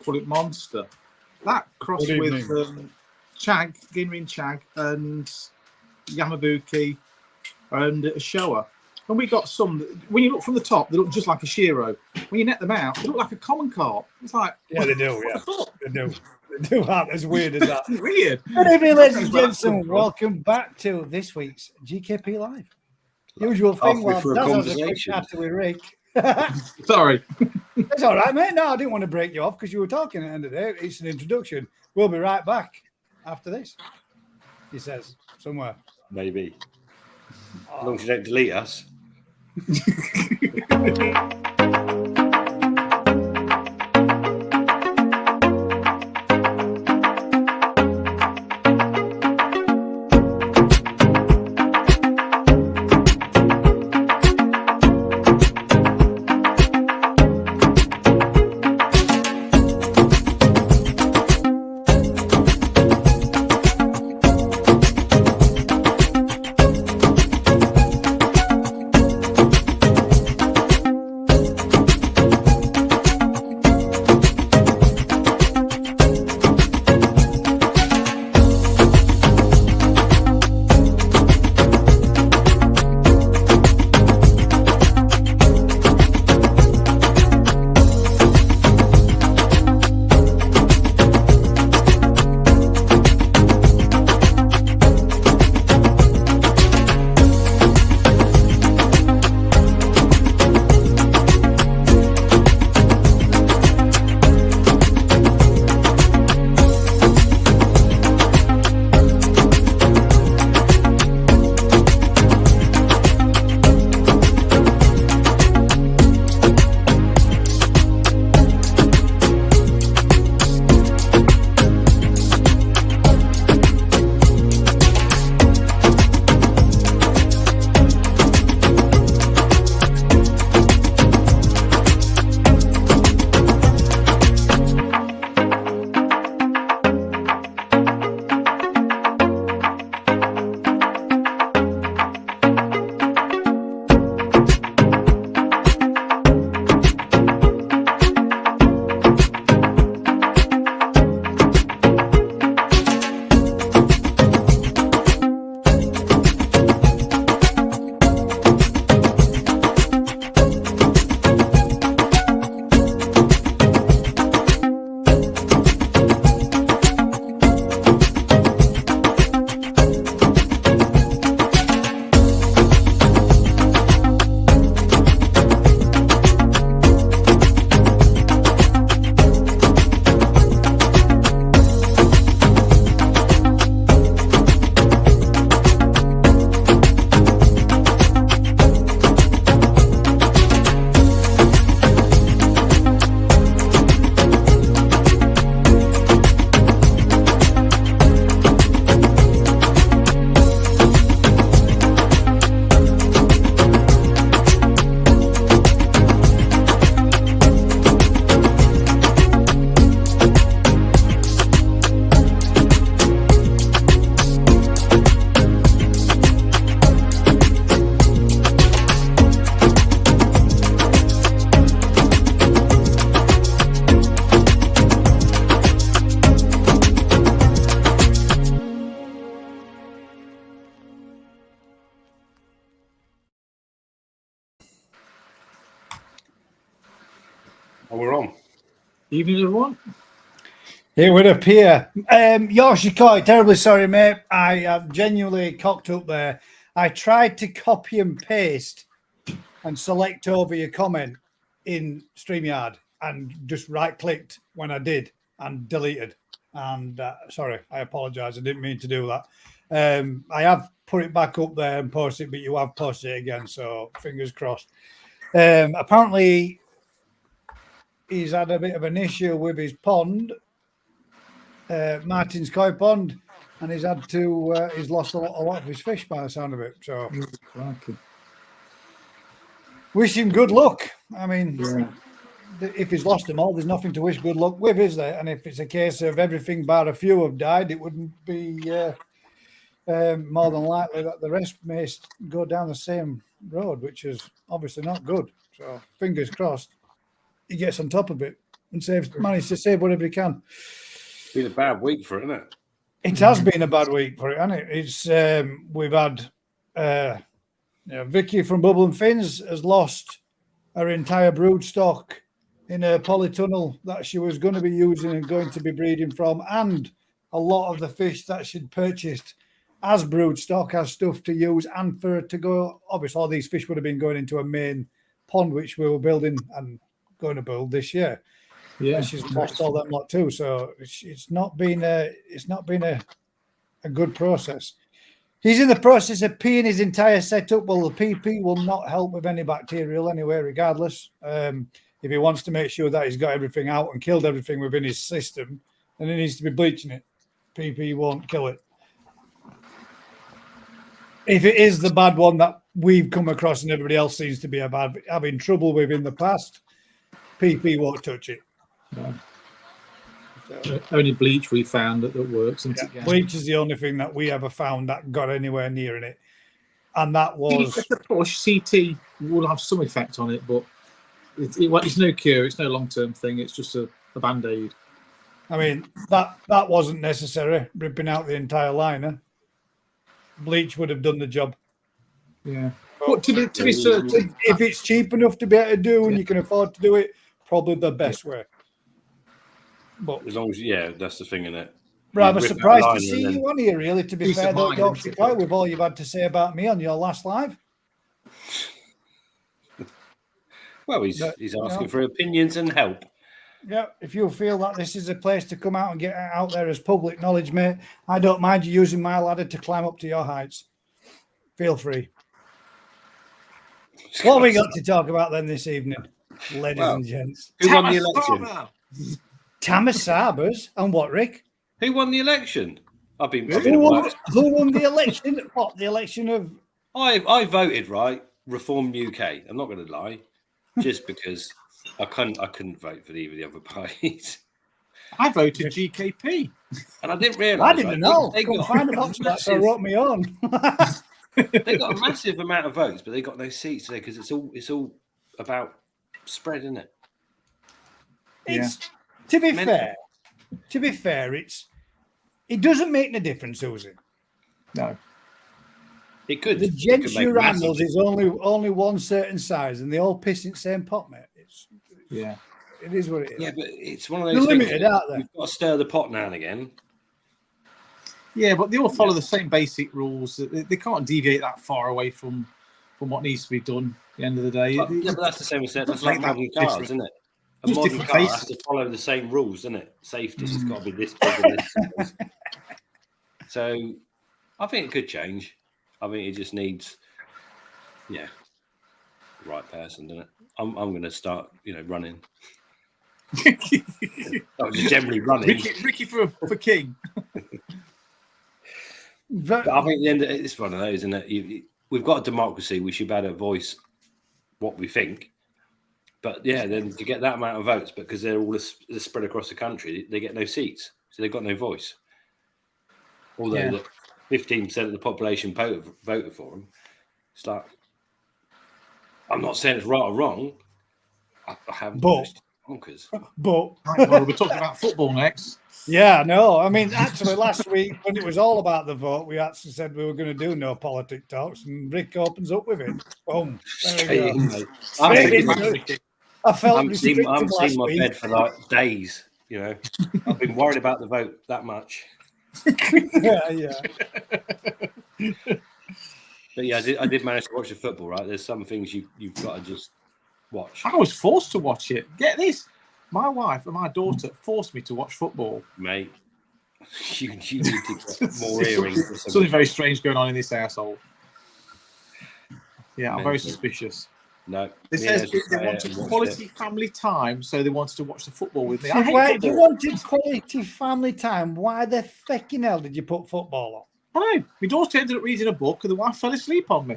call it monster. That crossed with Chag, Ginrin Chag, and Yamabuki, and a Showa. And we got some, when you look from the top, they look just like a Shiro. When you net them out, they look like a common carp. It's like, yeah, they do, yeah. They do. They do that as weird as that. Weird. Good evening, ladies and gentlemen. Welcome back to this week's GKP Live. Usual thing, while Daz has a quick chat with Rick. Sorry. It's all right, mate. No, I didn't want to break you off because you were talking at the end of the day. It's an introduction. We'll be right back after this, he says, somewhere. Maybe. As long as you don't delete us. And we're on. Evening, everyone. It would appear. Yoshi Koi, terribly sorry, mate. I have genuinely cocked up there. I tried to copy and paste and select over your comment in StreamYard and just right-clicked when I did and deleted. And sorry, I apologise. I didn't mean to do that. I have put it back up there and posted it, but you have posted it again, so fingers crossed. Apparently, he's had a bit of an issue with his pond, Martin's Koi Pond, and he's had to, he's lost a lot of his fish by the sound of it. So, wish him good luck. I mean, if he's lost them all, there's nothing to wish good luck with, is there? And if it's a case of everything but a few have died, it wouldn't be more than likely that the rest may go down the same road, which is obviously not good. So, fingers crossed, he gets on top of it. and managed to save whatever he can. Been a bad week for it, isn't it? It has been a bad week for it, hasn't it? It's we've had Vicky from Bubble and Fins has lost her entire brood stock in a polytunnel that she was going to be using and going to be breeding from, and a lot of the fish that she'd purchased as brood stock, as stuff to use, and for it to go. Obviously, all these fish would have been going into a main pond which we were building and going to build this year. Yeah, and she's lost all that lot too. So it's not been a good process. He's in the process of peeing his entire setup. Well, the PP will not help with any bacterial anyway, regardless. If he wants to make sure that he's got everything out and killed everything within his system, then he needs to be bleaching it. PP won't kill it. If it is the bad one that we've come across and everybody else seems to be having trouble with in the past, PP won't touch it. No. Only bleach we found that works. Yeah, bleach is the only thing that we ever found that got anywhere near in it, and that was the push. CT will have some effect on it, but it's no cure. It's no long-term thing. It's just a band-aid. I mean, that wasn't necessary. Ripping out the entire liner, bleach would have done the job. Yeah, but to be certain, if it's cheap enough to be able to do and you can afford to do it, probably the best way. But as long as that's the thing in it. Rather surprised to see you on here, really. To be fair, though, Yorkshire Koi, with all you've had to say about me on your last live. Well, he's asking for opinions and help. Yeah, if you feel that this is a place to come out and get out there as public knowledge, mate, I don't mind you using my ladder to climb up to your heights. Feel free. What have we got to talk about then this evening, ladies and gents? Who won the election? Tamasabas and what, Rick? Who won the election? Who won the election? What, the election of? I voted right. Reform UK. I'm not going to lie, just because I couldn't vote for either of the other parties. I voted GKP, and I didn't realise. I didn't know. They couldn't find a box that, so I wrote me on. They got a massive amount of votes, but they got no seats there because it's all about spread, isn't it? To be fair, it doesn't make no difference, Susie. No. It could. The gents urinals is only one certain size, and they all piss in the same pot, mate. It is what it is. Yeah, but it's one of those things limited, aren't they? You've got to stir the pot now and again. Yeah, but they all follow the same basic rules. They can't deviate that far away from what needs to be done at the end of the day. But that's the same as that. That's like modern cars, isn't it? A modern car has to follow the same rules, doesn't it? Safety's got to be this big and this. So I think it could change. I mean, it just needs, the right person, doesn't it? I'm going to start, running. I'm just generally running. Ricky for king. But I think at the end of it, it's one of those, isn't it? We've got a democracy. We should be able to voice what we think. But then to get that amount of votes, because they're all spread across the country, they get no seats, so they've got no voice. Although 15% of the population voted for them, it's like, I'm not saying it's right or wrong. I haven't voted bonkers. But well, we're talking about football next. Yeah, no. I mean, actually, last week when it was all about the vote, we actually said we were going to do no politic talks, and Rick opens up with it. Boom. There we go. I felt I haven't seen my bed for like days. I've been worried about the vote that much. yeah. But I did manage to watch the football. Right, there's some things you've got to just watch. I was forced to watch it. Get this. My wife and my daughter forced me to watch football. Mate, you need to get more earrings. Something very strange going on in this household. Yeah, I'm very suspicious. No. It says they wanted quality family time, so they wanted to watch the football with me. Wait, you wanted quality family time? Why the fucking hell did you put football on? I know. My daughter ended up reading a book and the wife fell asleep on me.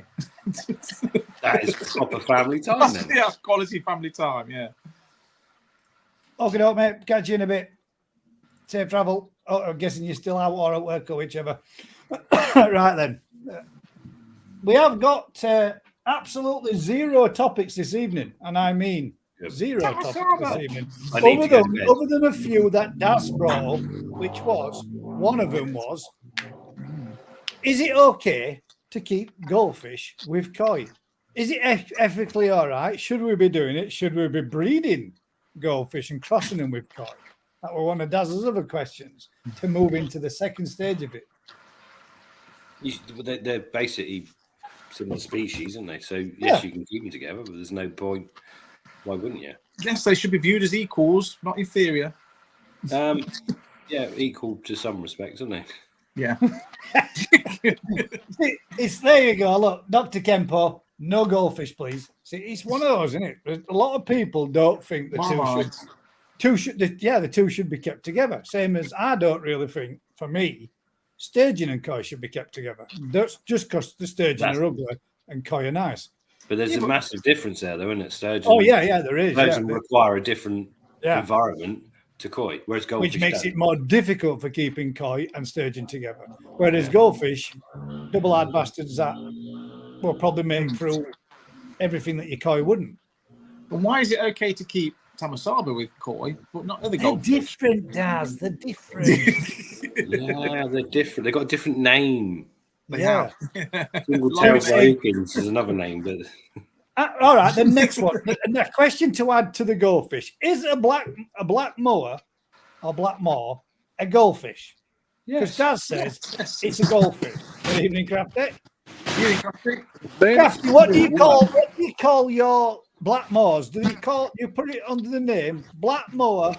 That is proper family time, then. Yeah, quality family time, yeah. Okay, no, mate. Catch you in a bit. Safe travel. Oh, I'm guessing you're still out or at work or whichever. Right then. We have got absolutely zero topics this evening, and I mean Zero topics this evening. I need to go to bed. Other than a few that Das brought up, which was, one of them was, is it okay to keep goldfish with koi? Is it ethically all right? Should we be doing it? Should we be breeding goldfish and crossing them with koi? That were one of Daz's other questions to move into the second stage of it. They're basically similar species, aren't they? So yes, you can keep them together, but there's no point. Why wouldn't you? Yes, they should be viewed as equals, not inferior. Yeah, equal to some respects, aren't they? Yeah. It's there you go. Look, Dr. Kempo, no goldfish, please. See, it's one of those, isn't it? A lot of people don't think the two should be kept together. Same as I don't really think, for me, sturgeon and koi should be kept together. That's just because the sturgeon are ugly and koi are nice. But there's a massive difference there, though, isn't it? Sturgeon. Oh yeah, there is. Sturgeon require a different environment to koi, whereas goldfish, which makes it more difficult for keeping koi and sturgeon together. Whereas goldfish, double-eyed bastards that will probably make through everything that your koi wouldn't. And why is it okay to keep Tamasaba with koi, but not other They're goldfish? different, Daz. They're different. Yeah, they're different. They've got a different name. They have. Single-tailed Vikings is another name, but all right, the next one. The question to add to the goldfish: is a black moor or black moor a goldfish? Because Daz says it's a goldfish. Good evening, Crafty. Crafty, what do you call your black moors? Do you put it under the name black moor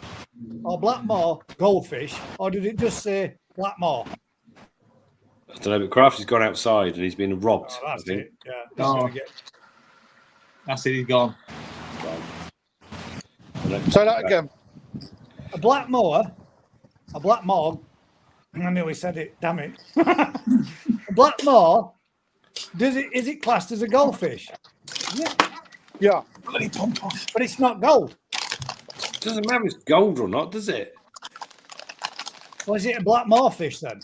or black moor goldfish, or did it just say black moor? I don't know. But Crafty's gone outside and he's been robbed. Oh, that's it. That's it. He's gone. Say that again. A black moor. I nearly said it. Damn it. A black moor. Is it classed as a goldfish? Yeah. But it's not gold. Doesn't matter if it's gold or not, does it? Well, is it a black moor fish then?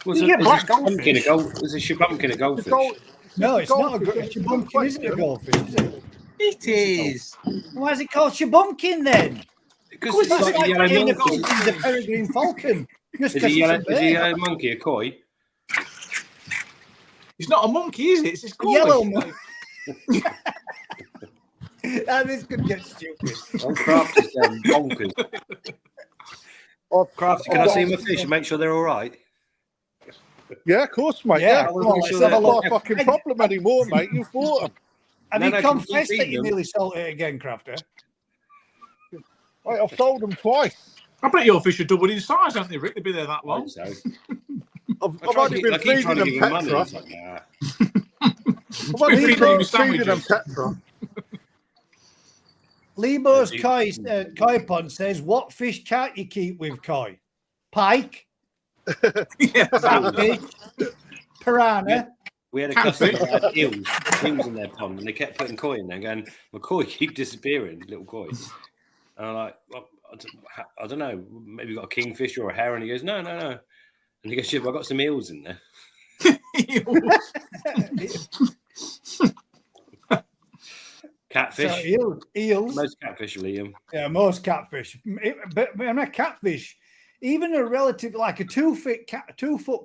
Is a shabumpkin a goldfish? No, it's not. A shabumpkin isn't a goldfish, is it? It is. Why is it called shabumpkin then? Because it's like a yellow monkey. The peregrine falcon. Is a yellow monkey a koi? It's not a monkey, is it? It's just koi. Yellow monkey. This could get stupid. Oh, Crafty's bonkers. Crafty, can I see my fish and make sure they're all right? Yeah, of course, mate. Yeah, it's not a fucking problem anymore, mate. You've bought them. Have you confessed that you nearly sold it again, Crafter? Wait, I've sold them twice. I bet your fish are doubled in size, haven't they, Rick? They've been there that long. So. I've only been feeding them Petra. I've only been feeding them Petra. Lebo's koi pond says, what fish can't you keep with koi? Pike, catfish, piranha. We had a customer that had eels in their pond, and they kept putting koi in there, going, "My koi keep disappearing, little koi." And I'm like, well, I don't know, maybe you got a kingfisher or a heron. He goes, no. And he goes, yeah, but I got some eels in there. Catfish. So eels. Most catfish will eat them. Yeah, most catfish. But a catfish, even a relative like a 2 foot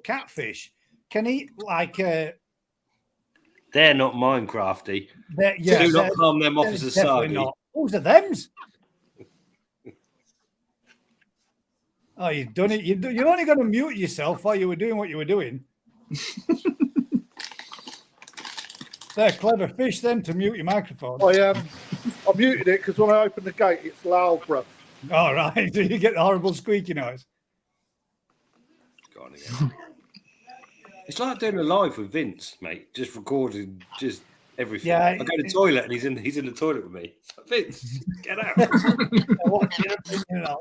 catfish can eat like They're not mine, Crafty. Do not palm them off as a sargie. Who's are them's? Oh, you've done it. You're only going to mute yourself while you were doing what you were doing. They're clever fish, them, to mute your microphone. I muted it because when I open the gate, it's loud, bro. All right. So you get the horrible squeaky noise. Go on again. It's like doing a live with Vince, mate. Just recording just everything. Yeah, I go to the toilet and he's in the toilet with me. It's like, Vince, get out. What's your opinion on?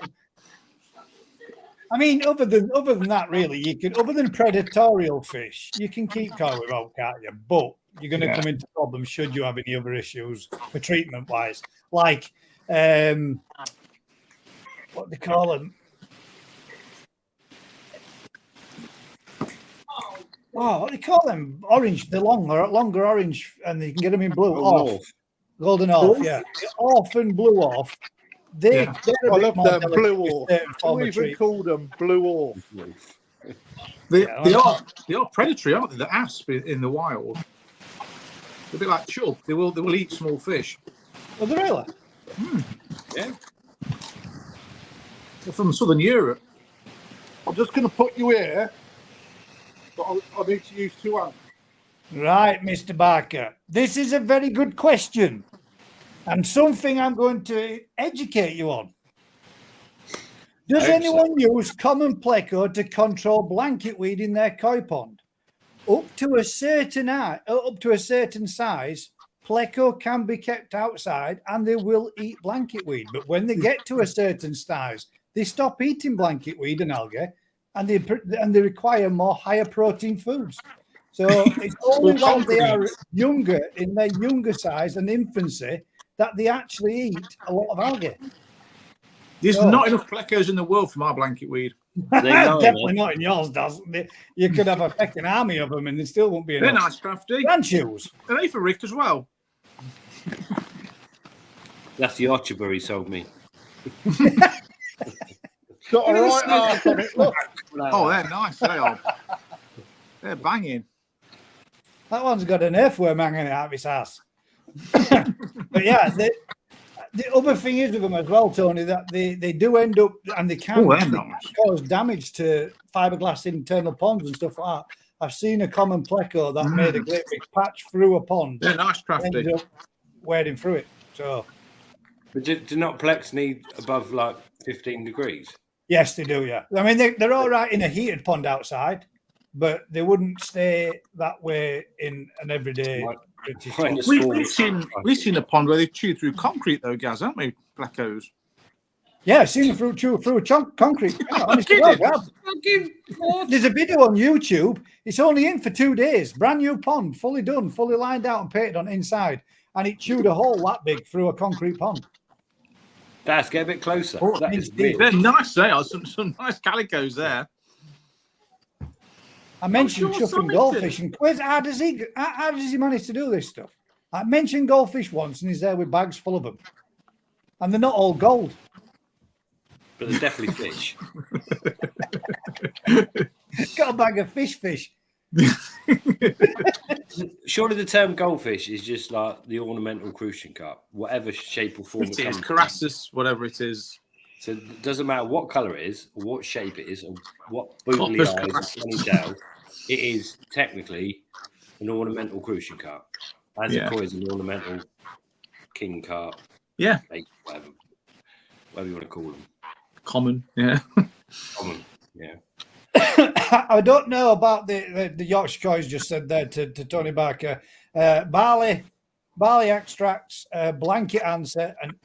I mean, other than that, really, you can. Other than predatorial fish, you can keep koi without, can't you? But you're going to come into problems should you have any other issues for treatment wise, like what they call them. Oh, what do you call them? Orange, the longer orange, and you can get them in blue. Golden Orph, yeah. The Orph and Blue Orph. They're a I bit love more them delicate blue with orf. certain form We of even treat. call them blue orf. They Yeah, are predatory, aren't they? The asp in the wild. They're a bit like chub. They will eat small fish. Oh, they really? Yeah. They're from southern Europe. I'm just going to put you here, but I need to use 2 hands. Right, Mr. Barker. This is a very good question and something I'm going to educate you on. Does anyone use common pleco to control blanket weed in their koi pond? Up to a certain size, pleco can be kept outside and they will eat blanket weed. But when they get to a certain size, they stop eating blanket weed and algae, and they require more higher protein foods. So it's only when they are younger, in their younger size and infancy, that they actually eat a lot of algae. There's not enough plecos in the world for my blanket weed. Definitely not in yours, does. You could have a fucking army of them and there still won't be enough. They're nice, crafty. And shoes. Are they for Rick as well? That's the Archibald he sold me. Got a right arse on it. Look. Oh, they're nice. They are. They're banging. That one's got an earthworm hanging out of his ass. But yeah, the other thing is with them as well, Tony, that they do end up, and they can cause damage to fiberglass internal ponds and stuff like that. I've seen a common pleco that made a great big patch through a pond. They're nice, crafty. Ended up wading through it. So, but do not plex need above like 15 degrees? Yes, they do. Yeah, I mean they're all right in a heated pond outside, but they wouldn't stay that way in an everyday. We've seen a pond where they chew through concrete, though, Gaz, haven't we? Plecos. Yeah, I've seen them chew through concrete. There's a video on YouTube. It's only in for 2 days. Brand new pond, fully done, fully lined out and painted on inside, and it chewed a hole that big through a concrete pond. Daz, get a bit closer. Oh, they're nice. They are some nice calicos there. I mentioned chuffing goldfish, and how does he manage to do this stuff? I mentioned goldfish once, and he's there with bags full of them, and they're not all gold. But they're definitely fish. Got a bag of fish. Surely the term goldfish is just like the ornamental crucian carp, whatever shape or form it comes. Carassus, whatever it is. So it doesn't matter what colour it is, or what shape it is, or what bootly eyes, or funny tail. It is technically an ornamental crucian carp. As a koi is an ornamental king carp. Yeah. Whatever you want to call them. Common, yeah. Common, yeah. I don't know about the Yorkshire Koi's just said there to Tony Barker. Barley extracts, blanket answer, and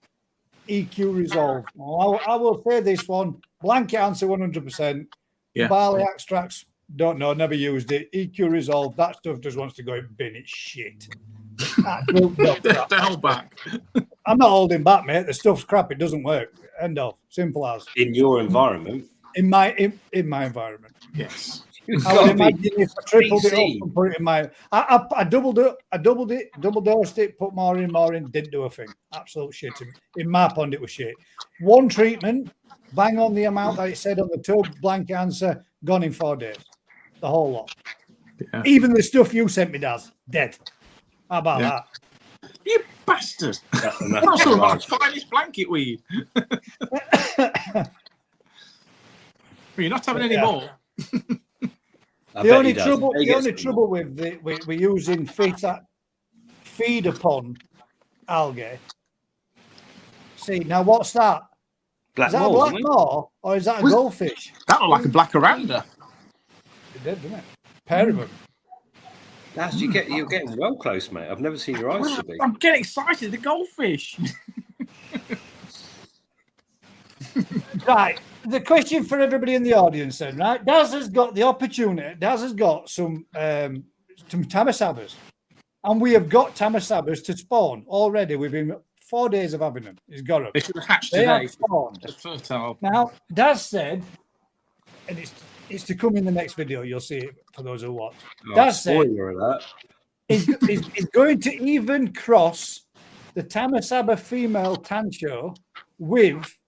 EQ resolve. Well, I will say this one: blanket answer 100%. Yeah. Barley extracts, don't know, never used it. EQ resolve, that stuff just wants to go in bin. It's shit. Don't hold back. I'm not holding back, mate. The stuff's crap. It doesn't work. End of. Simple as. In your environment. In my environment. Yes. I would imagine if I tripled it up and put it in my, I doubled it, double dosed it, put more in, didn't do a thing. Absolute shit. In my pond, it was shit. One treatment, bang on the amount that it said on the tub, blank answer, gone in 4 days. The whole lot. Yeah. Even the stuff you sent me, Daz, dead. How about that? You bastard. That's also my finest blanket weed. You're not having any more. The only trouble with we're using fish that feed upon algae. See, now what's that? Is that a black maw or is that a goldfish? That looked like a black oranda. It did, didn't it? Pair of them. That's you're getting well close, mate. I've never seen your eyes so big. I'm getting excited. The goldfish. Right. The question for everybody in the audience then, right? Daz has got the opportunity. Daz has got some Tamasabas. And we have got Tamasabas to spawn already within 4 days of having them. He's got them. They should have hatched today. Have spawned. Fertile. Now, Daz said, and it's to come in the next video, you'll see it for those who watch. Daz said he's going to even cross the Tamasaba female tancho with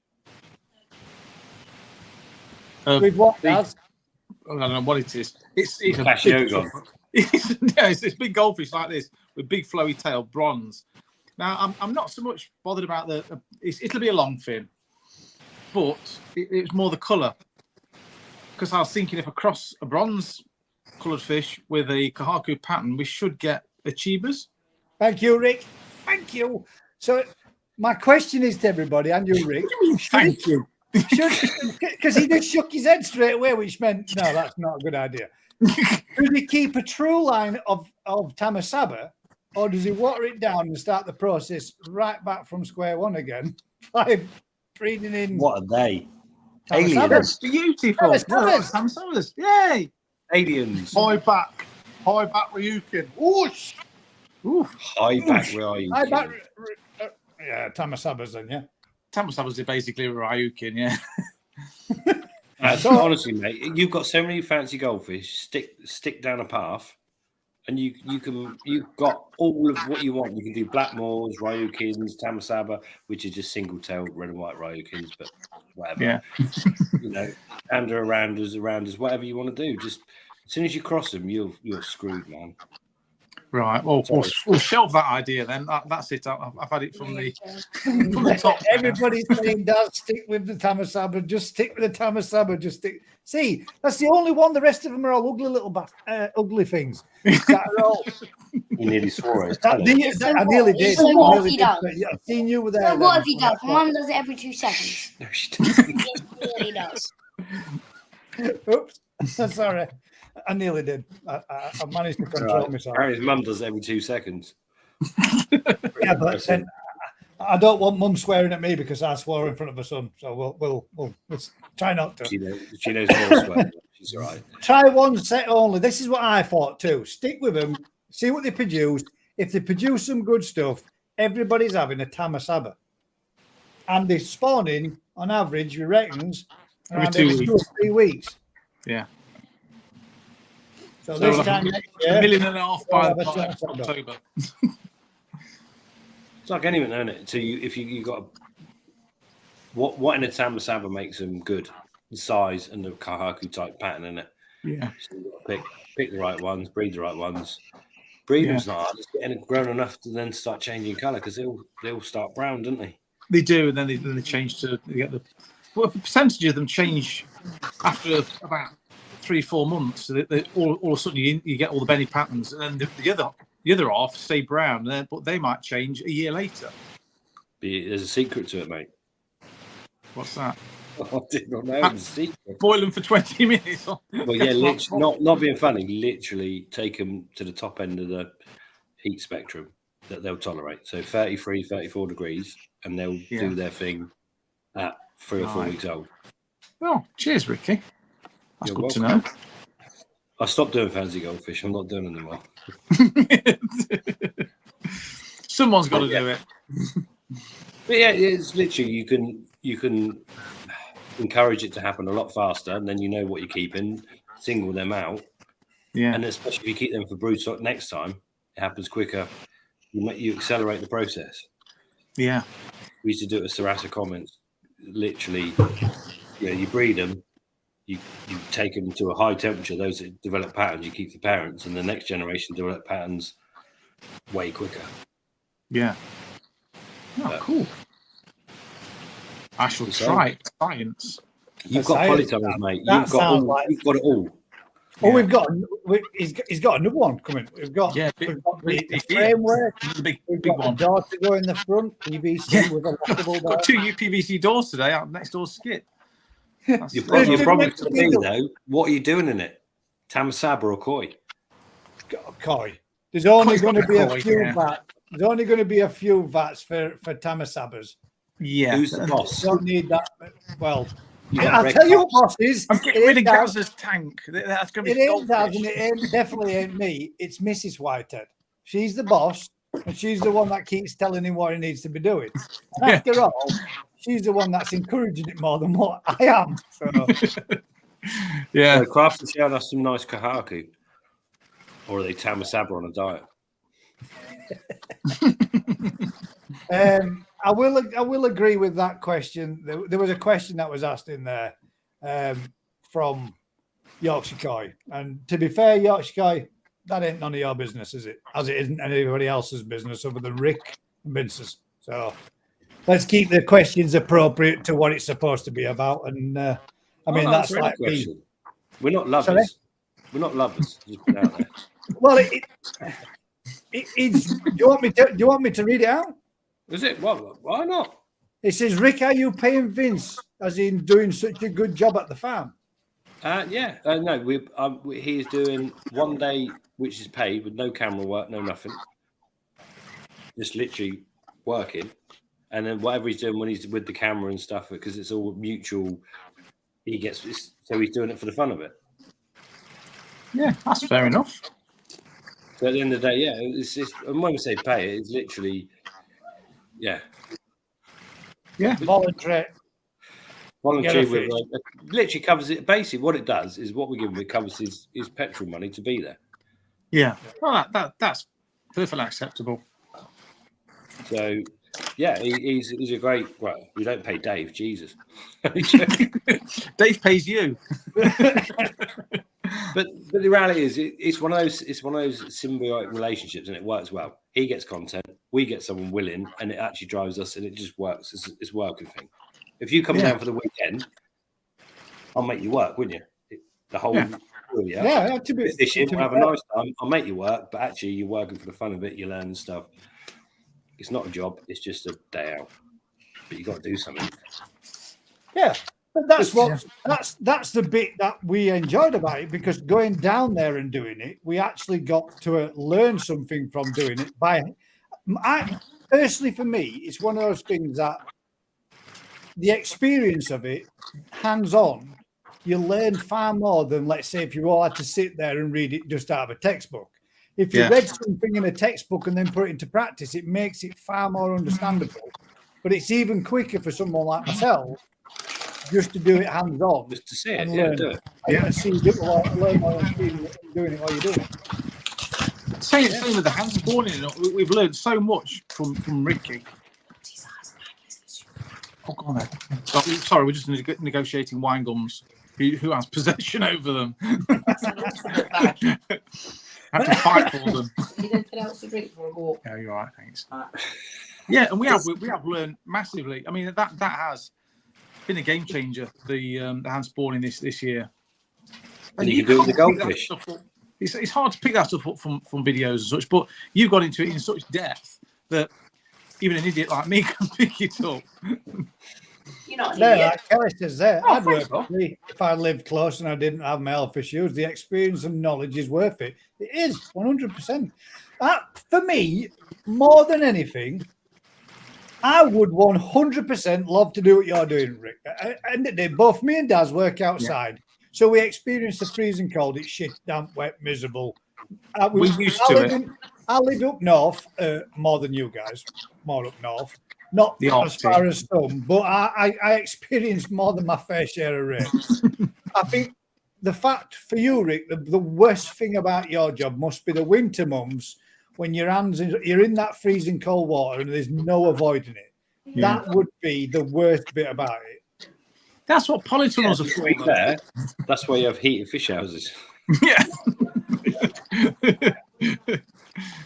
what does? I don't know what it is. It's a Cassiogon. it's big goldfish like this with big flowy tail, bronze. Now I'm not so much bothered about it'll be a long fin, but it's more the colour. Because I was thinking if I cross a bronze coloured fish with a Kahaku pattern, we should get Achibas. Thank you, Rick. Thank you. So my question is to everybody, and you, Rick. Thank you. Because he just shook his head straight away, which meant, no, that's not a good idea. Does he keep a true line of Tamasaba, or does he water it down and start the process right back from square one again by breeding in? What are they? Tamasaba. Aliens. Beautiful. Tamasabas. Yay. Aliens. High back Ryukin. Whoosh! High back Ryukin. High back, yeah, Tamasabas then, yeah. Tamasabas are basically a Ryukin, yeah. Honestly, mate, you've got so many fancy goldfish. Stick down a path, and you've got all of what you want. You can do Blackmores, Ryukins, Tamasaba, which is just single-tailed red and white Ryukins, but whatever. Yeah. Rounders, whatever you want to do. Just as soon as you cross them, you're screwed, man. Right. Well, we'll shelve that idea then. That's it. I've had it from the top. Everybody's saying, "Does stick with the Tamasaba. Just stick with the Tamasaba. Just stick." See, that's the only one. The rest of them are all ugly little ugly things. That are all... You nearly swore it. I nearly did. So what if he does? I've seen you with that. So what if he does? Mum does it every 2 seconds. No, she doesn't. Yes, he does. Oops. Sorry. I nearly did. I managed to control myself. Harry's mum does it every 2 seconds. Yeah, but then I don't want mum swearing at me because I swore in front of her son. So we'll try not to. She knows more swear. She's all right. Try one set only. This is what I thought too. Stick with them. See what they produce. If they produce some good stuff, everybody's having a Tamasaba. And they're spawning, on average, you reckons, around every 2 or 3 weeks. Yeah. So this time next year, $1.5 million by October. It's like anything, isn't it? So if you got what in a Tamasaba makes them good, the size and the Kahaku type pattern in it. Yeah. So you've got to pick the right ones, breed the right ones. Breeding's not hard. It's getting grown enough to then start changing colour because they all start brown, don't they? They do, and then they change to get the. Well, the percentage of them change after about 3-4 months. So they all of a sudden you get all the Benny patterns, and then the other half stay brown, but they might change a year later. There's a secret to it, mate. What's that? I did not know the secret. Boil them for 20 minutes. Well, yeah, literally, not being funny. Literally take them to the top end of the heat spectrum that they'll tolerate. So 33, 34 degrees, and they'll do their thing at 3 or 4 weeks old. Well, cheers, Ricky. That's You're good welcome. to know. I stopped doing fancy goldfish. I'm not doing them anymore. Someone's got to do it. But yeah, it's literally you can encourage it to happen a lot faster, and then you know what you're keeping, single them out. Yeah. And especially if you keep them for brood stock next time, it happens quicker. You accelerate the process. Yeah. We used to do it with Sarasa comments. Literally, you breed them, you take them to a high temperature. Those that develop patterns, you keep the parents, and the next generation develop patterns way quicker. Yeah. Oh, cool. I shall try science. You've got polytunnels, mate. You've got it all. Oh, he's got another one coming. We've got the framework. Big got one. a door to go in the front. PVC with a lockable door. Got 2 UPVC doors today out next door skip. Your problem to me though, what are you doing in it? Tamasaba or Koi? Koi. There's only going to be a Koi, few vats. There's only going to be a few vats for Tamasabas. Yeah. Who's the boss? Don't need that. Well, I'll tell you what, bosses. I'm getting rid of Gaz's tank. That's going to be it definitely ain't me. It's Mrs. Whitehead. She's the boss, and she's the one that keeps telling him what he needs to be doing. And after all, she's the one that's encouraging it more than what I am. So. Yeah. So Craft is showing us some nice Kahaku. Or are they Tamasaba on a diet? I will agree with that question. There was a question that was asked in there from Yorkshire Koi, and to be fair, Yorkshire Koi, that ain't none of your business, is it? As it isn't anybody else's business other than Rick and Vince's. So let's keep the questions appropriate to what it's supposed to be about. And I mean, that's like me. We're not lovers. Sorry? We're not lovers. Just put it out there. Well, it's. Do you want me to read it out? Is it? Well, why not? It says, Rick, are you paying Vince as in doing such a good job at the farm? Yeah. No, he's doing 1 day, which is paid with no camera work, no nothing. Just literally working. And then whatever he's doing when he's with the camera and stuff, because it's all mutual, so he's doing it for the fun of it. Yeah, that's fair enough. So at the end of the day, yeah, and when we say pay, it's literally, yeah. Voluntary with literally covers it. Basically, what it does is what we give him. It covers his petrol money to be there. Yeah, well, that's perfectly acceptable. So, yeah, he's a great. Well, we don't pay Dave. Jesus, Dave pays you. But the reality is, it's one of those symbiotic relationships, and it works well. He gets content, we get someone willing, and it actually drives us, and it just works. It's a working thing. If you come down for the weekend, I'll make you work, wouldn't you? The whole to be fishing, we'll have a nice time. I'll make you work, but actually, you're working for the fun of it. You learn stuff. It's not a job; it's just a day out. But you got to do something. Yeah. But that's the bit that we enjoyed about it, because going down there and doing it, we actually got to learn something from doing it. Personally, for me, it's one of those things that the experience of it, hands-on, you learn far more than, let's say, if you all had to sit there and read it just out of a textbook. If you read something in a textbook and then put it into practice, it makes it far more understandable. But it's even quicker for someone like myself just to do it hands-on. Just to see it, do it. And see learn more and doing it while you're doing it. Same with the hand spawning. We've learned so much from Ricky. Oh, go on then. Sorry, we're just negotiating wine gums. Who has possession over them? Have to fight for them. You don't put out to drink for a walk. Yeah, you're right. Thanks. Yeah, and we have learned massively. I mean, that has been a game changer. The hand spawning this year. And you can do it with the goldfish. It's hard to pick that stuff up from videos and such, but you've got into it in such depth that even an idiot like me can pick it up. You're not an idiot. Like Kelly says there, I'd work if I lived close and I didn't have my elf issues. The experience and knowledge is worth it. It is 100%. For me, more than anything, I would 100% love to do what you're doing, Rick. And both me and Daz work outside. So we experience the freezing cold. It's shit, damp, wet, miserable. We're used to it. I live up north, more than you guys, more up north. Not as far as some, but I experienced more than my fair share of rain. I think the fact for you, Rick, the worst thing about your job must be the winter months when you're in that freezing cold water and there's no avoiding it. Yeah. That would be the worst bit about it. That's what polytunnels are for. There, that's why you have heated fish houses. Yeah.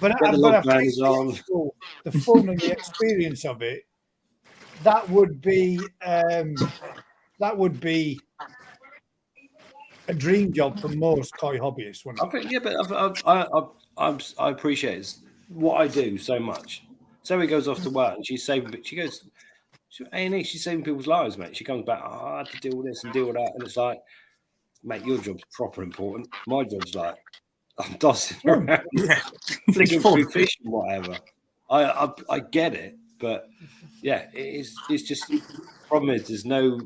But I think the fun and the experience of it, that would be a dream job for most koi hobbyists. I appreciate it. What I do so much. Zoe goes off to work and she's saving. She goes A&E. She's saving people's lives, mate. She comes back. Oh, I had to deal with this and deal with that, and it's like, mate, your job's proper important. My job's like, I'm dossing around, flicking through fish and whatever. I get it, but yeah, it's just the problem is there's no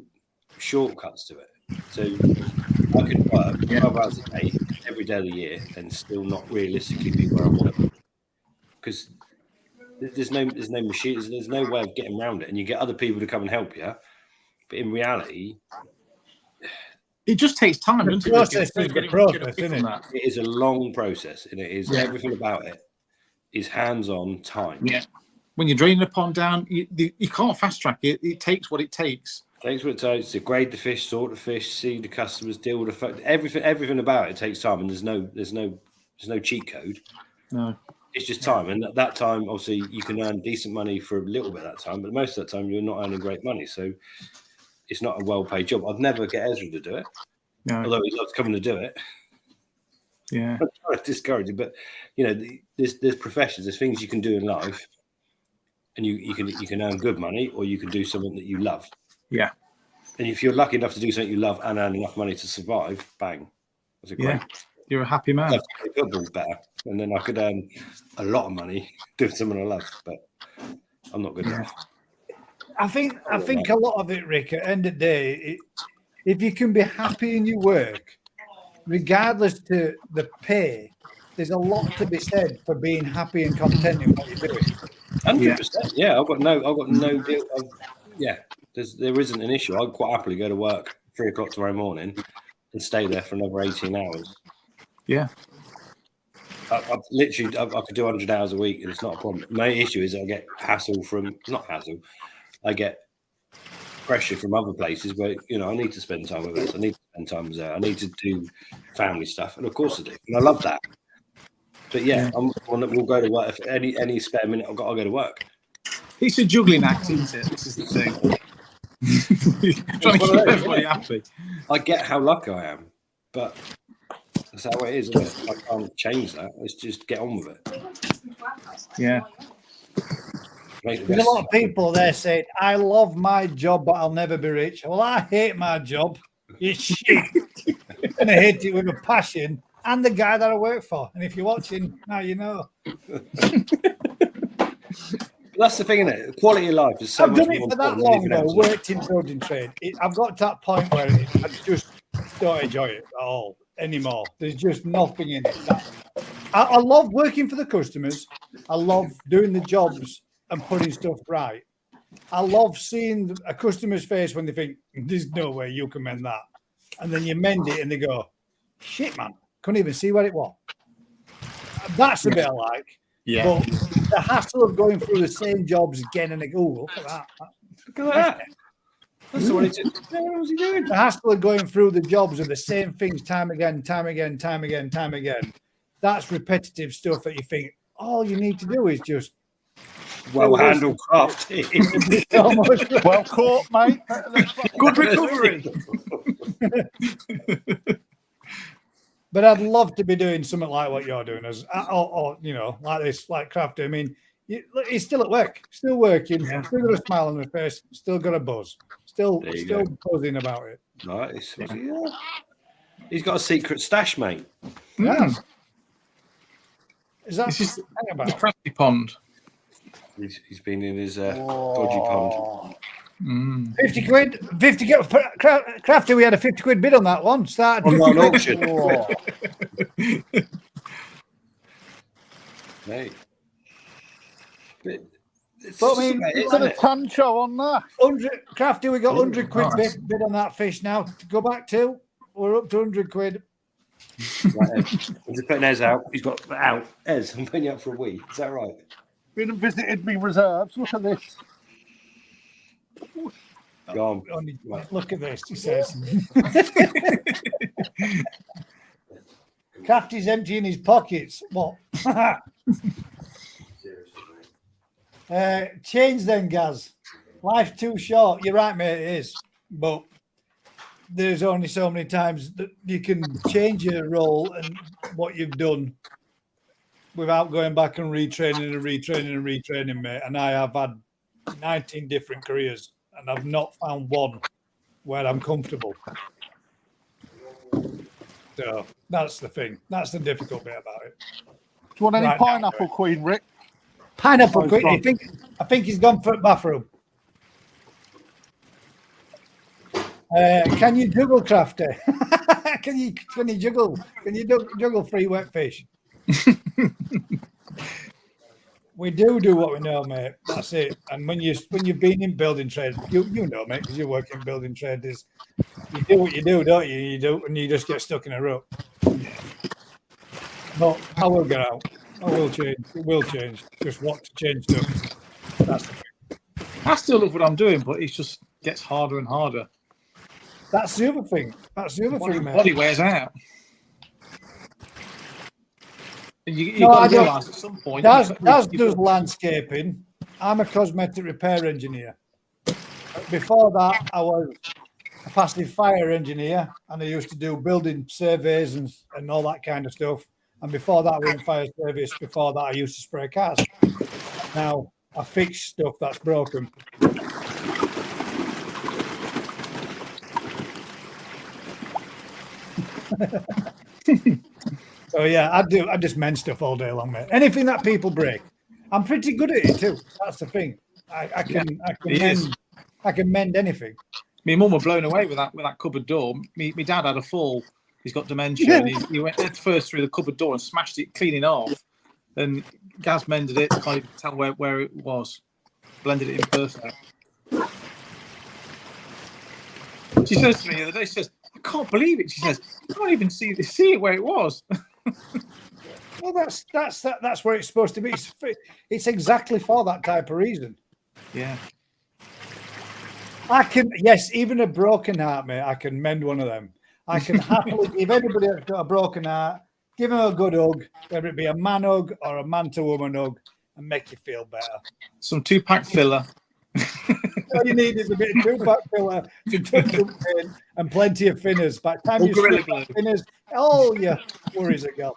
shortcuts to it. So I could work 12 hours a day every day of the year and still not realistically be where I want to be, because there's no machines, there's no way of getting around it, and you get other people to come and help you, but in reality, it just takes time. It is a long process, and it is everything about it is hands-on time. Yeah. when you're draining a pond down, you can't fast track it. It takes what it takes. Takes what it takes to grade the fish, sort the fish, see the customers, deal with everything about it takes time, and there's no cheat code. No, it's just time, and at that time, obviously, you can earn decent money for a little bit of that time, but most of that time, you're not earning great money, so it's not a well-paid job. I'd never get Ezra to do it, although he loves coming to do it. Yeah, I'm trying to discourage it, but you know, there's professions, there's things you can do in life, and you can earn good money, or you can do something that you love. Yeah, and if you're lucky enough to do something you love and earn enough money to survive, bang, that's a great. Yeah, you're a happy man. I'd love to play football better, and then I could earn a lot of money doing something I love, but I'm not good enough. I think a lot of it, Rick, at the end of the day, if you can be happy in your work, regardless to the pay, there's a lot to be said for being happy and content in what you're doing. 100%. Yeah, I've got no deal. There isn't an issue. I'd quite happily go to work 3 o'clock tomorrow morning and stay there for another 18 hours. Yeah. I could do 100 hours a week, and it's not a problem. My issue is I get I get pressure from other places where, you know, I need to spend time with us. I need to spend time with her. I need to do family stuff. And of course I do. And I love that. But yeah, I'm one that will go to work. If any spare minute, I've got to go to work. It's a juggling act, isn't it? This is the thing. Trying to keep everybody happy. I get how lucky I am, but that's how it is, isn't it? I can't change that. Let's just get on with it. Yeah. There's a lot of people there saying, I love my job, but I'll never be rich. Well, I hate my job. It's shit. And I hate it with a passion. And the guy that I work for. And if you're watching, now you know. That's the thing, isn't it? The quality of life is so I've much done it more for that important long, than though, worked in building trade. I've got to that point where I just don't enjoy it at all anymore. There's just nothing in it. I love working for the customers. I love doing the jobs and putting stuff right. I love seeing a customer's face when they think, there's no way you can mend that. And then you mend it and they go, shit, man, couldn't even see what it was. That's a bit I like. Yeah. But the hassle of going through the same jobs again and again, look at that. Look at that. That's what it's doing. What was he doing? The hassle of going through the jobs of the same things time again. That's repetitive stuff that you think all you need to do is just well-handled craft. Well caught, mate. Good recovery. But I'd love to be doing something like what you're doing, or you know, like this, like crafting. I mean, he's still at work, still working, still got a smile on his face, still got a buzz, still buzzing about it. Nice. Yeah. He's got a secret stash, mate. Yeah. Is that This is about? the crafty pond. He's been in his dodgy pond. 50 quid, 50 quid. Crafty, we had a 50 quid bid on that one. Started On auction. Mate. But I mean, you've got a tancho on that. 100 Crafty, we got 100 quid bid on that fish now. To go back to, we're up to 100 quid. Right, I'm just putting Ez out. He's got out. Ez, I'm putting you up for a wee. Is that right? Been and visited me reserves. Look at this. Go on. Right. Look at this, he says. Crafty's emptying his pockets. What? Change then, Gaz. Life's too short. You're right, mate, it is. But there's only so many times that you can change your role and what you've done without going back and retraining, mate. And I have had 19 different careers and I've not found one where I'm comfortable. So that's the thing. That's the difficult bit about it. Do you want any pineapple queen, Rick? Pineapple queen. I think he's gone for a bathroom. Can you juggle, Crafty? Can you juggle? Can you juggle free wet fish? We do what we know, mate. That's it. And when you've been in building trade, you know, mate, because you work in building trade, is you do what you do, don't you? You do, and you just get stuck in a rut. But I will get out. I will change. It will change. Just what to change to. I still love what I'm doing, but it just gets harder and harder. That's the other thing. Mate. Body wears out. You got to realise at some point. Daz does landscaping. I'm a cosmetic repair engineer. Before that, I was a passive fire engineer, and I used to do building surveys and all that kind of stuff. And before that, I was in fire service. Before that, I used to spray cars. Now I fix stuff that's broken. So yeah, I just mend stuff all day long, mate. Anything that people break, I'm pretty good at it too. That's the thing. I can mend anything. My mum were blown away with that cupboard door. My dad had a fall. He's got dementia, and he went head first through the cupboard door and smashed it clean in half. And Gaz mended it, can't even tell where it was. Blended it in perfect. She says to me the other day, she says, "I can't believe it." She says, "I can't even see it where it was." Well, that's where it's supposed to be. It's exactly for that type of reason. Yeah. I can, yes, even a broken heart, mate, I can mend one of them. I can happily, if anybody has got a broken heart, give them a good hug, whether it be a man hug or a man to woman hug, and make you feel better. Some 2-pack filler. All you need is a bit of 2-pack filler to touch up pain and plenty of thinners. By the time you switch thinners, all your worries are gone.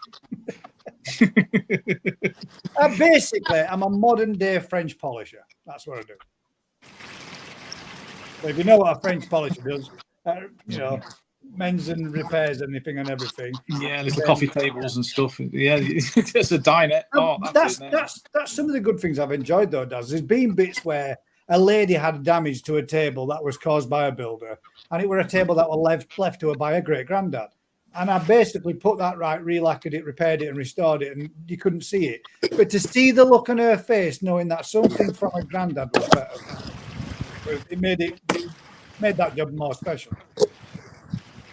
Basically, I'm a modern day French polisher. That's what I do. So if you know what a French polisher does, mends and repairs anything and everything. Yeah, there's the coffee tables and stuff. Yeah, it's a diner. Oh, that's some of the good things I've enjoyed though, Daz. There's been bits where a lady had damage to a table that was caused by a builder, and it were a table that was left to her by a great granddad. And I basically put that right, relacquered it, repaired it, and restored it, and you couldn't see it. But to see the look on her face, knowing that something from her granddad was better, it made that job more special.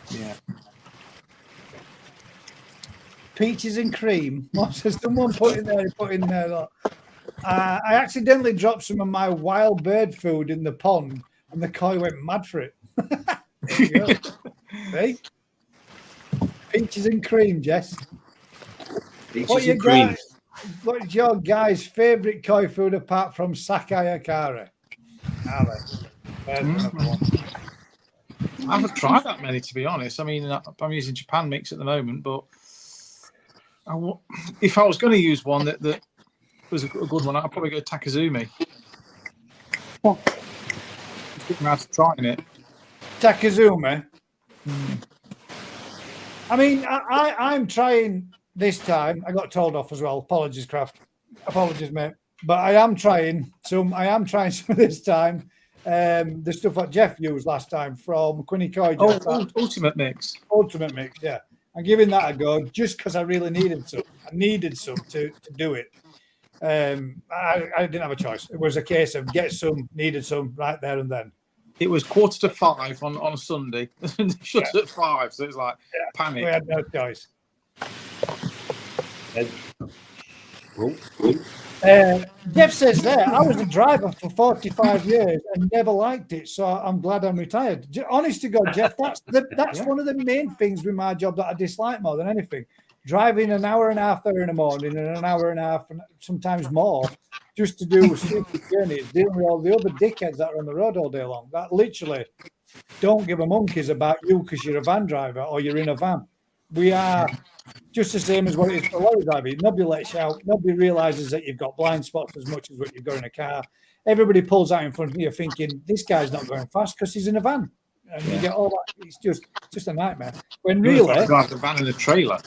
Yeah. Peaches and cream. What has someone put in there? Look. I accidentally dropped some of my wild bird food in the pond, and the koi went mad for it. There you go. Hey? Peaches and cream, Jess. Peaches and cream. What's your guy's favourite koi food apart from Sakai Akara? I haven't tried that many, to be honest. I mean, I'm using Japan mix at the moment, but if I was going to use one that was a good one, I'd probably go Takazumi. I'm getting around to trying it. Takazumi? I mean, I'm trying this time. I got told off as well. Apologies, Kraft. Apologies, mate. But I am trying some this time. The stuff that Jeff used last time from Koi. Ultimate mix. Ultimate mix, yeah. I'm giving that a go just because I really needed some. I needed some to do it. I didn't have a choice. It was a case of get some, needed some right there and then. It was 4:45 on a Sunday. Shut at 5, so it was like panic. We had no choice. Jeff says there, I was a driver for 45 years and never liked it, so I'm glad I'm retired. Honest to God, Jeff, that's one of the main things with my job that I dislike more than anything. Driving an hour and a half there in the morning and an hour and a half, and sometimes more, just to do stupid journeys, dealing with all the other dickheads that are on the road all day long. That literally don't give a monkeys about you because you're a van driver or you're in a van. We are just the same as what it is for lorry driving. Nobody lets you out. Nobody realizes that you've got blind spots as much as what you've got in a car. Everybody pulls out in front of you thinking, this guy's not going fast because he's in a van. And you get all that. It's just a nightmare. When really... drive the van in a trailer.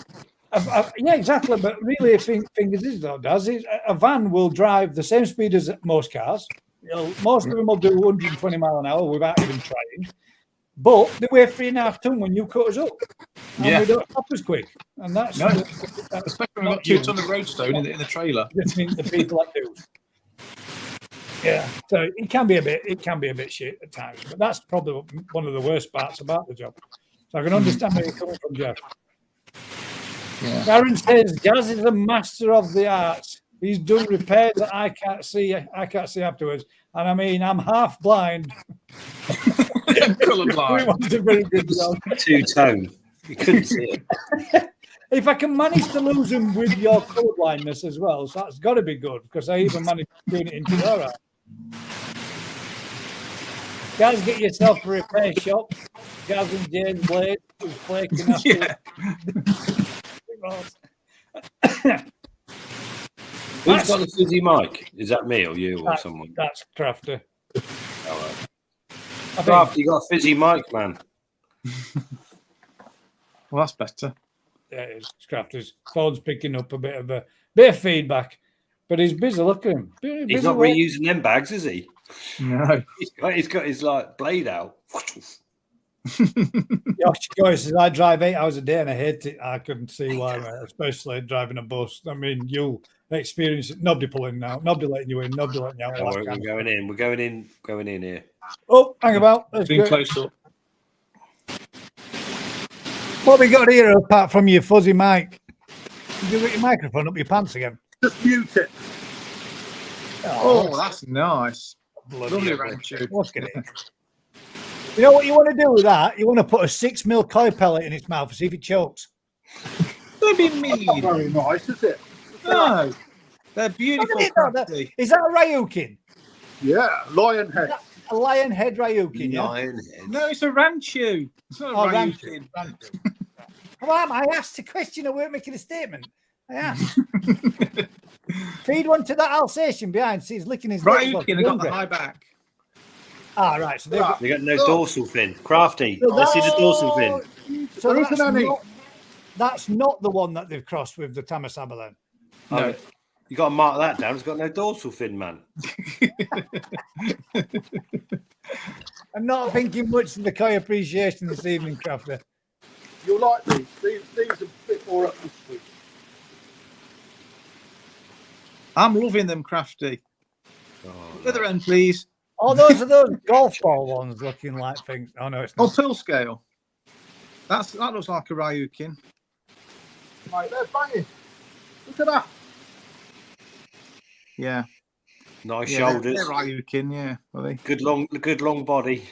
Yeah, exactly. But really, a thing is a van will drive the same speed as most cars. Most of them will do 120 mile an hour without even trying. But they weigh 3.5 tons when you cut us up. And we don't stop as quick. And that's especially when we've got 2 tons of roadstone in the trailer. The people that do. Yeah. So it can be a bit shit at times. But that's probably one of the worst parts about the job. So I can understand where you're coming from, Jeff. Yeah. Aaron says Gaz is a master of the arts. He's done repairs that I can't see afterwards. And I mean, I'm half blind. Colourblind. It was a very good job. Two-tone. You couldn't see it. If I can manage to lose him with your colourblindness as well, so that's got to be good, because I even managed to tune it into your eye. Guys, get yourself a repair shop. Guys and James Blade was flaking after. Yeah. Who's got the fizzy mic? Is that me or you or someone? That's Crafter. Crafty, you got a fizzy mic, man. Well, that's better. Yeah, it's Crafter's phone's picking up a bit of feedback, but he's busy. Look at him. He's not reusing them bags, is he? No. He's got his like blade out. Yoshi Koi says, I drive 8 hours a day and I hate it. I couldn't see why, mate, especially driving a bus. I mean, you experience it. Nobody pulling now. Nobody letting you in. Nobody letting you out. We're going in. We're going in here. Oh, hang about. Let's Being go. close up. What we got here apart from your fuzzy mic? Did you get your microphone up your pants again? Just mute it. Oh, that's nice. Bloody Lovely lovely. rancho. Look at it. You know what you want to do with that? You want to put a 6mm koi pellet in its mouth and see if it chokes. Don't be Not mean. very nice, is it? No. They're beautiful. Crafty. Is that a Ryukin? Yeah, lion head. A lion head Ryukin, yeah? Lionhead. No, it's a rancho. It's not a Ryukin. Well, I asked a question. I weren't making a statement. I asked. Feed one to that Alsatian behind. See, he's licking his lips. Ryukin, I got the high back. Ah, right. So they've got, They got no dorsal fin. Crafty. I see the dorsal fin. so There isn't any. that's not the one that they've crossed with the Tamasaba then. No. You got to mark that down. It's got no dorsal fin, man. I'm not thinking much of the koi appreciation this evening, Crafter. You'll like these. These are a bit more up the street. I'm loving them, Crafty. Other end, please. Oh, those are those golf ball ones looking like things. Oh, no, it's Oh, not. pill scale. That looks like a Ryukin. Mate, they're banging. Look at that. Yeah. Nice Yeah, shoulders. They're Ryukin, yeah. Are they? Good long body.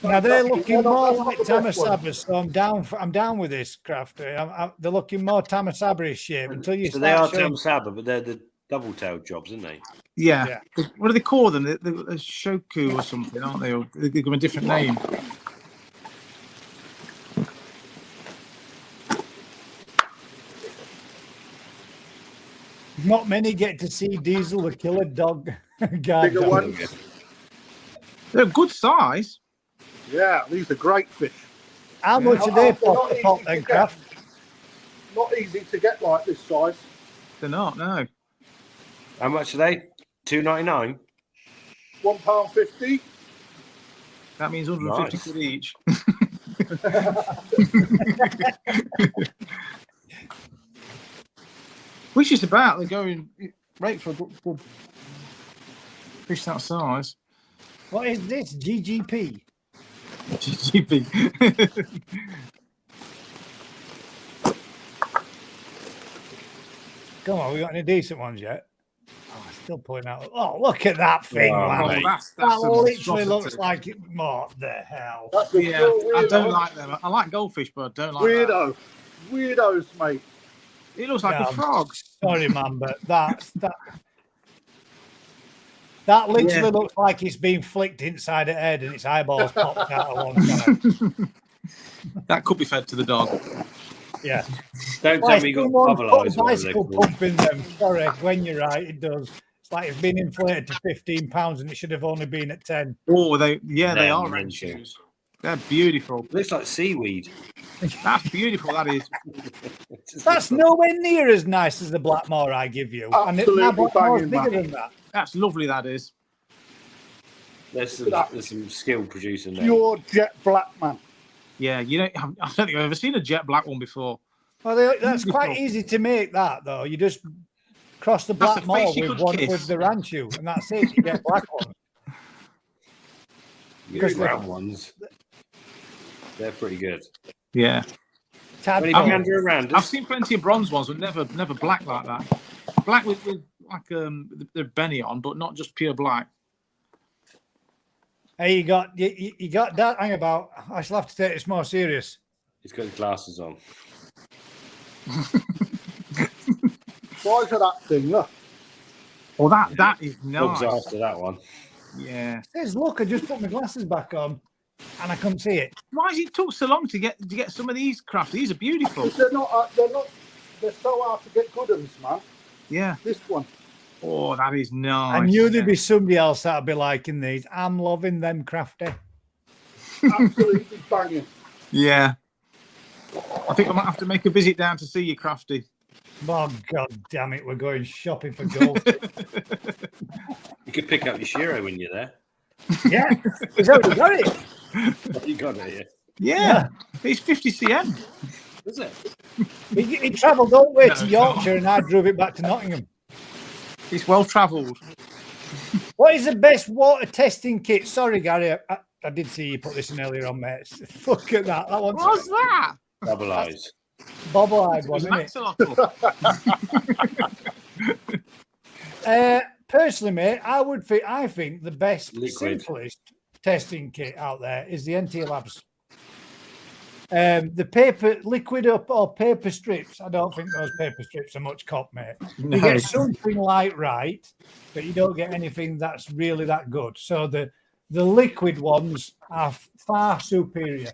Now they're looking more not like the best one. Tamasaba, so I'm down with this, Crafter. They're looking more Tamasaba-ish shape until you So they are start showing. Tamasaba, but they're the double-tailed jobs, aren't they? Yeah. What do they call them? They're Shoku or something, aren't they? Or they give them a different name. Not many get to see Diesel the killer dog. guard Bigger dog. ones. They're good size. Yeah, these are great fish. How much are they They're not easy pop to then, get. Craft? Not easy to get like this size. They're not, no. How much are they? $2.99. £1.50. That means 150 Nice. quid each. Which is about, they're going right for a good fish that size. What is this? GGP? GGP. Come on, we got any decent ones yet? Oh, I'm still pulling out. Oh, look at that thing, Oh, man. mate. that's That a literally monstrosity. looks like it. What the hell? That's a Yeah, real I don't weirdo. like them. I like goldfish, but I don't like that. Weirdo. Weirdos, mate. It looks like No, a frog. Sorry, man, but that literally Yeah. looks like it's been flicked inside the head and its eyeballs popped out at one side. That could be fed to the dog. Yeah. Don't Well, tell it's me you got been one bubble eyes. put whatever they're bicycle called. pump in them. Sorry, when you're right, it does. It's like it's been inflated to 15 pounds and it should have only been at 10. Oh, they Them, are them ranchos. They're beautiful. Looks like seaweed. That's beautiful. That is. That's nowhere near as nice as the Blackmore I give you. And Absolutely my Blackmore's banging, bigger man. than that. That's lovely. That is. There's some skill producing there. Pure jet black, man. Yeah, I don't think I've ever seen a jet black one before. Well, that's quite easy to make that, though. You just cross the That's a Blackmore face you with could one kiss. with the Ranchu, and that's it. You get black ones. You get round ones. They're pretty good. Yeah. tadpole. I've seen plenty of bronze ones, but never black like that. Black with like the Benny on, but not just pure black. Hey, you got that. Hang about. I shall have to take this more serious. He's got his glasses on. Size of that thing, look. Well, that is Dogs nice. after that one. Yeah. It says, look, I just put my glasses back on, and I couldn't see it. Why does it took so long to get some of these crafts? These are beautiful. They're so hard to get good ones, man. Yeah. This one. Oh, that is nice. I knew there'd be somebody else that'd be liking these. I'm loving them, Crafty. Absolutely banging. Yeah. I think I might have to make a visit down to see you, Crafty. Oh, God damn it. We're going shopping for gold. You could pick up your Shiro when you're there. Yeah. He's already got it. You got it, Yeah. It's 50 cm. Is it? He travelled all the way to Yorkshire and I drove it back to Nottingham. It's well travelled. What is the best water testing kit? Sorry, Gary. I did see you put this in earlier on, mate. Look at that. That one's What's that? Double eyes. bobble-eyed one, isn't it? Personally, mate, I think the best, simplest testing kit out there is the NT Labs. The paper, liquid up or paper strips. I don't think those paper strips are much cop, mate. No. You get something like right, but you don't get anything that's really that good. So the liquid ones are far superior.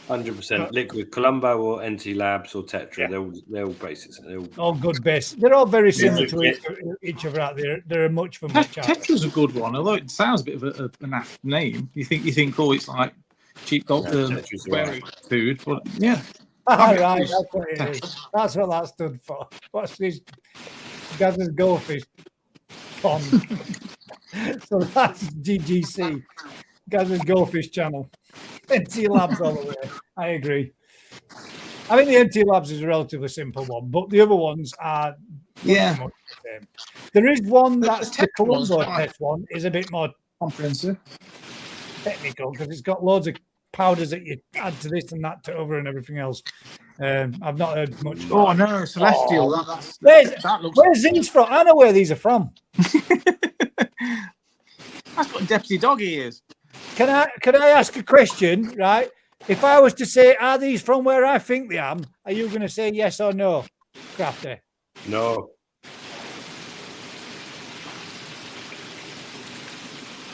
100% liquid Colombo or NT Labs or Tetra. They're all basics. They're all good base. They're all very similar to each other out there. They're much for much. Tetra's a good one, although it sounds a bit of a naff name. You think, oh, it's like cheap gold food, but yeah. All right, that's what it is. That's what that stood for. What's this? Gather's Goldfish Pond. So that's GGC, Gather's Goldfish Channel. NT Labs all the way. I agree. I think the NT Labs is a relatively simple one, but the other ones are much the same. There is one that's the Colombo test one is a bit more comprehensive, technical because it's got loads of powders that you add to this and that to over and everything else. I've not heard much. Oh no, Celestial. Oh. Where's these from? I know where these are from. That's what Deputy Doggy is. Can I ask a question, right? If I was to say, are these from where I think they are you going to say yes or no, Crafty? No.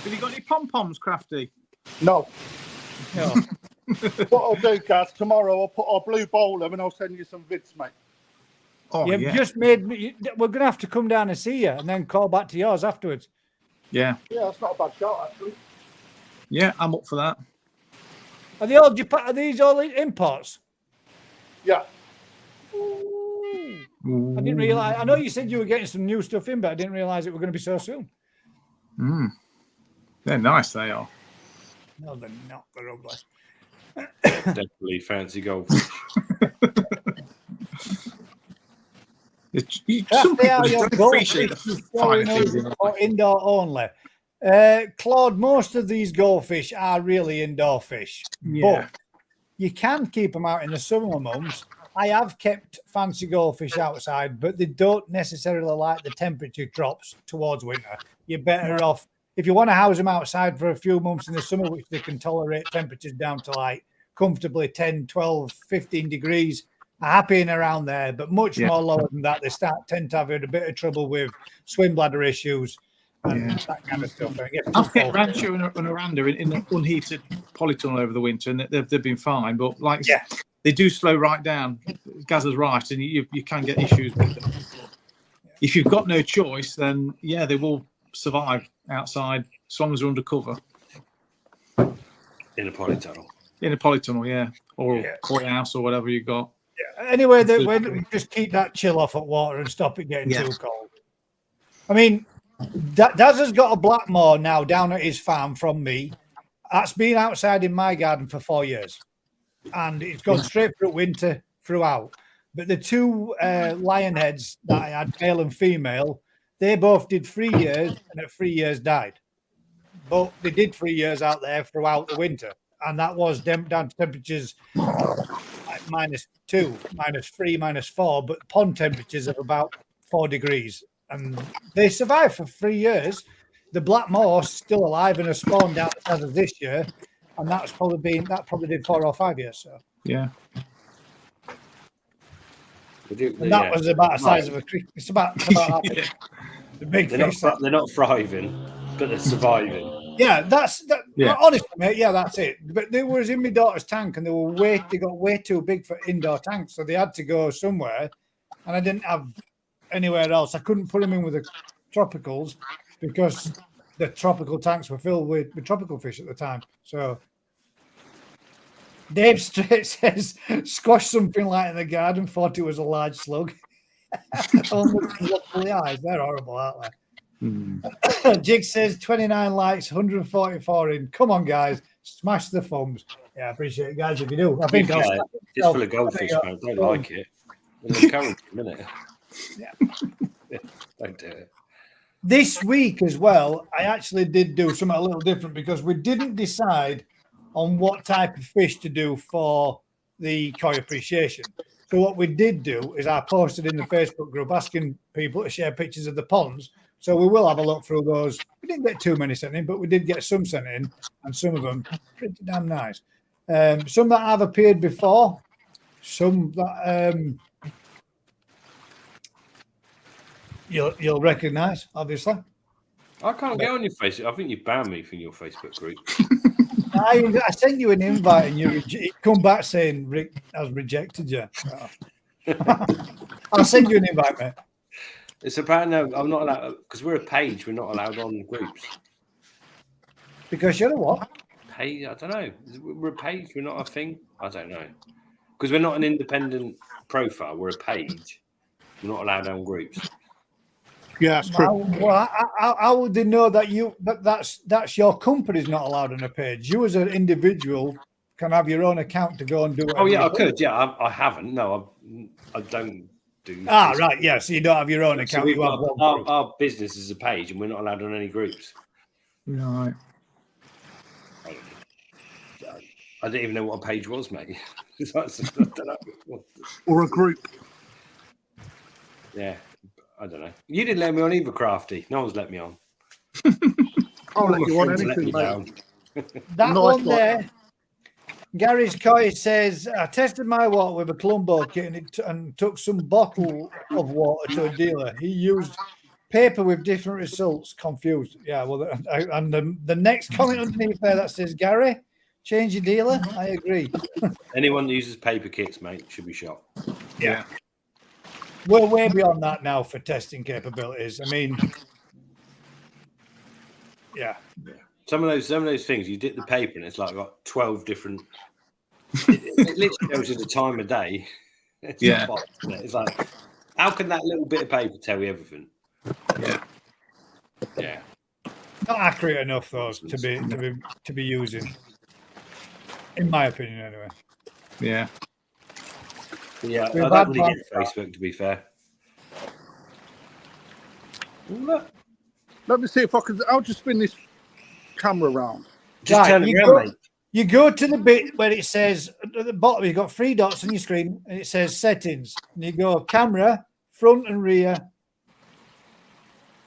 Have you got any pom-poms, Crafty? No. No. What I'll do, Gaz, tomorrow I'll blue bowl them and I'll send you some vids, mate. Oh, You've just made me. We're going to have to come down and see you and then call back to yours afterwards. Yeah. Yeah, that's not a bad shot, actually. Yeah, I'm up for that. Are they all Japan? Are these all imports? Yeah. Ooh. I didn't realize. I know you said you were getting some new stuff in, but I didn't realize it were going to be so soon. They're nice. They are. No, they're not. They're ugly. Definitely fancy goldfish. Or indoor only. Claude, most of these goldfish are really indoor fish, but you can keep them out in the summer months. I have kept fancy goldfish outside, but they don't necessarily like the temperature drops towards winter. You're better off if you want to house them outside for a few months in the summer, which they can tolerate temperatures down to like comfortably 10, 12, 15 degrees. Happy and around there, but much more lower than that. They tend to have a bit of trouble with swim bladder issues and that kind of stuff. I've kept Rancho and Aranda in an unheated polytunnel over the winter, and they've been fine. But they do slow right down. Gaz is right, and you can get issues with them. If you've got no choice, then they will survive outside as long as they're under cover. In a polytunnel. In a polytunnel, or koi house or whatever you got. Anyway, we just keep that chill off at water and stop it getting too cold. I mean, Daz has got a Blackmore now down at his farm from me. That's been outside in my garden for 4 years. And it's gone straight through winter throughout. But the two lionheads that I had, male and female, they both did 3 years and at 3 years died. But they did 3 years out there throughout the winter. and that was down to temperatures like -2, -3, -4, but pond temperatures of about 4 degrees. And they survived for 3 years. The black morse still alive and has spawned out as of this year, and that probably did 4 or 5 years. So Yeah. and that was about the size of a creek. It's about half the big fish. They're not thriving, but they're surviving. Yeah, that's that. Yeah. Honestly, mate, yeah, that's it. But they was in my daughter's tank, and they got way too big for indoor tanks, so they had to go somewhere, and I didn't have anywhere else. I couldn't put them in with the tropicals because the tropical tanks were filled with tropical fish at the time. So Dave Straight says squash something like in the garden, thought it was a large slug. Almost in the eyes. They're horrible, aren't they? Jig says 29 likes, 144 in. Come on, guys, smash the thumbs. Yeah, I appreciate it, guys. If you do, I think it's full of goldfish, man. I don't like it. They're current a minute. Yeah. Don't do it. This week as well, I actually did do something a little different because we didn't decide on what type of fish to do for the Koi appreciation. So what we did do is I posted in the Facebook group asking people to share pictures of the ponds. So we will have a look through those. We didn't get too many sent in, but we did get some sent in, and some of them pretty damn nice. Some that have appeared before, some that you'll recognise, obviously. I can't get on your Facebook. I think you banned me from your Facebook group. I sent you an invite, and you come back saying Rick has rejected you. I'll send you an invite, mate. It's about no. I'm not allowed because we're a page. We're not allowed on groups. Because you're a what? Page. I don't know. We're a page. We're not a thing. I don't know. Because we're not an independent profile. We're a page. We're not allowed on groups. Yeah, that's true. Well, how would they know that that's your company's not allowed on a page? You as an individual can have your own account to go and do it. Oh yeah, I could. Yeah, I haven't. No, I don't do. Right. Yeah, so you don't have your own account. So we've got our business is a page, and we're not allowed on any groups. Right. I didn't even know what a page was, mate. I don't know. Or a group. Yeah. I don't know. You didn't let me on either, Crafty. No one's let me on. I'll let you on anything, mate. That one there. Gary's Koi says, I tested my water with a Columbo kit and took some bottle of water to a dealer. He used paper with different results. Confused. Yeah, well, and the next comment underneath there that says, Gary, change your dealer. I agree. Anyone that uses paper kits, mate, should be shot. Yeah. We're way beyond that now for testing capabilities. I mean, yeah. Some of those things, you dip the paper and it's like got 12 different. It literally tells you the time of day. It's like, how can that little bit of paper tell you everything? Yeah. Not accurate enough, those to be using, in my opinion, anyway. Yeah. Yeah, I don't really get Facebook, to be fair. Let me see if I can. I'll just spin this camera around. Just turn it around, mate. You go to the bit where it says at the bottom, you've got 3 dots on your screen, and it says settings. And you go camera, front and rear.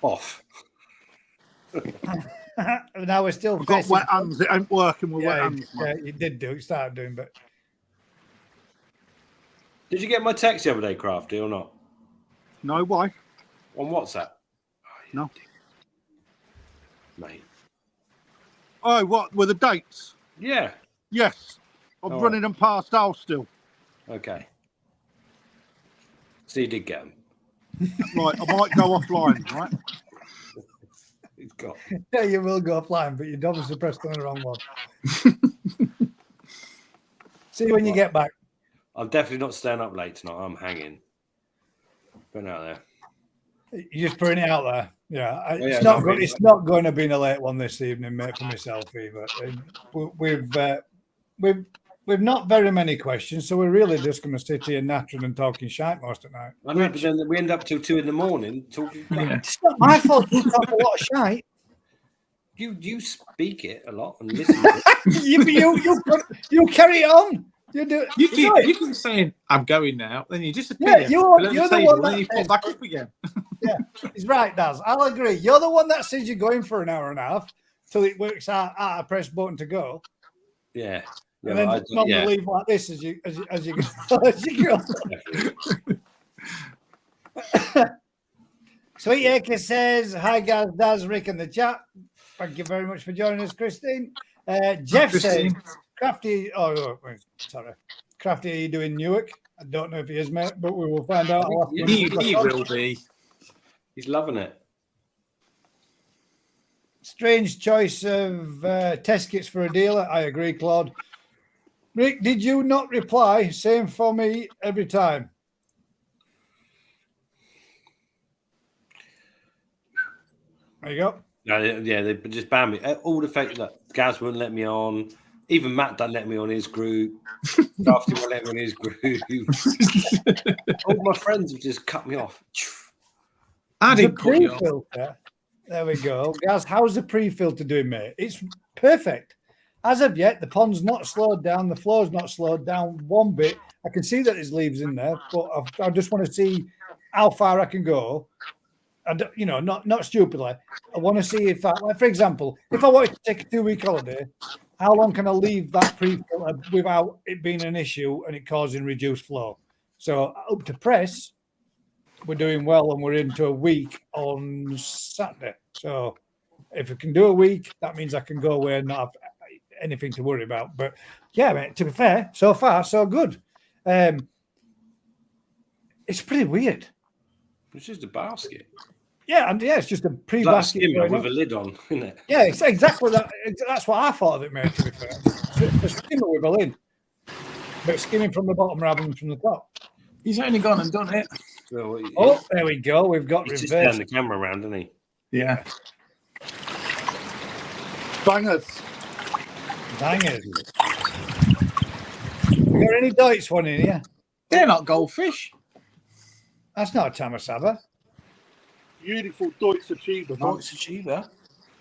Off. Now we're still. I've got wet hands. It ain't working with wet hands. Yeah, you did do. You started doing, but. Did you get my text the other day, Crafty, or not? No, why? On WhatsApp? No. Mate. Oh, what? Were the dates? Yeah. Yes. I'm running them past Al still. Okay. So you did get them. Right, I might go offline, right? He's got. Yeah, you will go offline, but you'd obviously pressed on the wrong one. See you when you get back. I'm definitely not staying up late tonight. I'm hanging. Putting it out there. You're just putting it out there. Yeah, it's not going to be a late one this evening, mate, for myself either. We've not very many questions, so we're really just going to sit here nattering and talking shite most of the night. I know, but then we end up till 2 a.m. talking. It's not my fault you talk a lot of shite. You speak it a lot and listen to it. you carry it on. You do. You do it. keep saying, I'm going now. Then you disappear. Yeah, you're the one then you pop back up again. Yeah, he's right, Daz. I'll agree. You're the one that says you're going for an hour and a half till it works out a press button to go. Yeah. And then normally leave like this as you go. Sweet Acre says, hi guys, Daz, Rick in the chat. Thank you very much for joining us, Christine. Jeff says, Crafty, Crafty, are you doing Newark? I don't know if he is, mate, but we will find out. He will be. He's loving it. Strange choice of test kits for a dealer. I agree, Claude. Rick, did you not reply? Same for me every time. There you go. No, yeah, they just banned me. All the fact that Gaz wouldn't let me on. Even Matt didn't let me on his group. Crafty won't let me on his group. All my friends have just cut me off. I didn't cut you off. Filter. There we go. Gaz, how's the pre-filter doing, mate? It's perfect. As of yet, the pond's not slowed down. The flow's not slowed down one bit. I can see that there's leaves in there, but I just want to see how far I can go. And not stupidly. I want to see if, for example, if I wanted to take a 2-week holiday, how long can I leave that pre-filter without it being an issue and it causing reduced flow? So up to press, we're doing well, and we're into a week on Saturday. So if we can do a week, that means I can go away and not have anything to worry about. But yeah, mate, to be fair, so far so good. It's pretty weird. It's just a basket. Yeah, and it's just a pre-basket with a lid on, isn't it? Yeah, it's exactly that. That's what I thought of it, mate. To be fair, it's a skimmer with a lid, but skimming from the bottom rather than from the top. He's only gone and done it. Oh, there we go. We've got he's reverse. just turned the camera around, isn't he? Yeah. Bangers. We got any Deutsch one in here? They're not goldfish. That's not a Tamasaba. Beautiful Deutsch Achiever. Deutsch Achiever.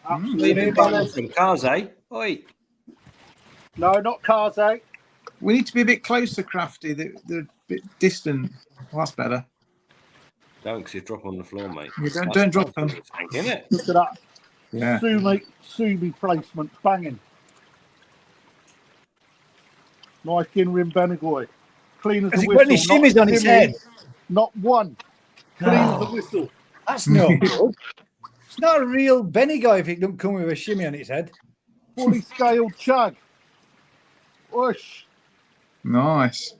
Absolutely. From Kaze. Oi. No, not Kaze. We need to be a bit closer, Crafty. They're a bit distant. Well, that's better. Don't, because you drop on the floor, mate. Don't drop them. Isn't it? Look at that. Yeah. Sumi placement. Banging. Nice in-rim Benagoi. Clean as Has a he whistle. got any shimmies on his head? Not one. Clean as a whistle. That's no good. It's not a real Benagoi if it don't come with a shimmy on its head. Fully scaled chug. Whoosh. Nice.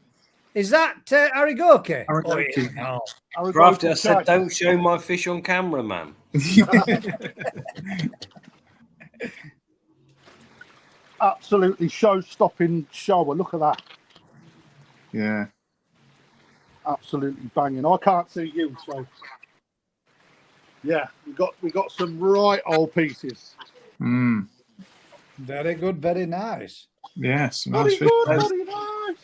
Is that Arigoke? Arigoke. Oh, Arigoke Crafty, I said, chug. don't show my fish on camera, man. Absolutely show-stopping shower. Look at that. Yeah. Absolutely banging. I can't see you, so yeah, we got some right old pieces. Mm. very good, very nice. Yes. Very Nice fish. good, very nice.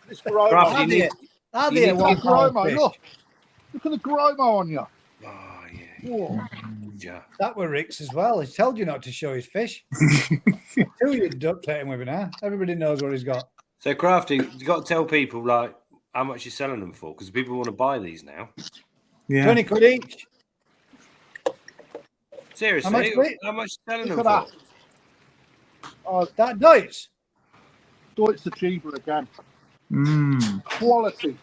It's Crafty, Gromo. Look at the Gromo on you. Oh, yeah. Yeah. That were Rick's as well. He told you not to show his fish. Who you duct tape him with now? Everybody knows what he's got. So, Crafty, you got to tell people like how much you're selling them for, because people want to buy these now. Yeah. 20 quid each. Seriously, how much are you selling Look them at for? that. That Deutsch. Deutsch Achiever again. Mm. Quality.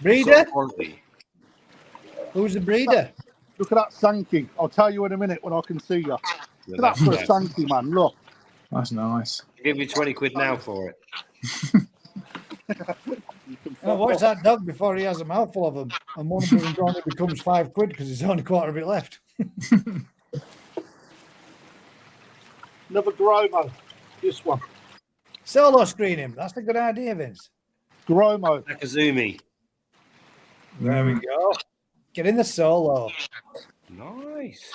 Breeder? Quality. Who's the breeder? Look at that Sankey. I'll tell you in a minute when I can see you. Look at that for a Sankey, man. Look. That's nice. I'll give you 20 quid now for it. Watch that dog before he has a mouthful of them. And one of them only becomes 5 quid because there's only a quarter of it left. Another Gromo. This one. Solo screen him. That's a good idea, Vince. Gromo. Nakazumi. There we go. Get in the solo. Nice.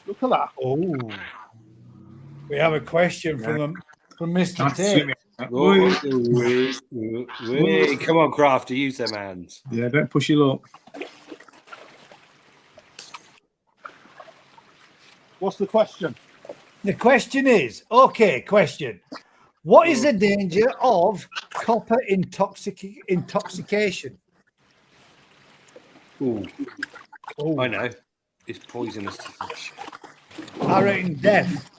Look at that. Oh. We have a question from Mr. Tate. Come on, Crafty, use them hands. Yeah, don't push your luck. What's the question? The question is, question. What is the danger of copper intoxication? Ooh. I know. It's poisonous to fish. I reckon death.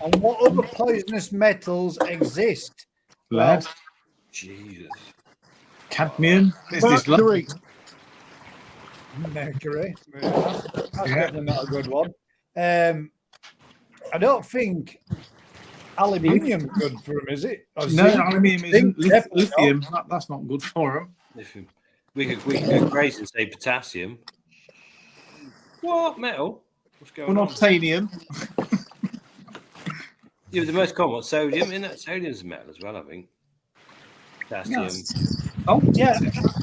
And what other poisonous metals exist? Lead, Jesus. cadmium. There's this Mercury. Mercury. That's definitely not a good one. I don't think aluminium's good for them, is it? Or No, zinc? aluminium Zinc, isn't. definitely Lithium, that's not good for them. We could go crazy and say potassium. What? Metal? What's going on? Unobtainium. Yeah, the most common sodium. Isn't that sodium's a metal as well, I think. Potassium. Yes. Oh, Yeah,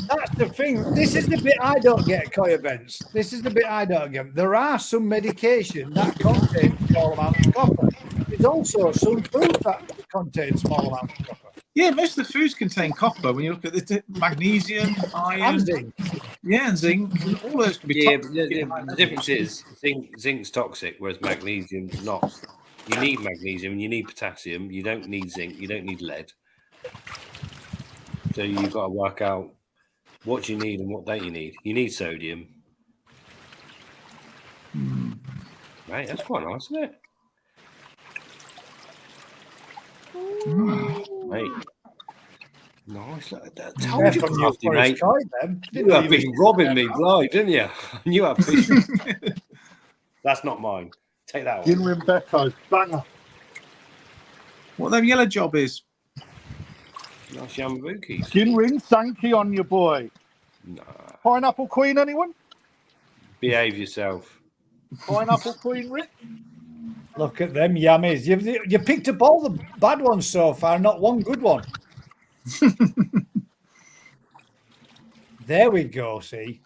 that's the thing. This is the bit I don't get at Koi events. This is the bit I don't get. There are some medication that contains small amounts of copper. There's also some food that contains small amounts of copper. yeah, most of the foods contain copper. When you look at the magnesium, iron, And zinc. yeah, and zinc, all those can be Yeah, toxic. but the difference is zinc's toxic, whereas magnesium's not. You need magnesium, you need potassium, you don't need zinc, you don't need lead. So you've got to work out what you need and what don't you need. You need sodium. Right, that's quite nice, isn't it? Mate. Nice. Look at that. Told you, Crafty, mate. You have been robbing me blind, didn't you? You have fish. That's not mine. Take that one. Ginrin Becco. Banger. What them yellow job is? Nice Yamabukis. Ginrin Sankey on your boy. Nah. Pineapple Queen, anyone? Behave yourself. Pineapple Queen, Rick? Look at them yummies. You picked up all the bad ones so far, not one good one. There we go, see.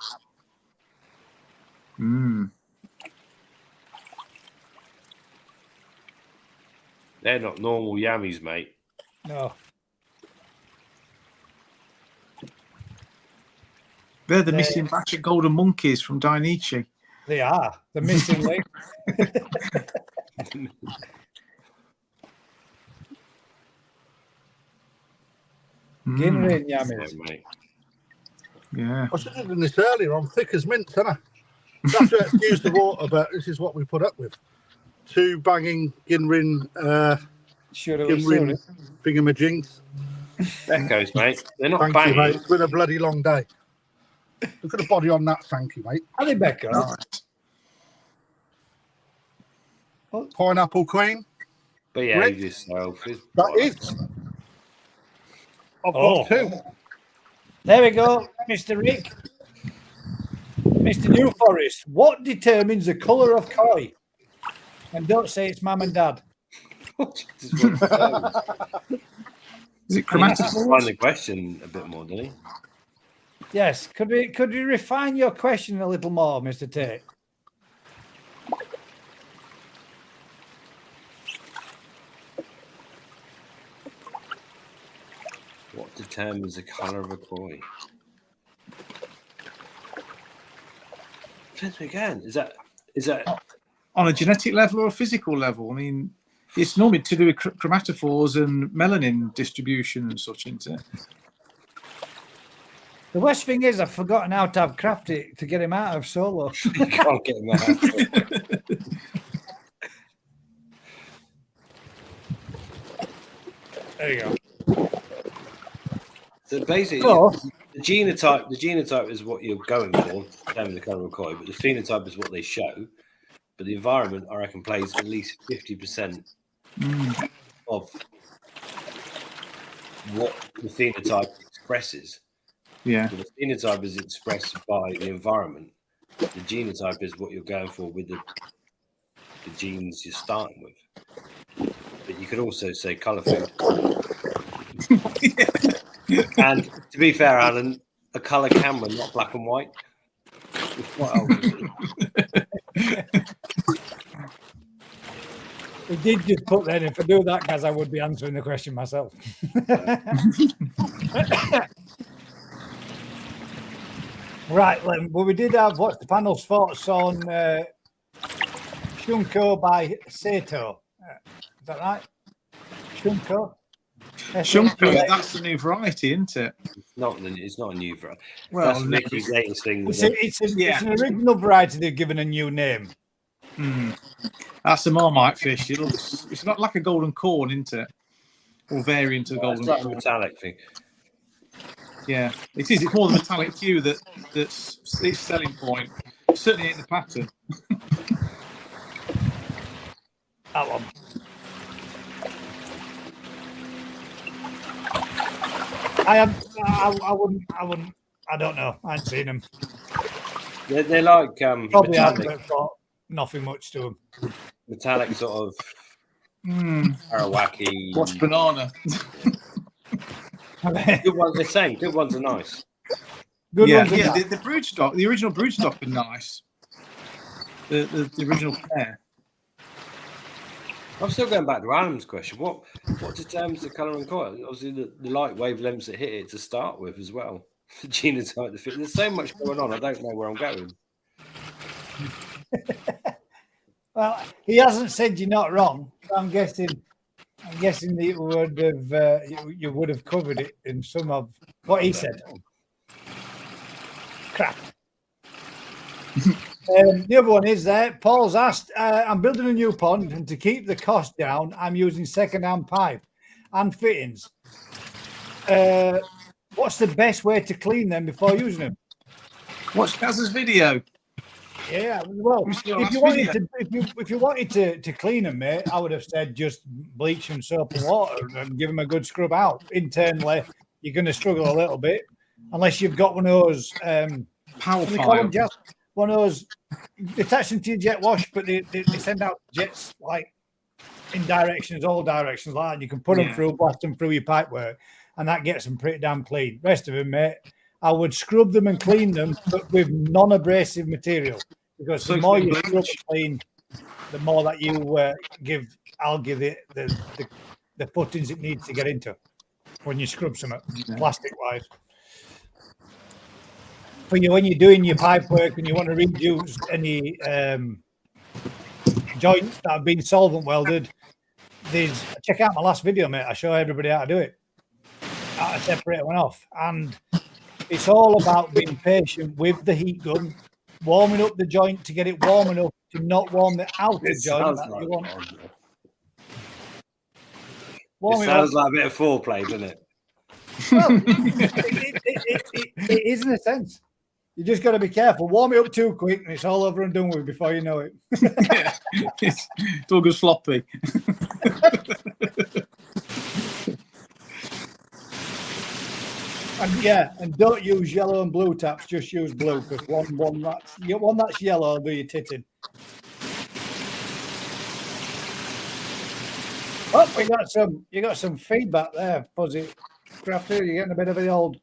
They're not normal yammies, mate. No. They're the missing batch of golden monkeys from Dainichi. They are. The missing link. Ginrin yummies. Mate. Yeah. I should have done this earlier. I'm thick as mince, haven't I? That's to excuse the water, but this is what we put up with. 2 banging Ginrin, Ginrin thingamajings. Echoes, mate. They're not Thank banging. you, mate. It's been a bloody long day. Look at the body on that, thank you, mate. Are they Becca? Pineapple Queen. Behave yourself. That is. I've got 2. There we go, Mr. Rick. Mr. New Forest, what determines the colour of koi? And don't say it's mum and dad. Is it chromatophores? Find the question a bit more, doesn't he? Yes. Could we refine your question a little more, Mr. Tate? What determines the colour of a koi? Depends again. Is that On a genetic level or a physical level? I mean, it's normally to do with chromatophores and melanin distribution and such, isn't it? The worst thing is I've forgotten how to have Crafty to get him out of solo. you can't get him out? There you go. So basically, the genotype is what you're going for, determining the colour of koi, but the phenotype is what they show. But the environment, I reckon, plays at least 50% of what the phenotype expresses. Yeah. So the phenotype is expressed by the environment. The genotype is what you're going for with the genes you're starting with. But you could also say colour food. And to be fair, Alan, a colour camera, not black and white. It's quite old. We did just put that. If I do that, guys, I would be answering the question myself. Right, well, we did have what's the panel's thoughts on Shunko by Sato. Is that right? Shunko? Shunko, that's the new variety, isn't it? It's not a new variety. Well, that's Vicky's latest thing. It's an original variety they've given a new name. That's a Marmite fish. It's not like a golden corn, isn't it? Or variant of the golden corn. Metallic thing. Yeah, it is. It's more the metallic hue that's its selling point. Certainly ain't the pattern. That one. I wouldn't. I don't know. I ain't seen them. They're like Probably metallic. Got nothing much to them. Metallic sort of Arawaki. Watch banana. Good ones are same. Good ones are nice. Good ones. Yeah. The broodstock, the original broodstock, are nice. The original pair. I'm still going back to Adam's question. What determines the colour and koi? Obviously, the light wavelengths that hit it to start with as well. The genotype, the fit. There's so much going on. I don't know where I'm going. Well, he hasn't said you're not wrong. I'm guessing that you would have covered it in some of what he said. Crap. The other one is there. Paul's asked, I'm building a new pond, and to keep the cost down, I'm using second-hand pipe and fittings. What's the best way to clean them before using them? Watch Gaz's video. Yeah, well, if you wanted to clean them, mate, I would have said just bleach and soap and water and give them a good scrub out. Internally, you're going to struggle a little bit unless you've got one of those power file. One of those attach them to your jet wash, but they send out jets like in all directions like that. And you can put them through, blast them through your pipework, and that gets them pretty damn clean. Rest of them, mate, I would scrub them and clean them, but with non-abrasive material, because the more you scrub and clean, the more that you give algae the footings it needs to get into when you scrub some plastic-wise. For you, when you're doing your pipe work and you want to reduce any joints that have been solvent welded, check out my last video, mate. I show everybody how to do it, how to separate one off. And it's all about being patient with the heat gun, warming up the joint to get it warm enough to not warm the outer joint that you want. It sounds like a bit of foreplay, doesn't it? Well, it is in a sense. You just got to be careful. Warm it up too quick, and it's all over and done with before you know it. It's all goes floppy. And don't use yellow and blue taps. Just use blue, because one that's yellow will do your titting. Oh, you got some feedback there, Fuzzy Crafter. You're getting a bit of the old.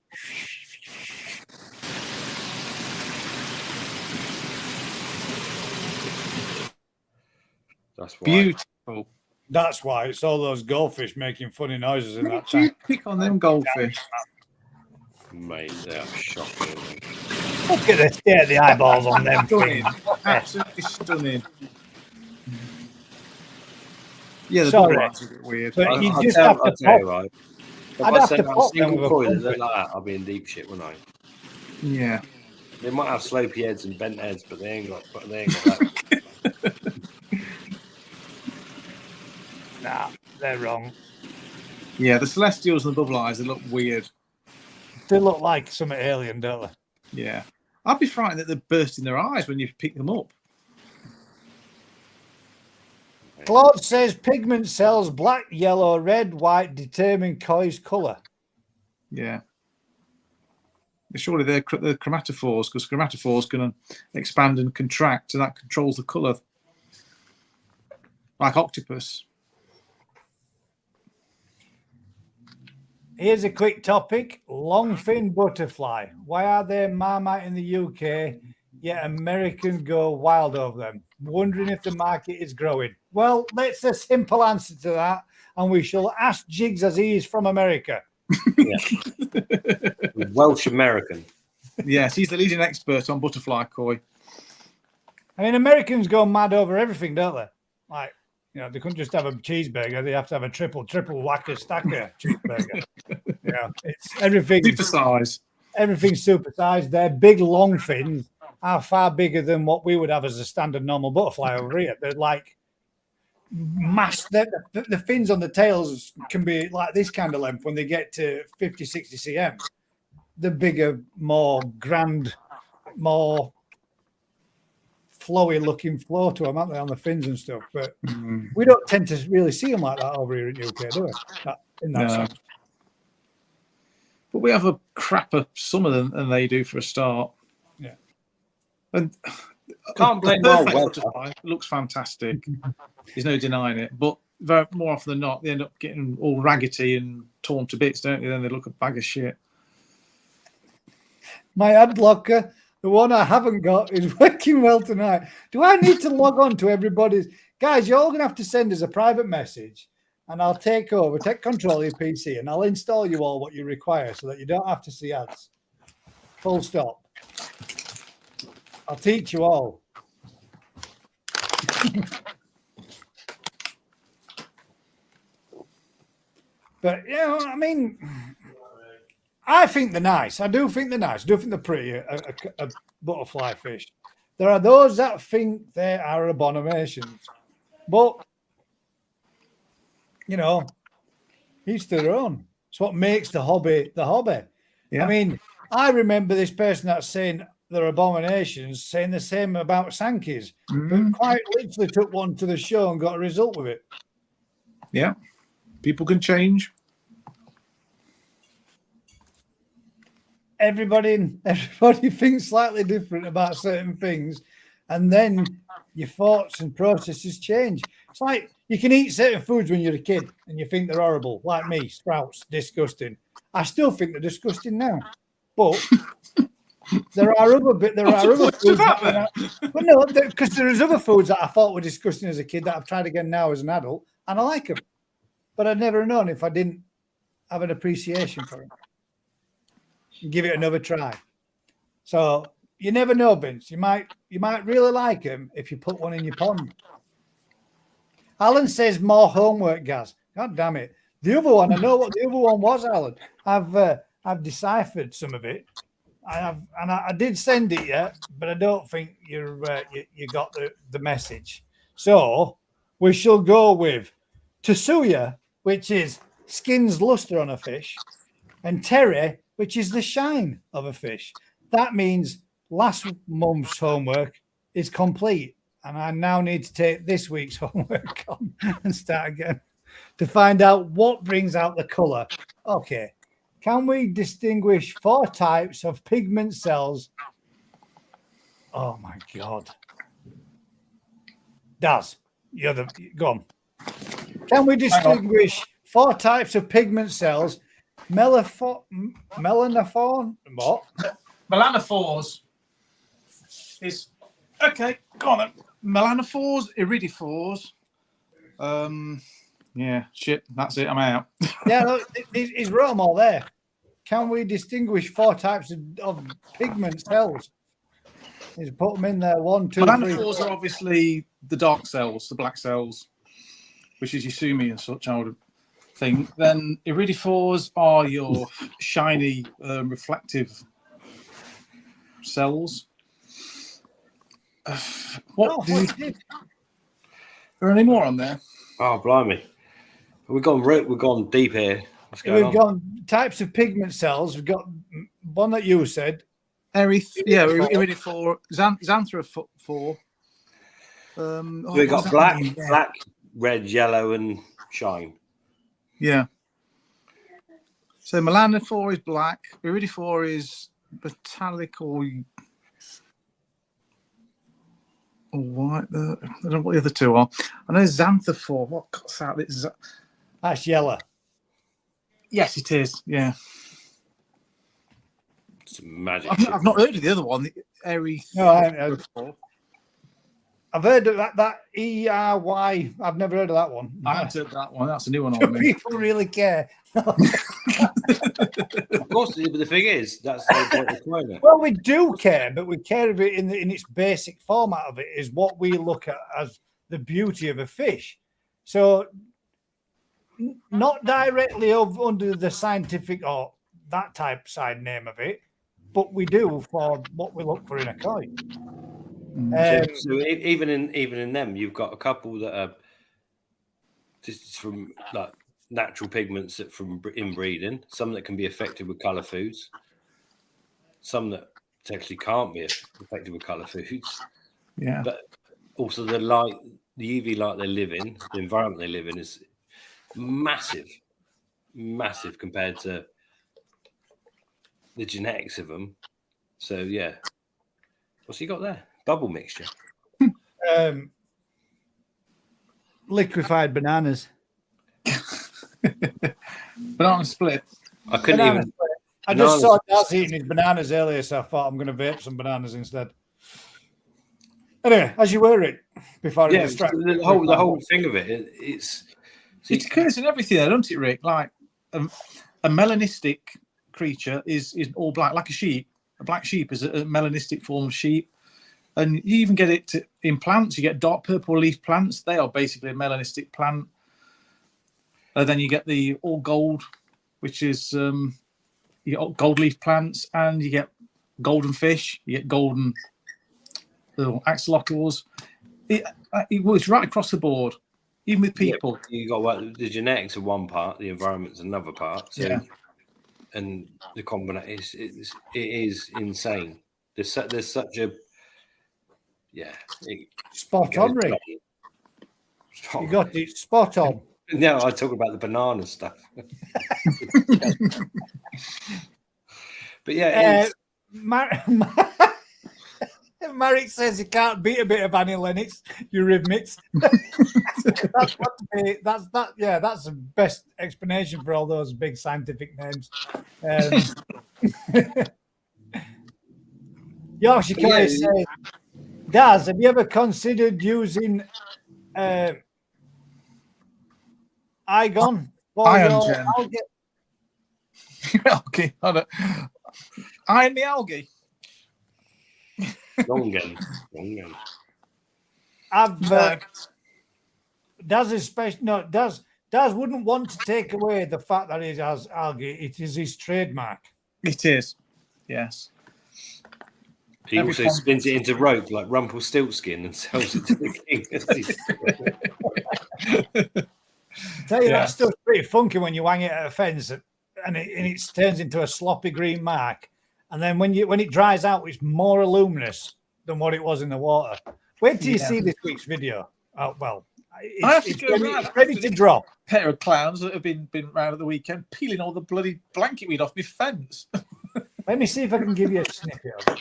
That's why. Beautiful. That's why it's all those goldfish making funny noises in that Did you tank. pick on them goldfish? Mate, they are shocking. Look at the state of the eyeballs on them. Stunning. Absolutely stunning. Yeah, the Sorry, ones are a bit weird. but you just have to pop. Right. If I'd I have send to out pop a single them with a koi that pump. look like that, I'll be in deep shit, wouldn't I? Yeah. They might have slopey heads and bent heads, but they ain't got that. Nah, they're wrong. Yeah, the celestials and the bubble eyes, they look weird. They look like something alien, don't they? Yeah. I'd be frightened that they're bursting their eyes when you pick them up. Claude says Pigment sells black, yellow, red, white, determine koi's colour. Yeah. Surely they're chromatophores, because chromatophores can expand and contract, and that controls the colour. Like octopus. Here's a quick topic. Longfin butterfly. Why are they Marmite in the UK, yet Americans go wild over them, wondering if the market is growing. Well, that's a simple answer to that, and we shall ask Jigs as he is from America. Yeah. Welsh American. Yes, he's the leading expert on butterfly koi. I mean, Americans go mad over everything, don't they? Like, you know, they couldn't just have a cheeseburger; they have to have a triple whacker stacker cheeseburger. Yeah, it's everything. Supersize. Everything's supersized. Their big long fins are far bigger than what we would have as a standard normal butterfly over here. They're like the fins on the tails can be like this kind of length when they get to 50, 60 cm. The bigger, more grand, more flowy looking flow to them, aren't they, on the fins and stuff? But we don't tend to really see them like that over here in UK, do we? In that sense. But we have a crapper summer than they do for a start. Yeah. And Can't blame the our perfect weather. butterfly looks fantastic. There's no denying it. But more often than not, they end up getting all raggedy and torn to bits, don't they? Then they look a bag of shit. My ad blocker, the one I haven't got, is working well tonight. Do I need to log on to everybody's? Guys, you're all going to have to send us a private message, and I'll take control of your PC, and I'll install you all what you require so that you don't have to see ads. Full stop. I'll teach you all. But, you know, I mean, I think they're nice. I do think they're nice. I do think they're pretty, a butterfly fish. There are those that think they are abominations. But, you know, each their own. It's what makes the hobby the hobby. Yeah. I mean, I remember this person that's saying they're abominations saying the same about Sankeys, but quite literally took one to the show and got a result with it. Yeah. People can change. Everybody thinks slightly different about certain things, and then your thoughts and processes change. It's like you can eat certain foods when you're a kid and you think they're horrible, like me, sprouts, disgusting. I still think they're disgusting now, but there are other foods. But no, because there's other foods that I thought were disgusting as a kid that I've tried again now as an adult, and I like them. But I'd never known if I didn't have an appreciation for them. Give it another try. So you never know, Vince. You might really like them if you put one in your pond. Alan says more homework, Gaz. God damn it. The other one, I know what the other one was, Alan. I've deciphered some of it. I did send it yet, but I don't think you got the message. So we shall go with Tsuya, which is skin's luster on a fish, and Terry, which is the shine of a fish. That means last month's homework is complete, and I now need to take this week's homework on and start again to find out what brings out the color. Okay. Can we distinguish 4 types of pigment cells? Oh my God. Daz, go on. Can we distinguish 4 types of pigment cells? Melanophore? What? Melanophores is okay. Go on then. Melanophores, iridophores. Yeah, shit. That's it. I'm out. Yeah, no, he's wrote them all there. Can we distinguish 4 types of pigment cells? He's put them in there. 1, 2, 3. Melanophores are obviously the dark cells, the black cells, which is Yasumi and such. I would think. Then iridophores are your shiny, reflective cells. Are there any more on there? Oh, blimey. We've gone deep here. What's going on? We've got types of pigment cells. We've got one that you said. Iridophore, xanthrophore. We've got black, red, yellow, and shine. Yeah. So melanophore is black. Iridophore is metallic or white. I don't know what the other two are. I know xanthophore. What cuts out? That's yellow. Yes, it is. Yeah. It's magic. I've not heard of the other one. airy. No, I've heard of that ERY. I've never heard of that one. I haven't heard that one. That's a new one on me. People really care. Of course, but the thing is, that's the point. Well, we do care, but we care of it in its basic format of it is what we look at as the beauty of a fish. So, not directly under the scientific or that type side name of it, but we do for what we look for in a koi. So even in them, you've got a couple that are just from like natural pigments that from inbreeding, some that can be affected with color foods, some that actually can't be affected with color foods. Yeah, but also the light, the UV light they live in, the environment they live in is massive compared to the genetics of them. So yeah, what's he got there? Bubble mixture. Liquefied bananas. banana split. I couldn't even. Split. I just saw Daz eating his bananas earlier, so I thought I'm going to vape some bananas instead. Anyway, as you were it before, yeah, the whole thing of it's occurs in everything, there, doesn't it, Rick? Like a melanistic creature is all black, like a sheep. A black sheep is a melanistic form of sheep. And you even get it in plants. You get dark purple leaf plants. They are basically a melanistic plant. And then you get the all gold, which is you get gold leaf plants, and you get golden fish. You get golden little axolotls. It works right across the board, even with people. Yeah, you got the genetics are one part, the environment's another part. So, yeah. And the combination it is insane. There's such a spot on, Rick. You got it spot on. No, I talk about the banana stuff. But yeah, Marek says he can't beat a bit of Annie Lennox, Eurythmics. That's the best explanation for all those big scientific names. Yoshi Koi says, Daz, have you ever considered using Ion for your algae? Okay, iron the algae. Wrong game. Daz is special. No, Daz wouldn't want to take away the fact that it has algae. It is his trademark. It is, yes. He also spins it into rope like Rumpelstiltskin and sells it to the king. Tell you, that stuff's pretty funky when you hang it at a fence and it turns into a sloppy green mark. And then when it dries out, it's more luminous than what it was in the water. Wait till you see this week's video. Oh, well, it's ready to drop. A pair of clowns that have been around at the weekend peeling all the bloody blanket weed off my fence. Let me see if I can give you a snippet of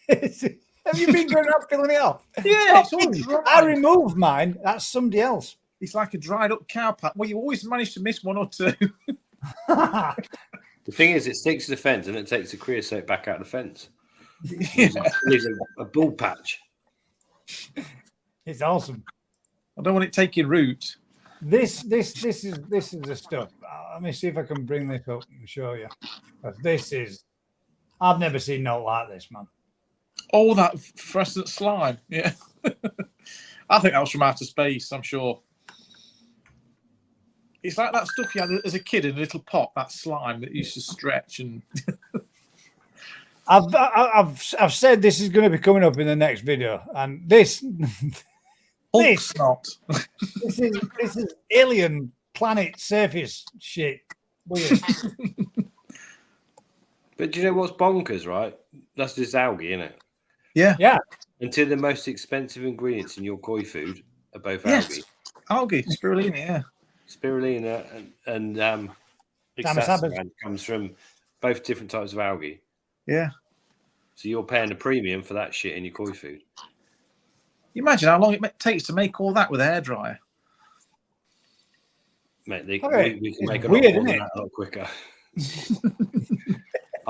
it. Have you been going up peeling it off? Yeah, it's all dry. I removed mine. That's somebody else. It's like a dried up cow pat. Well, you always manage to miss one or two. The thing is, it sticks to the fence and it takes the creosote back out of the fence. Yeah. It's a bull patch. It's awesome. I don't want it taking root. This is the stuff. Let me see if I can bring this up and show you. I've never seen no like this, man. Oh, that fluorescent slime. Yeah. I think that was from outer space, I'm sure. It's like that stuff you had as a kid in a little pot, that slime that used to stretch and I've said this is going to be coming up in the next video, and this this But do you know what's bonkers, right? That's just algae, isn't it? Yeah. Until the most expensive ingredients in your koi food are both algae. Algae, spirulina, yeah. Spirulina and Tamasaba comes from both different types of algae. Yeah. So you're paying a premium for that shit in your koi food. You imagine how long it takes to make all that with a hairdryer. Mate, we can make weird, a lot more than that a lot quicker.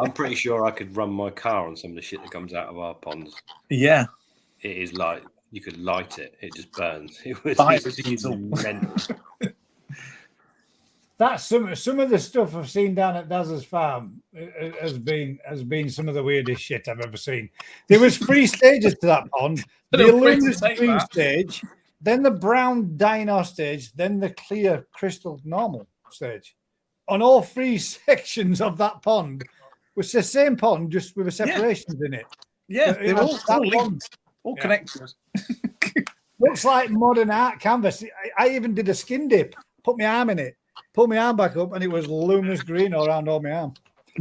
I'm pretty sure I could run my car on some of the shit that comes out of our ponds. Yeah. It is like you could light it; it just burns. It was Biodiesel. mental. That's some of the stuff I've seen down at Daz's farm has been some of the weirdest shit I've ever seen. There was 3 stages to that pond: the luminous green stage, then the brown dino stage, then the clear crystal normal stage. On all 3 sections of that pond was the same pond, just with the separations in it. Yeah, But they're all linked, all Yeah. connected. Looks like modern art canvas. I even did a skin dip, put my arm in it, pulled my arm back up, and it was luminous green all around all my arm.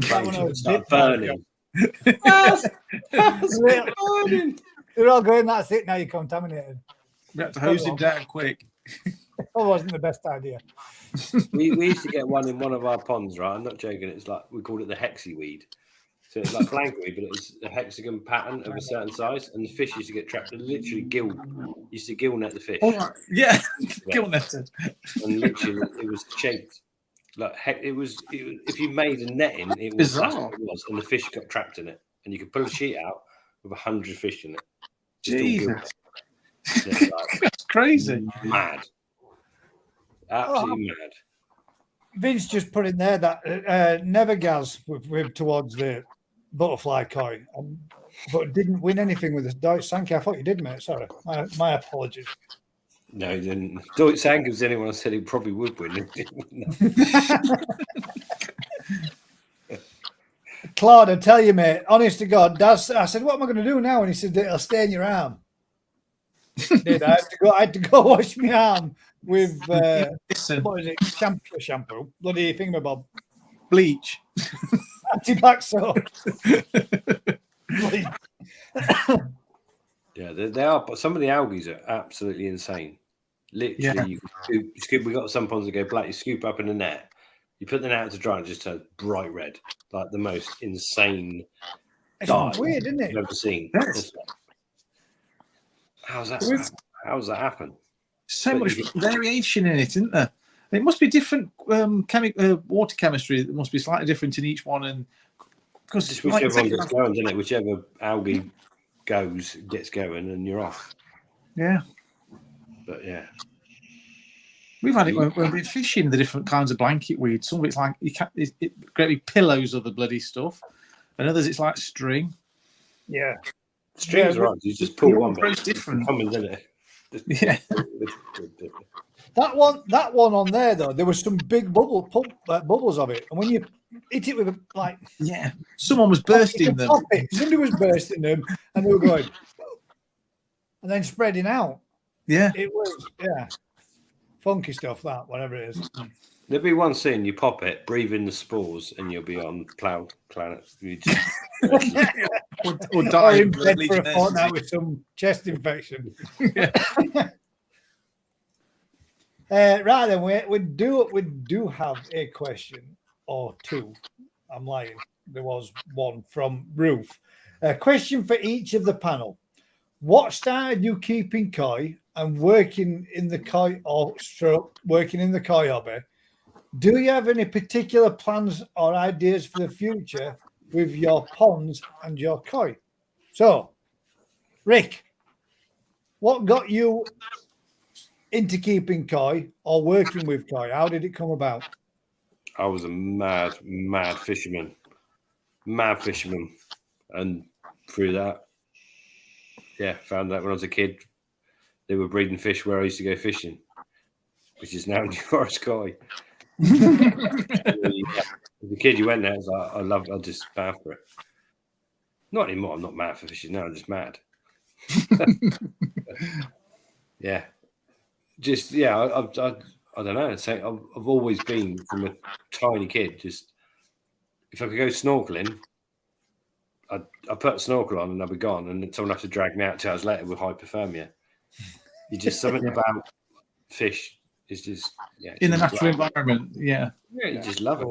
That one was Start dipped. burning. They're all going, that's it, now you're contaminated. We have to hose him down quick. That wasn't the best idea. We used to get one in one of our ponds, right? I'm not joking. It's like we called it the Hexi Weed. So it's like blank weed, but it was a hexagon pattern of a certain size, and the fish used to get trapped. And literally used to gill net the fish. Oh, right. Yeah, gill netted. And literally, it was shaped like it was. If you made a netting, it was that's what it was, and the fish got trapped in it, and you could pull a sheet out with 100 fish in it. Jesus, Like, that's crazy. mad, absolutely mad. Vince just put in there that Nevergas with towards the butterfly koi, but didn't win anything with the Deutsch Sankey. I thought you did, mate. Sorry, my apologies. No, he didn't. Deutsch Sankey was anyone I said he probably would win. Claude, I tell you, mate, honest to God, I said, what am I going to do now? And he said, it'll stain your arm. I had to go wash my arm with what is it? Shampoo. Bloody thingamabob. Bleach. Anti-back soap. Yeah, they are. But some of the algae are absolutely insane. Literally, we got some ponds that go black. You scoop up in a net, you put the net out to dry, and it just turns bright red, like the most insane. It's weird, isn't it? I've ever seen. Yes. How's that happen? So much variation in it, isn't there? It must be different water chemistry. It must be slightly different in each one, and because Just whichever one gets going, doesn't it? Whichever algae gets going, and you're off. Yeah. But yeah, we've had it when we've been fishing the different kinds of blanket weed. Some of it's like great big pillows of the bloody stuff, and others it's like string. Yeah. strings are on. You just pull one, but it's different. Coming in it. Yeah. That one on there though, there was some big bubbles of it, and when you hit it with someone was bursting them. Somebody was bursting them, and they were going, and then spreading out. Yeah, it was funky stuff. That whatever it is. There'll be one scene you pop it, breathe in the spores, and you'll be on Plough Planet. Or die in bed for a fortnight with some chest infection. Right then, we do have a question or two. I'm lying. There was one from Ruth. A question for each of the panel. What started you keeping koi and working in the koi working in the koi hobby? Do you have any particular plans or ideas for the future with your ponds and your koi? So, Rick, what got you into keeping koi or working with koi? How did it come about? I was a mad fisherman. And through that, found out when I was a kid, they were breeding fish where I used to go fishing, which is now New Forest Koi. As a kid, you went there, I just mad for it. Not anymore, I'm not mad for fishing now, I'm just mad. I don't know. So I've always been, from a tiny kid, just if I could go snorkeling, I'd put a snorkel on and I'd be gone, and then someone would have to drag me out 2 hours later with hypothermia. You just something about fish is just in the natural environment. Yeah, you just love it.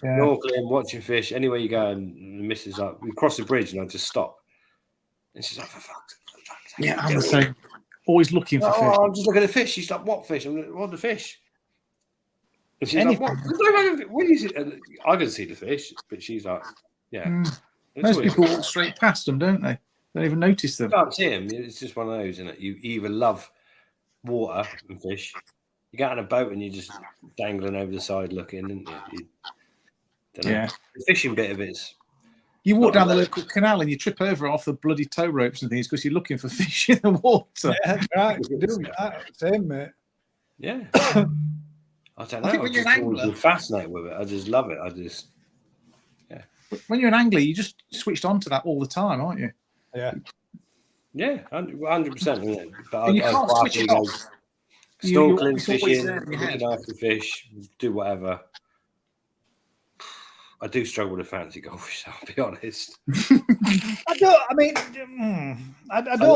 Snorkeling, watching fish, anywhere you go, and the missus like we cross the bridge and I just stop, and she's like, "For fuck's sake!" Yeah, I'm the same. Always looking for fish. I'm just looking at the fish. She's like, "What fish?" I'm like, "What the fish?" And she's like, "What? What do you see?" And I can see the fish, but she's like, Yeah. Most people walk straight past them, don't they? They don't even notice them. You can't see them. It's just one of those, isn't it? You either love water and fish, you get on a boat and you're just dangling over the side looking, isn't you? Don't know. Yeah. The fishing bit of it's. You walk down the local canal and you trip over off the bloody tow ropes and things because you're looking for fish in the water. Yeah, right. Same, mate. Yeah. I don't know. I think when you're an angler, been fascinated with it. I just love it. When you're an angler, you just switched on to that all the time, aren't you? Yeah. Yeah, 100%. But And you can't switch it off. Snorkeling, It's always fishing, there in your head. looking after fish, do whatever. I do struggle to fancy goldfish, I'll be honest. I don't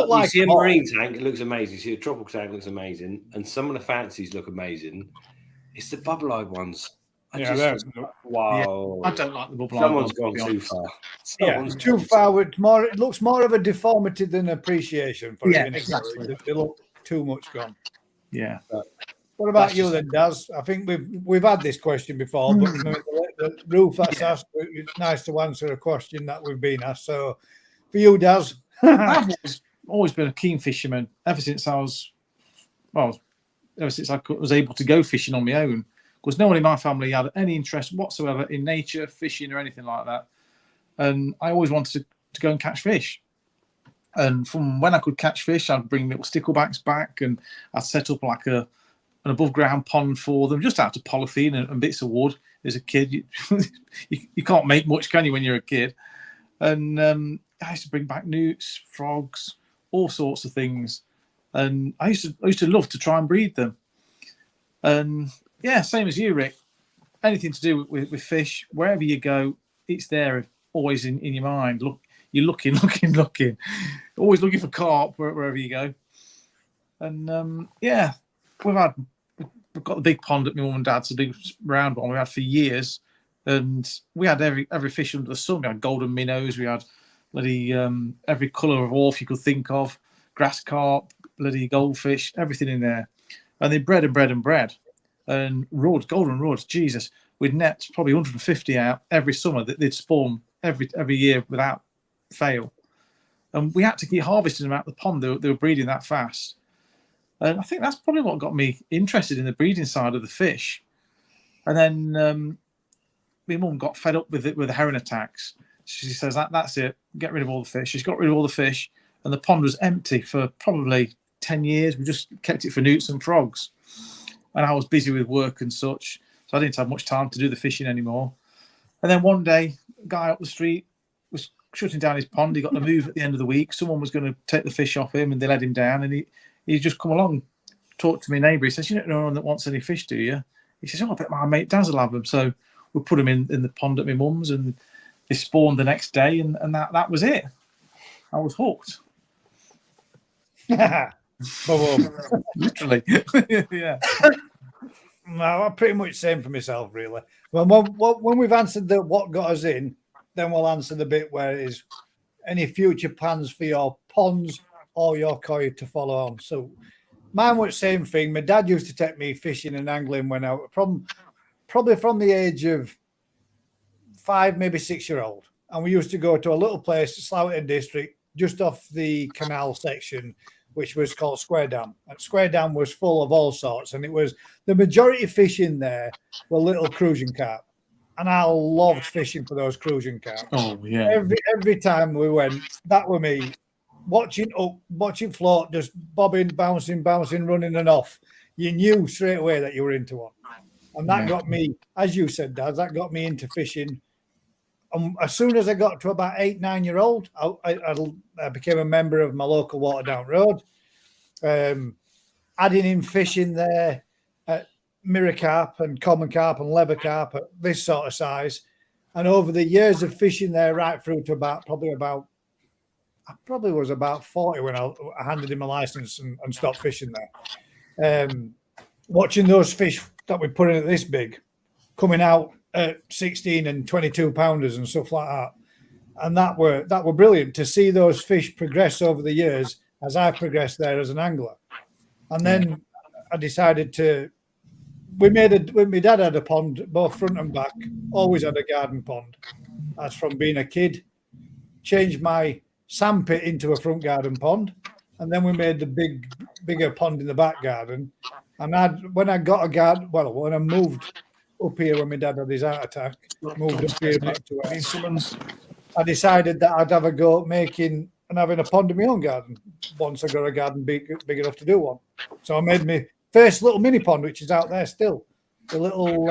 like. You see a marine tank, it looks amazing. You see a tropical tank, it looks amazing. And some of the fancies look amazing. It's the bubble-eyed ones. Wow. Yeah, I don't like the bubble-eyed Someone's ones. gone too far. Someone's too far. It looks more of a deformity than appreciation for Yeah, it. exactly. They look too much gone. Yeah. What about you then, Daz? I think we've had this question before, but the Roof that's asked, it's nice to answer a question that we've been asked. So for you, Daz. I've always been a keen fisherman ever since I was able to go fishing on my own, because no one in my family had any interest whatsoever in nature, fishing or anything like that. And I always wanted to go and catch fish. And from when I could catch fish, I'd bring little sticklebacks back and I'd set up like an above ground pond for them, just out of polythene and bits of wood. As a kid, you can't make much, can you, when you're a kid? And I used to bring back newts, frogs, all sorts of things. And I used to love to try and breed them. And yeah, same as you, Rick. Anything to do with fish, wherever you go, it's there, always in your mind. Look, you're looking, always looking for carp wherever you go. And yeah, we've got the big pond at my mum and dad's, a big round one we had for years, and we had every fish under the sun. We had golden minnows, we had bloody every colour of wharf you could think of, grass carp, bloody goldfish, everything in there. And they bred and bred and bred. And golden rudd, Jesus, we'd net probably 150 out every summer. They'd spawn every year without fail. And we had to keep harvesting them out of the pond. They were breeding that fast. And I think that's probably what got me interested in the breeding side of the fish. And then my mum got fed up with the heron attacks. She says, that's it, get rid of all the fish. She's got rid of all the fish, and the pond was empty for probably 10 years. We just kept it for newts and frogs. And I was busy with work and such, so I didn't have much time to do the fishing anymore. And then one day, a guy up the street was shutting down his pond. He got the move at the end of the week. Someone was going to take the fish off him, and they let him down, and he just come along, talked to my neighbour. He says, "You don't know anyone that wants any fish, do you?" He says, "Oh, I bet my mate Daz will have them." So we put them in the pond at my mum's, and they spawned the next day, and that was it. I was hooked. Literally. Yeah. No, I'm pretty much same for myself, really. When we've answered what got us in, then we'll answer the bit where it is any future plans for your ponds or your koi to follow on. So mine was the same thing. My dad used to take me fishing and angling when I probably from the age of 5, maybe 6-year-old. And we used to go to a little place, Slough District, just off the canal section, which was called Square Dam. And Square Dam was full of all sorts. And it was the majority of fish in there were little cruising carp. And I loved fishing for those cruising carp. Oh, yeah. Every time we went, that were me. Watching float, just bobbing, bouncing, running and off. You knew straight away that you were into one. And that got me, as you said, Dad, that got me into fishing. As soon as I got to about 8, 9-year-old, I became a member of my local water down road, adding in fishing there at mirror carp and common carp and leather carp at this sort of size. And over the years of fishing there, right through to I probably was about 40 when I handed in my license and stopped fishing there. Watching those fish that we put in at this big coming out at 16 and 22 pounders and stuff like that. And that were brilliant to see those fish progress over the years as I progressed there as an angler. And then I decided to when my dad had a pond, both front and back, always had a garden pond. That's from being a kid. Changed my sandpit into a front garden pond, and then we made the bigger pond in the back garden. And when I got a garden, well, when I moved up here when my dad had his heart attack, moved up here back to Wales, I decided that I'd have a go at making and having a pond in my own garden once I got a garden big enough to do one. So I made my first little mini pond, which is out there still, the little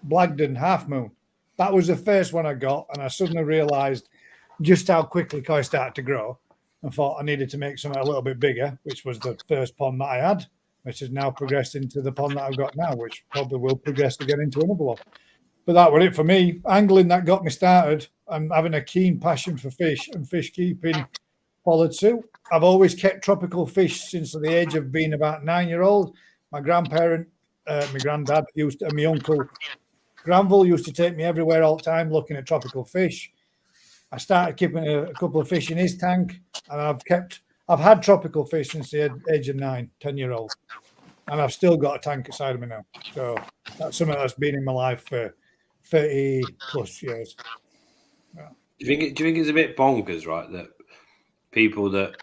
Blagden half moon. That was the first one I got, and I suddenly realised just how quickly koi started to grow. I thought I needed to make something a little bit bigger, which was the first pond that I had, which has now progressed into the pond that I've got now, which probably will progress again into another one. But that was it for me. Angling, that got me started. I'm having a keen passion for fish, and fish keeping followed suit. I've always kept tropical fish since the age of being about 9-year-old. My grandparent, my granddad and my uncle Granville used to take me everywhere all the time looking at tropical fish. I started keeping a couple of fish in his tank, and I've had tropical fish since the age of 9, 10-year-old, and I've still got a tank inside of me now. So that's something that's been in my life for 30 plus years. Yeah. Do you think it's a bit bonkers, right, that people that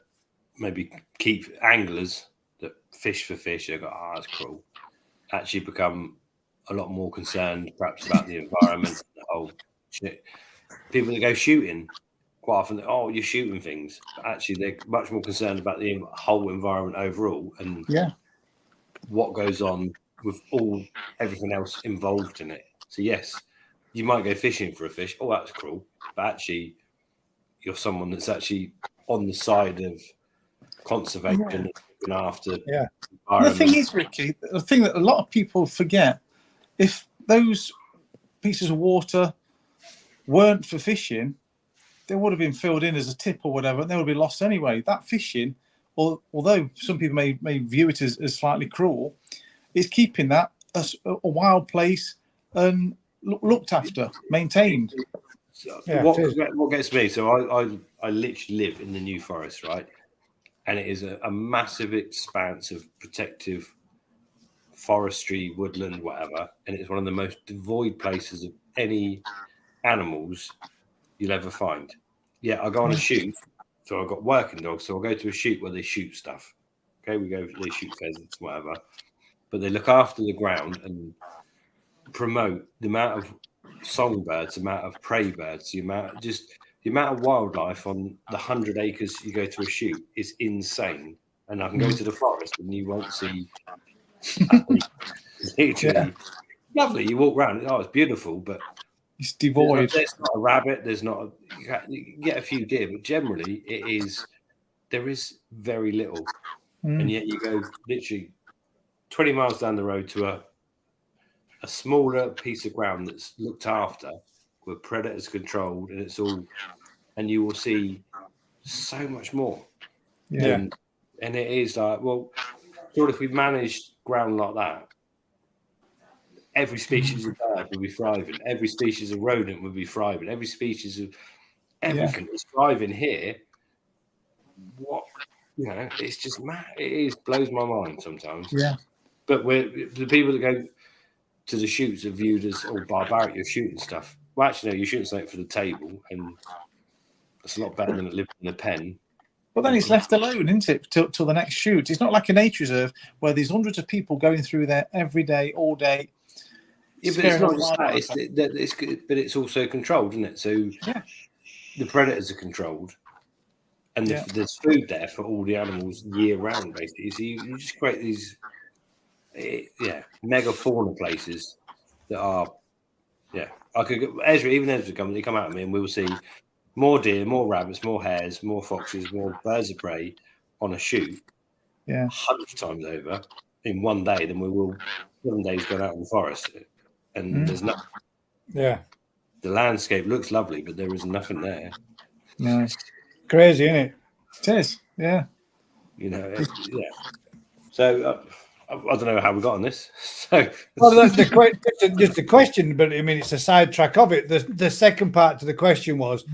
maybe keep anglers that fish for fish, they go, "Oh, that's cruel," actually become a lot more concerned, perhaps, about the environment, the whole shit. People that go shooting, quite often, "Oh, you're shooting things," but actually they're much more concerned about the whole environment overall and what goes on with everything else involved in it. So yes, you might go fishing for a fish. Oh, that's cruel, but actually, you're someone that's actually on the side of conservation and looking after. Yeah. The thing is, Ricky, the thing that a lot of people forget, if those pieces of water weren't for fishing, they would have been filled in as a tip or whatever, and they would be lost anyway. That fishing, although some people may view it as slightly cruel, is keeping that a wild place and looked after, maintained. So what gets me? So I literally live in the New Forest, right? And it is a massive expanse of protective forestry, woodland, whatever. And it's one of the most devoid places of any animals you'll ever find. Yeah, I go on a shoot. So I've got working dogs. So I'll go to a shoot where they shoot stuff. Okay, they shoot pheasants, whatever. But they look after the ground and promote the amount of songbirds, the amount of prey birds, the amount of wildlife on the 100 acres you go to a shoot is insane. And I can go to the forest and you won't see literally lovely. You walk around, it's beautiful, but it's devoid. There's not a rabbit, you get a few deer, but generally there is very little. And yet you go literally 20 miles down the road to a smaller piece of ground that's looked after, where predators controlled, and you will see so much more. And it is like, well, sort of if we managed ground like that, every species of bird would be thriving, every species of rodent would be thriving, every species of everything is thriving here. It's just mad. Blows my mind sometimes. Yeah. But the people that go to the shoots are viewed as barbaric. You're shooting stuff. Well, actually, no, you're shooting something for the table, and it's a lot better than it living in a pen. Well, then it's left alone, isn't it, till the next shoot? It's not like a nature reserve where there's hundreds of people going through there every day, all day. Yeah, but it's not just that. But it's also controlled, isn't it? So the predators are controlled, and there's food there for all the animals year round, basically. So you just create these, mega fauna places that are, Ezra come out of me, and we will see more deer, more rabbits, more hares, more foxes, more birds of prey on a shoot, 100 times over in one day than we will 7 days going out in the forest. And there's nothing. Yeah. The landscape looks lovely, but there is nothing there. No. Crazy, isn't it? It is, yeah. So I don't know how we got on this. So that's just a question, but I mean it's a sidetrack of it. The second part to the question was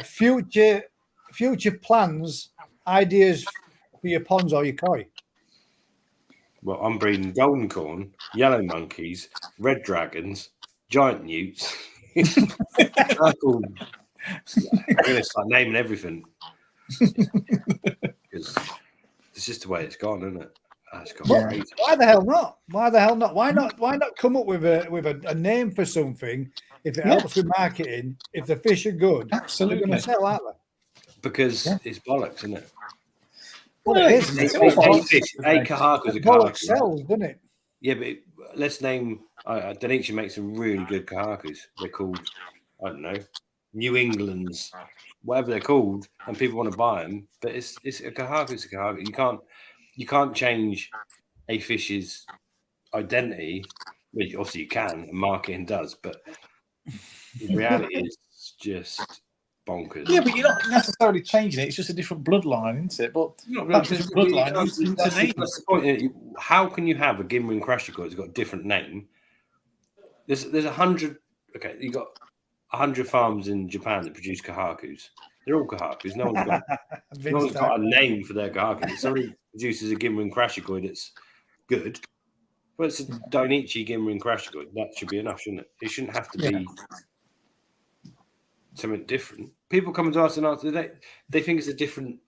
future plans, ideas for your ponds or your koi. Well, I'm breeding golden corn, yellow monkeys, red dragons, giant newts. I'm going to start naming everything because it's just the way it's gone, isn't it? It's gone crazy. Why the hell not? Why the hell not? Why not come up with a name for something if it helps with marketing? If the fish are good, Absolutely, they're going to sell, aren't they? Because it's bollocks, isn't it? Well, it is. A Kahaku is a Kahaku. Sells, doesn't it? Yeah, but let's name. Danichi makes some really good Kahakus. They're called, I don't know, New England's, whatever they're called, and people want to buy them. But it's a Kahaku. It's a Kahaku. You can't change a fish's identity. Well, obviously you can, and marketing does, but the reality is just bonkers. Yeah, but you're not necessarily changing it. It's just a different bloodline, isn't it? But that's just bloodline. That's the point. How can you have a Ginrin Crasher Koi that's got a different name? There's 100. Okay, you got 100 farms in Japan that produce Kahakus. They're all Kahakus. No one's got a name for their Kahaku. If somebody produces a Ginrin Crasher Koi that's good, well, it's a Dainichi Ginrin Crasher Koi. That should be enough, shouldn't it? It shouldn't have to be something different. People come to us and ask, they think it's a different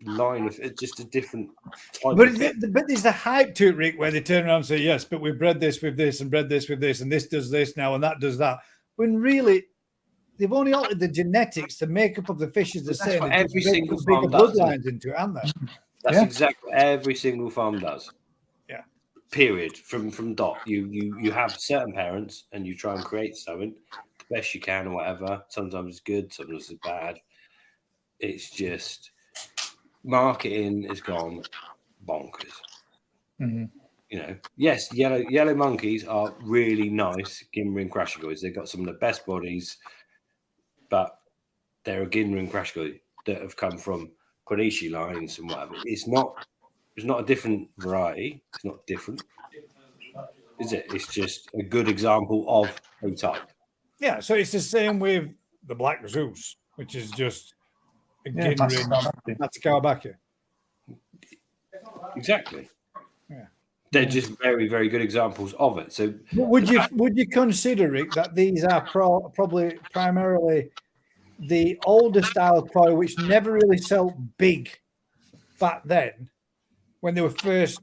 line of just a different type. But there's a hype to it, Rick, where they turn around and say, yes, but we've bred this with this and bred this with this, and this does this now and that does that. When really they've only altered the genetics, the makeup of the fish is the same. What every single bigger farm does. Bloodlines into it, aren't they? That's exactly what every single farm does. Yeah. Period. From dot. You have certain parents and you try and create something the best you can or whatever. Sometimes it's good, sometimes it's bad. It's just marketing has gone bonkers. Mm-hmm. You know, yes, yellow monkeys are really nice Ginrin Crasher Kois. They've got some of the best bodies, but they're a Ginrin Crasher Koi that have come from Konishi lines and whatever. It's not a different variety. It's not different, is it? It's just a good example of a type. Yeah, so it's the same with the Black Zeus, which is just a Ginrin Matsukawabaki. Exactly. Yeah. They're just very, very good examples of it. So, would you consider, Rick, that these are probably primarily the older style koi, which never really sold big back then, when they were first,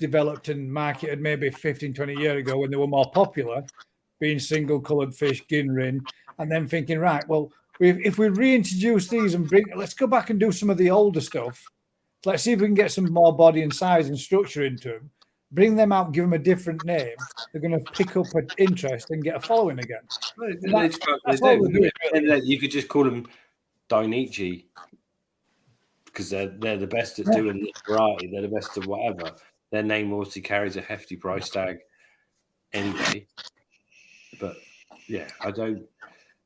developed and marketed maybe 15, 20 years ago, when they were more popular, being single coloured fish, Ginrin, and then thinking, right, well, if we reintroduce these and let's go back and do some of the older stuff. Let's see if we can get some more body and size and structure into them. Bring them out, give them a different name. They're going to pick up an interest and get a following again. You could just call them Dainichi because they're the best at doing this variety. They're the best at whatever. Their name obviously carries a hefty price tag anyway. But yeah,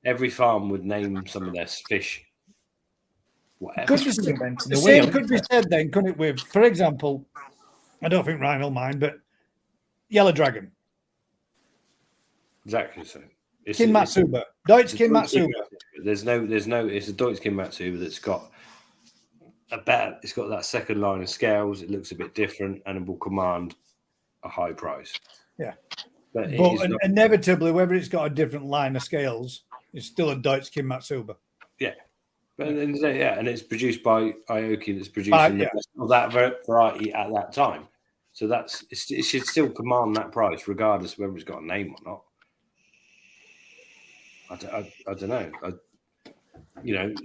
every farm would name some of their fish whatever. The same could be said then, couldn't it, with, for example, I don't think Ryan will mind, but Yellow Dragon. Exactly so. Kin Matsuba. Deutsch Kin Matsuba. There's no, it's a Deutsch Kin Matsuba that's got it's got that second line of scales. It looks a bit different and it will command a high price. Yeah. But inevitably, whether it's got a different line of scales, it's still a Deutsch Kin Matsuba. Yeah. And it's produced by Aoki. That's producing the best of that variety at that time. So it should still command that price, regardless of whether it's got a name or not. I don't know.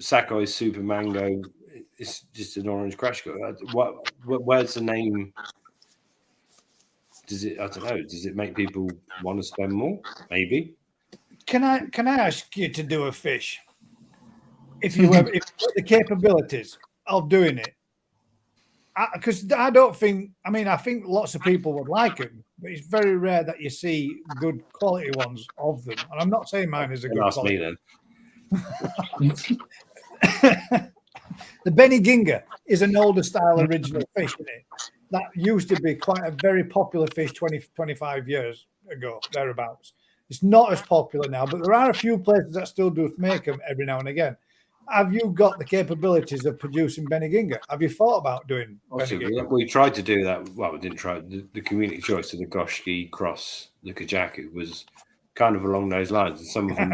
Sakai's Super Mango. It's just an orange crash Koi. Where's the name? Does it? I don't know. Does it make people want to spend more? Maybe. Can I ask you to do a fish? If you have the capabilities of doing it, because I don't think, I think lots of people would like them, but it's very rare that you see good quality ones of them. And I'm not saying mine is a good quality. Me then. The Benny Ginga is an older style original fish, isn't it? That used to be quite a very popular fish 20, 25 years ago, thereabouts. It's not as popular now, but there are a few places that still do make them every now and again. have you got the capabilities of producing Beniginga? Have you thought about doing Beniginga? We tried to do that. Well, we didn't try. The community choice of the Goshki cross the Kajaku was kind of along those lines, and some of them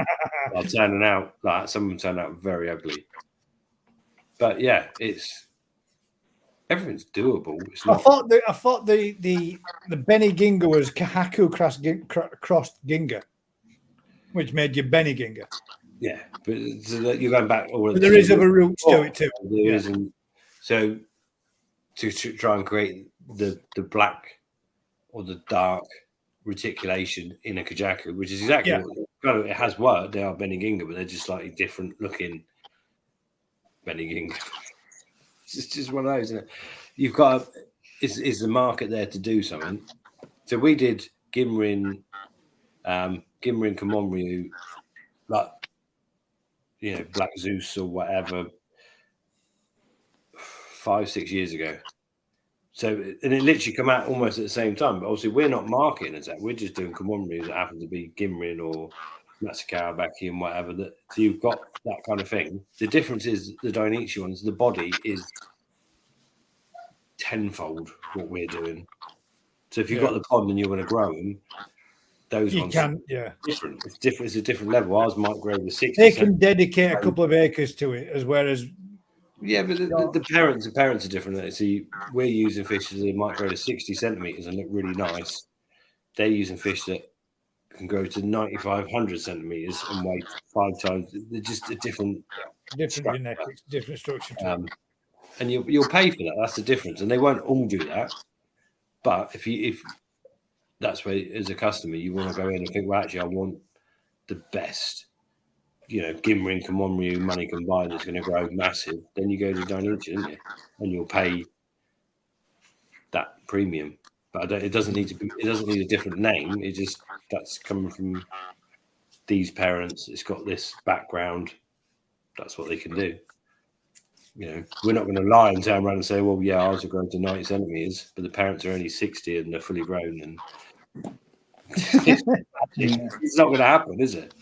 are turning out like that. Some of them turn out very ugly. But yeah, everything's doable. It's not... I thought the Beniginga was Kahaku crossed Ginga, which made you Beniginga. Yeah, but you're going back. But there is other roots to it too. There isn't. So to try and create the black or the dark reticulation in a Kajaku, which is exactly what it has worked. They are Beniginga, but they're just slightly different looking Beniginga. It's just one of those, isn't it? You've got is the market there to do something? So we did Ginrin Komonryu, like Black Zeus or whatever, 5-6 years ago. So and it literally come out almost at the same time. But obviously we're not marketing as that. We're just doing Komonryu that happen to be Ginrin or Matsukara Baki and whatever. So you've got that kind of thing. The difference is the Dainichi ones, the body is tenfold what we're doing. So if you've got the pond and you want to grow them, those ones different. It's different. It's a different level. Ours might grow to 60. They can dedicate a couple of acres to it, as well as but the parents are different. So we're using fish that might grow to 60 centimeters and look really nice. They're using fish that can grow to 9,500 centimeters and weigh 5 times. They're just a different genetics, different structure. And you'll pay for that. That's the difference. And they won't all do that. But if that's where, as a customer, you want to go in and think, well, actually, I want the best, Ginrin, Komonryu, money combined that's going to grow massive, then you go to Dainichi, don't you? And you'll pay that premium. But it doesn't need a different name. That's coming from these parents. It's got this background. That's what they can do. We're not going to lie and turn around and say, well, yeah, ours are grown to 90 centimeters, but the parents are only 60 and they're fully grown. And it's not going to happen, is it?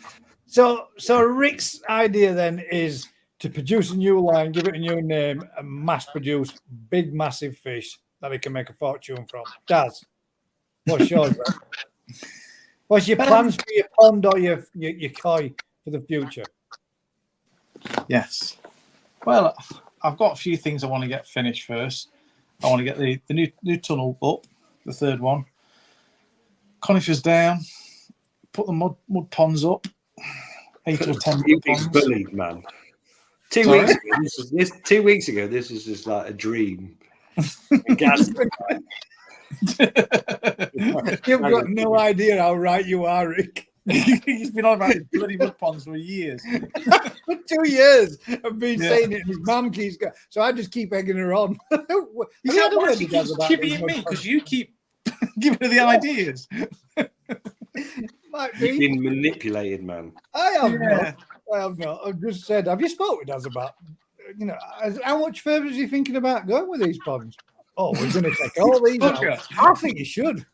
So Rick's idea then is to produce a new line, give it a new name, and mass produce big, massive fish that he can make a fortune from. Daz, what's yours? What's your plans for your pond or your koi for the future? Yes. Well, I've got a few things I want to get finished first. I want to get the new tunnel up, the third one. Conifers down, put the mud ponds up, 8 or 10 You ponds. bullied, man. 2 weeks ago, this was just like a dream. You've got no idea how right you are, Rick. He's been on about his bloody mud ponds for years. For 2 years, I've been saying it, and his mum keeps going. So I just keep egging her on. You know what? She keeps chipping at me because you keep giving her the ideas. You've been manipulated, man. I have not. I've just said, have you spoken with us about, how much further is he thinking about going with these ponds? Oh, we're going to take all these out. I think you should.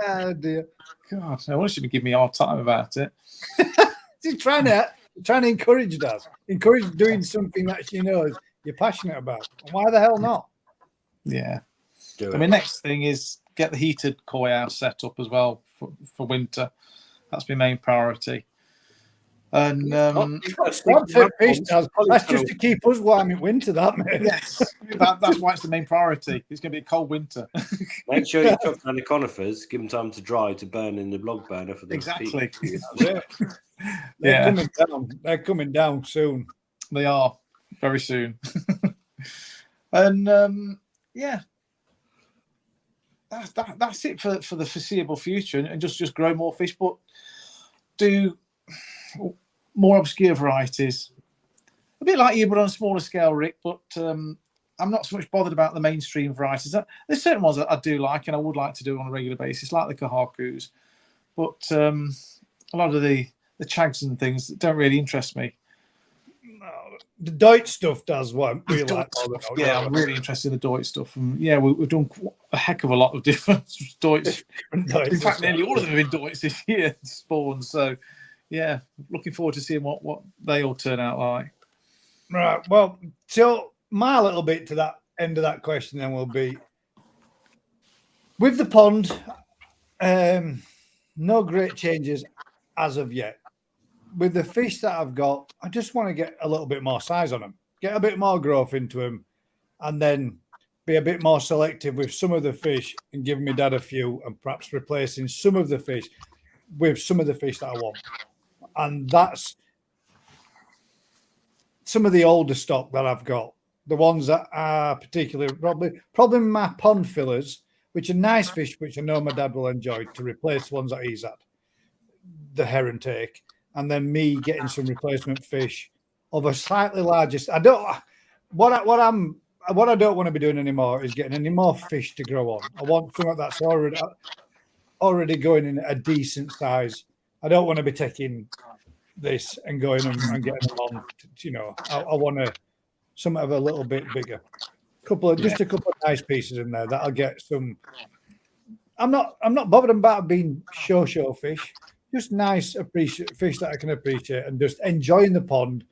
Oh dear. God, I wish you'd give me a hard time about it. He's trying to encourage us. Encourage doing something that she knows you're passionate about. Why the hell not? Yeah. Next thing is get the heated koi house set up as well for winter. That's my main priority. And that's just to keep us warm in winter, that mate. Yes, that's why it's the main priority. It's going to be a cold winter. Make sure you chop down the conifers, give them time to dry to burn in the log burner for the exactly. They're coming down soon. They are very soon. And that's it for the foreseeable future, and just grow more fish, but do more obscure varieties, a bit like you, but on a smaller scale, Rick. But I'm not so much bothered about the mainstream varieties. There's certain ones that I do like, and I would like to do on a regular basis, like the Kahakus. But a lot of the chags and things don't really interest me. The Deutsch stuff does one. I'm really interested in the Deutsch stuff. And we've done a heck of a lot of different Deutsch. In fact, nearly all of them have been Deutsch this year, spawn. So, yeah, looking forward to seeing what they all turn out like. Right. Well, so my little bit to that end of that question then will be with the pond. No great changes as of yet. With the fish that I've got, I just want to get a little bit more size on them, get a bit more growth into them, and then be a bit more selective with some of the fish and giving me dad a few and perhaps replacing some of the fish with some of the fish that I want. And that's some of the older stock that I've got, the ones that are particularly probably my pond fillers, which are nice fish, which I know my dad will enjoy, to replace the ones that he's had, the Heron take, and then me getting some replacement fish of a slightly larger. What I don't want to be doing anymore is getting any more fish to grow on. I want something that's already going in a decent size. I don't want to be taking this and going and getting them on. I want something of a little bit bigger. Just a couple of nice pieces in there that'll get some. I'm not bothered about being show fish. Just nice fish that I can appreciate and just enjoying the pond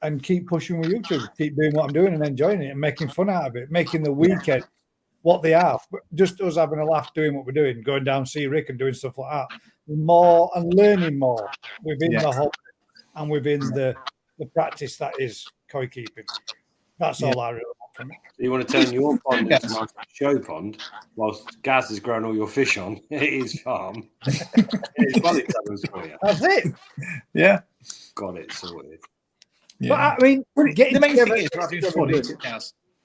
and keep pushing with YouTube, keep doing what I'm doing and enjoying it and making fun out of it, making the weekend what they are. Just us having a laugh doing what we're doing, going down see Rick and doing stuff like that. More and learning more within the hobby and within the practice that is koi keeping. That's all I really want from it. You want to turn your pond into a show pond whilst Gaz is growing all your fish on his farm. It's funny for you. That's it. Yeah. Got it sorted. Yeah. But I mean, the main thing is having fun.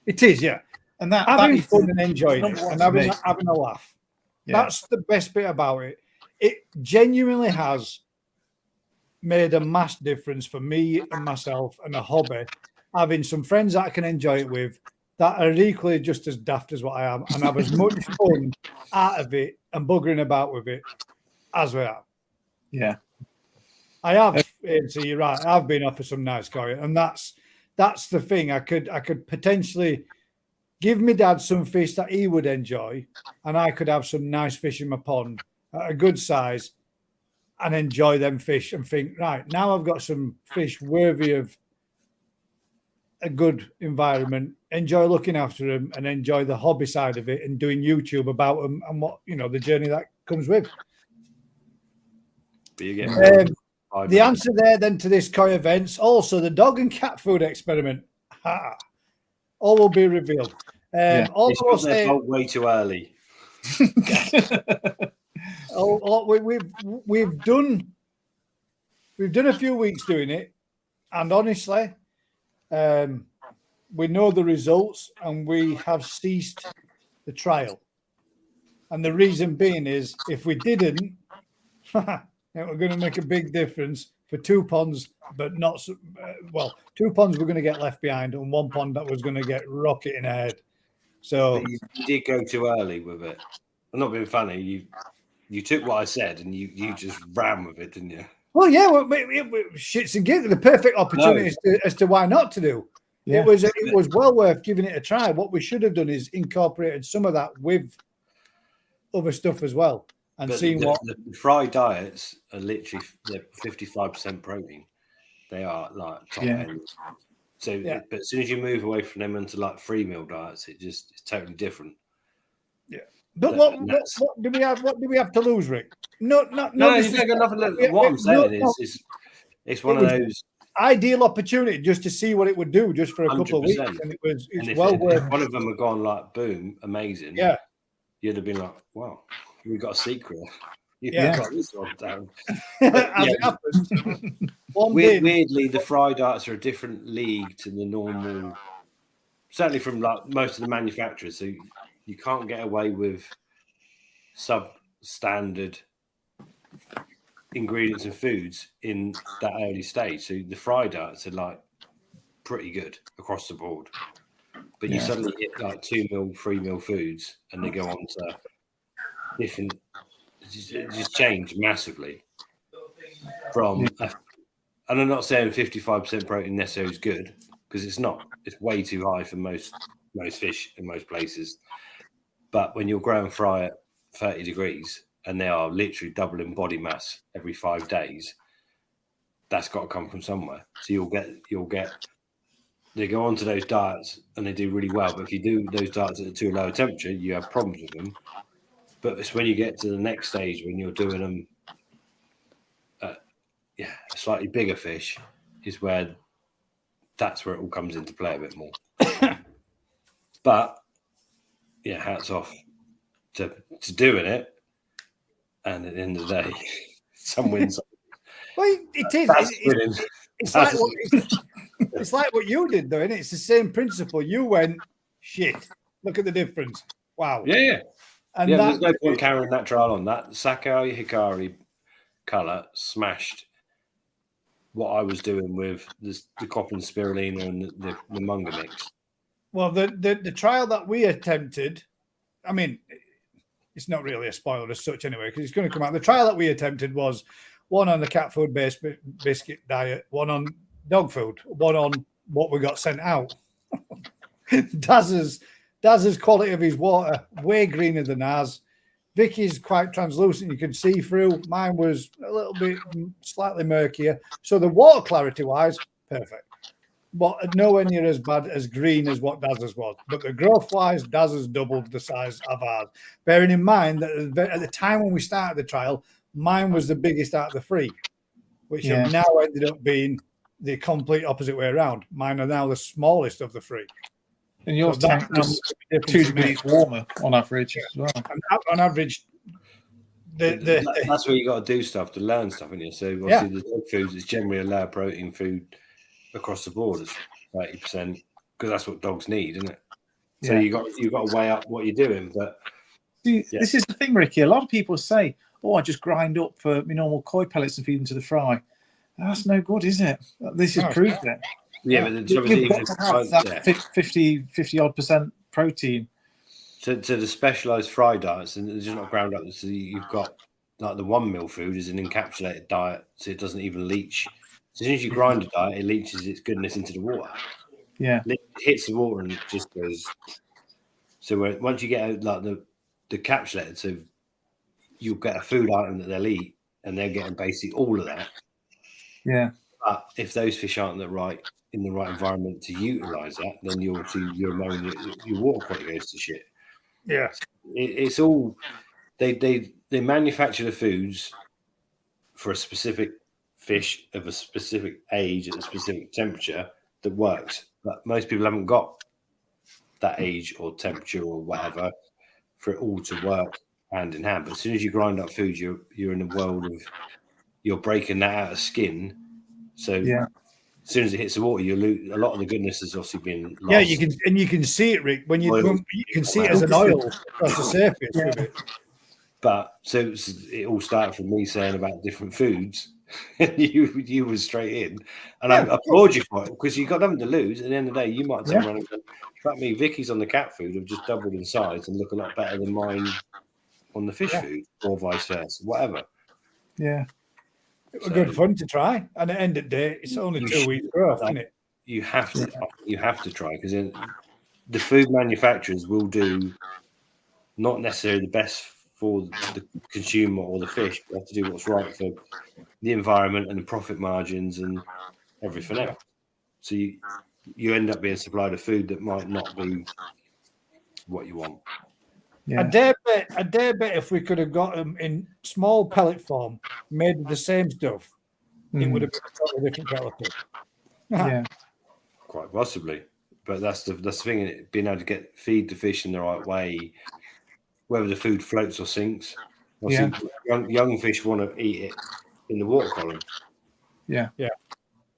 It is, yeah. And that having is fun and enjoying it and having a laugh. Yeah. That's the best bit about it. It genuinely has made a mass difference for me and myself and a hobby. Having some friends that I can enjoy it with that are equally just as daft as what I am and have as much fun out of it and buggering about with it as we are. Yeah. I have, so you're right. I've been offered some nice koi, and that's the thing. I could potentially give me dad some fish that he would enjoy, and I could have some nice fish in my pond at a good size and enjoy them fish and think, right, now I've got some fish worthy of a good environment, enjoy looking after them and enjoy the hobby side of it and doing YouTube about them and what, the journey that comes with. The answer there then to this koi events, also the dog and cat food experiment. All will be revealed. All way too early. We've done a few weeks doing it, and honestly, we know the results, and we have ceased the trial. And the reason being is, if we didn't, we're going to make a big difference for 2 ponds, but not two ponds we're going to get left behind, and 1 pond that was going to get rocketing ahead. So you did go too early with it. I'm not being funny. You took what I said and you just ran with it, didn't you? Well, yeah, shits and giggles. The perfect opportunity as to why not to do. Yeah. It was well worth giving it a try. What we should have done is incorporated some of that with other stuff as well, and seeing what the fry diets are literally 55% protein. They are like top end. So, but as soon as you move away from them into like free meal diets, it's totally different. Yeah. But what do we have? What do we have to lose, Rick? No. You've got nothing. What I'm saying is, it's one of those ideal opportunity just to see what it would do just for a couple of weeks, and it's well worth. If one of them had gone like boom, amazing. Yeah, you'd have been like, wow, we got a secret. Got this one down. As it happens, weirdly, the fry diets are a different league to the normal. Certainly from like most of the manufacturers, so you can't get away with substandard ingredients and foods in that early stage. So the fry diets are like pretty good across the board, but you suddenly hit like 2 mil, 3 mil foods, and they go on to different. Just change massively from. And I'm not saying 55% protein necessarily is good, because it's not. It's way too high for most fish in most places. But when you're growing fry at 30 degrees and they are literally doubling body mass every 5 days, that's got to come from somewhere. So you'll get they go onto those diets and they do really well. But if you do those diets at a too low temperature, you have problems with them. But it's when you get to the next stage when you're doing them, a slightly bigger fish, is where that's where it all comes into play a bit more. But yeah, hats off to doing it. And at the end of the day, some wins. Well, it is. It's like what you did, though, isn't it? It's the same principle. You went, shit, look at the difference. Wow. Yeah. And there's no point carrying that trial on. That Sakai Hikari colour smashed what I was doing with the copper and spirulina and the Munga mix. Well, the trial that we attempted, I mean, it's not really a spoiler as such anyway, because it's going to come out. The trial that we attempted was one on the cat food based biscuit diet, one on dog food, one on what we got sent out. Daz's quality of his water way greener than ours. Vicky's quite translucent, you can see through. Mine was a little bit slightly murkier. So the water clarity wise, perfect. But nowhere near as bad as green as what Daz's was. But the growth wise, Daz's doubled the size of ours. Bearing in mind that at the time when we started the trial, mine was the biggest out of the three, which have now ended up being the complete opposite way around. Mine are now the smallest of the three. And yours tank was 2 degrees warmer on average as well. And on average, that's where you got to do stuff to learn stuff, isn't it? So obviously the dog foods is generally a lower protein food across the board, it's 30%, because that's what dogs need, isn't it? So you got to weigh up what you're doing. But this is the thing, Ricky. A lot of people say, "Oh, I just grind up my normal koi pellets and feed them to the fry." That's no good, is it? This has proved it. Yeah, but you've got to have that 50 odd % protein. To the specialised fry diets, and it's just not ground up. So you've got like the 1 meal food is an encapsulated diet, so it doesn't even leach. As soon as you grind a diet, it leaches its goodness into the water. Yeah, it hits the water and it just goes. So once you get out like the capsulated, so you'll get a food item that they'll eat, and they're getting basically all of that. Yeah. But if those fish aren't in the right environment to utilise that, then you'll see your water quality goes to shit. Yeah, it's all they manufacture the foods for a specific fish of a specific age at a specific temperature that works, but most people haven't got that age or temperature or whatever for it all to work hand in hand. But as soon as you grind up food, you're in a world of you're breaking that out of skin. So as soon as it hits the water, you lose a lot of the goodness has obviously been lost. Yeah, you can see it, Rick, when you can see it as an oil across the surface with it. But so it all started from me saying about different foods. you were straight in, and I applaud you for it because you got nothing to lose. At the end of the day, you might turn around and go, "Track me, Vicky's on the cat food have just doubled in size and look a lot better than mine on the fish food, or vice versa, whatever." Yeah, it was good fun to try. And at the end of the day, it's only 2 weeks growth, isn't it? You have to try because the food manufacturers will do not necessarily the best for the consumer or the fish, but have to do what's right for the environment and the profit margins and everything else. So you end up being supplied a food that might not be what you want. Yeah. I dare bet if we could have got them in small pellet form, made of the same stuff, it would have been a totally different kettle of fish. Yeah, quite possibly. But that's the thing, being able to feed the fish in the right way, whether the food floats or sinks. Young fish want to eat it in the water column. Yeah.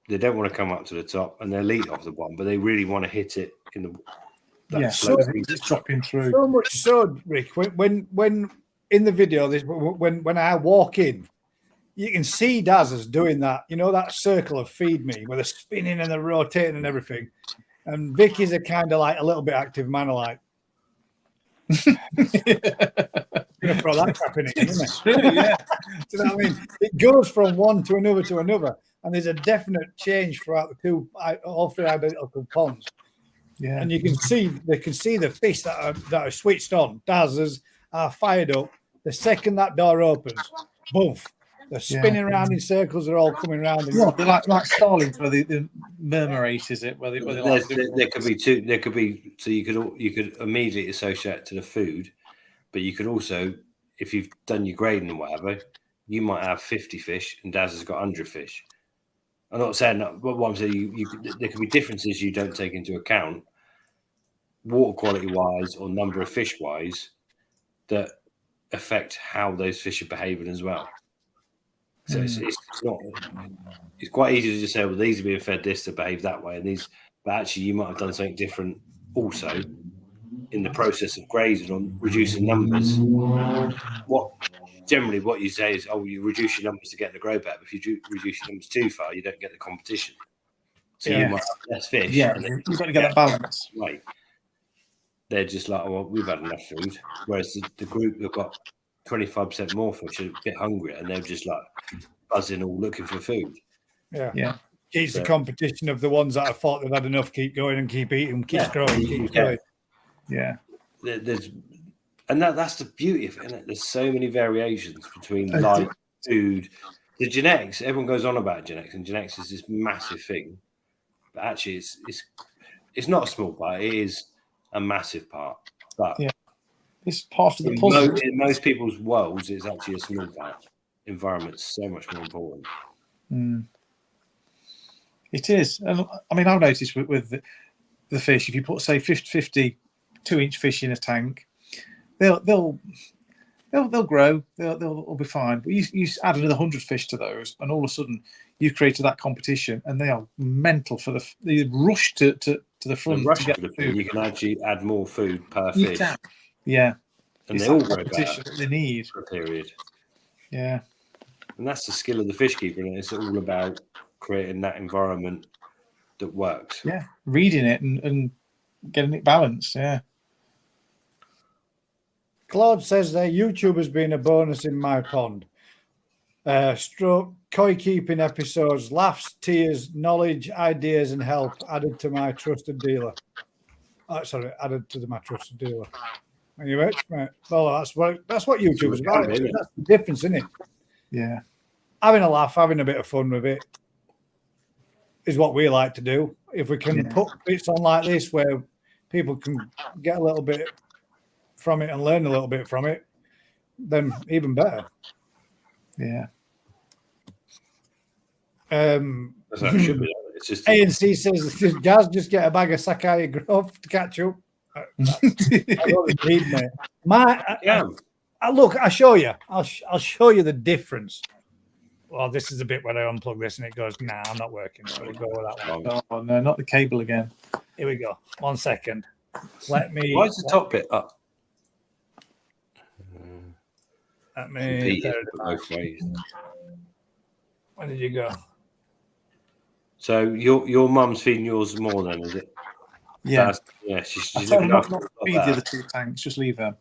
They don't want to come up to the top, and they'll eat off the bottom, but they really want to hit it in the. So it's dropping through. So much so, Rick. When in the video, when I walk in, you can see Daz's doing that. You know that circle of feed me, where they're spinning and they're rotating and everything. And Vicky's a kind of like a little bit active man, like. Gonna throw that crap in it, isn't it? True, yeah. Do you know what I mean? It goes from one to another, and there's a definite change throughout all three identical ponds. Yeah, and they can see the fish that are switched on. Daz's are fired up. The second that door opens, boom, They're spinning around in circles. They're all coming around. And Yeah, they're like starlings, where the murmurate, is it? Where they like there could be two. There could be, so you could immediately associate it to the food, but you could also, if you've done your grading and whatever, you might have 50 fish and Daz has got 100 fish. I'm not saying that, but what I'm saying, there could be differences you don't take into account, water quality wise or number of fish wise, that affect how those fish are behaving as well. So it's not. It's quite easy to just say, well, these are being fed this to behave that way, and these, but actually you might have done something different also in the process of grazing on reducing numbers. What you say is, oh, you reduce your numbers to get the grow better. But if you reduce your numbers too far, you don't get the competition. So you might have less fish. Yeah, you've got to get that balance. Right. They're just like, well, we've had enough food. Whereas the group have got 25% more fish, are a bit hungrier, and they're just like buzzing, all looking for food. Yeah. Keeps the competition of the ones that have thought they've had enough, keep going and keep eating, keep growing, growing. Yeah. And that's the beauty of it, isn't it? There's so many variations between light, food. The genetics, everyone goes on about genetics, and genetics is this massive thing. But actually, it's not a small part. It is a massive part. But it's part of the puzzle. In most people's worlds, it's actually a small part. Environment's so much more important. It is. And I mean, I've noticed with the fish, if you put, say, 50 2-inch fish in a tank, they'll grow. They'll be fine. But you add another 100 fish to those, and all of a sudden you created that competition, and they are mental for the rush to the front. To get the food. You can actually add more food per fish. Yeah, and it's they all grow competition better that they need for a period. Yeah, and that's the skill of the fish keeper, and it's all about creating that environment that works. Yeah, reading it and getting it balanced. Yeah. Claude says their YouTube has been a bonus in my pond. Stroke koi keeping episodes, laughs, tears, knowledge, ideas, and help added to my trusted dealer. Added to my trusted dealer. Thank you very much, mate. Well, that's what YouTube is about. That's the difference, isn't it? Yeah. Having a laugh, having a bit of fun with it is what we like to do. If we can put bits on like this where people can get a little bit from it and learn a little bit from it, then even better. Yeah. That's how it should be. It's just ANC says, guys, just get a bag of Sakai Grove to catch up. I don't need, mate. Look, I'll show you. I'll show you the difference. Well, this is a bit where I unplug this and it goes, nah, I'm not working. So we'll go with that one. Oh, no, not the cable again. Here we go. 1 second. Let me. Why is the top bit up? Let me. Where did you go? So your mum's feeding yours more then, is it? Yeah. She's looking not feed the other 2 tanks. Just leave them.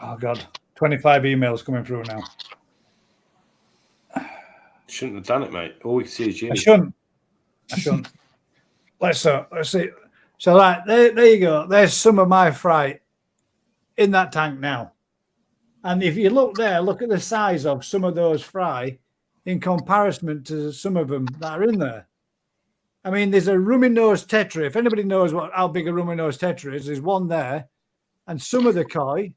Oh God, 25 emails coming through now. Shouldn't have done it, mate. All we can see is you. I shouldn't. Let's see. So there you go. There's some of my fry in that tank now. And if you look there, look at the size of some of those fry in comparison to some of them that are in there. I mean, there's a rummy-nosed tetra. If anybody knows how big a rummy-nosed tetra is, there's one there. And some of the koi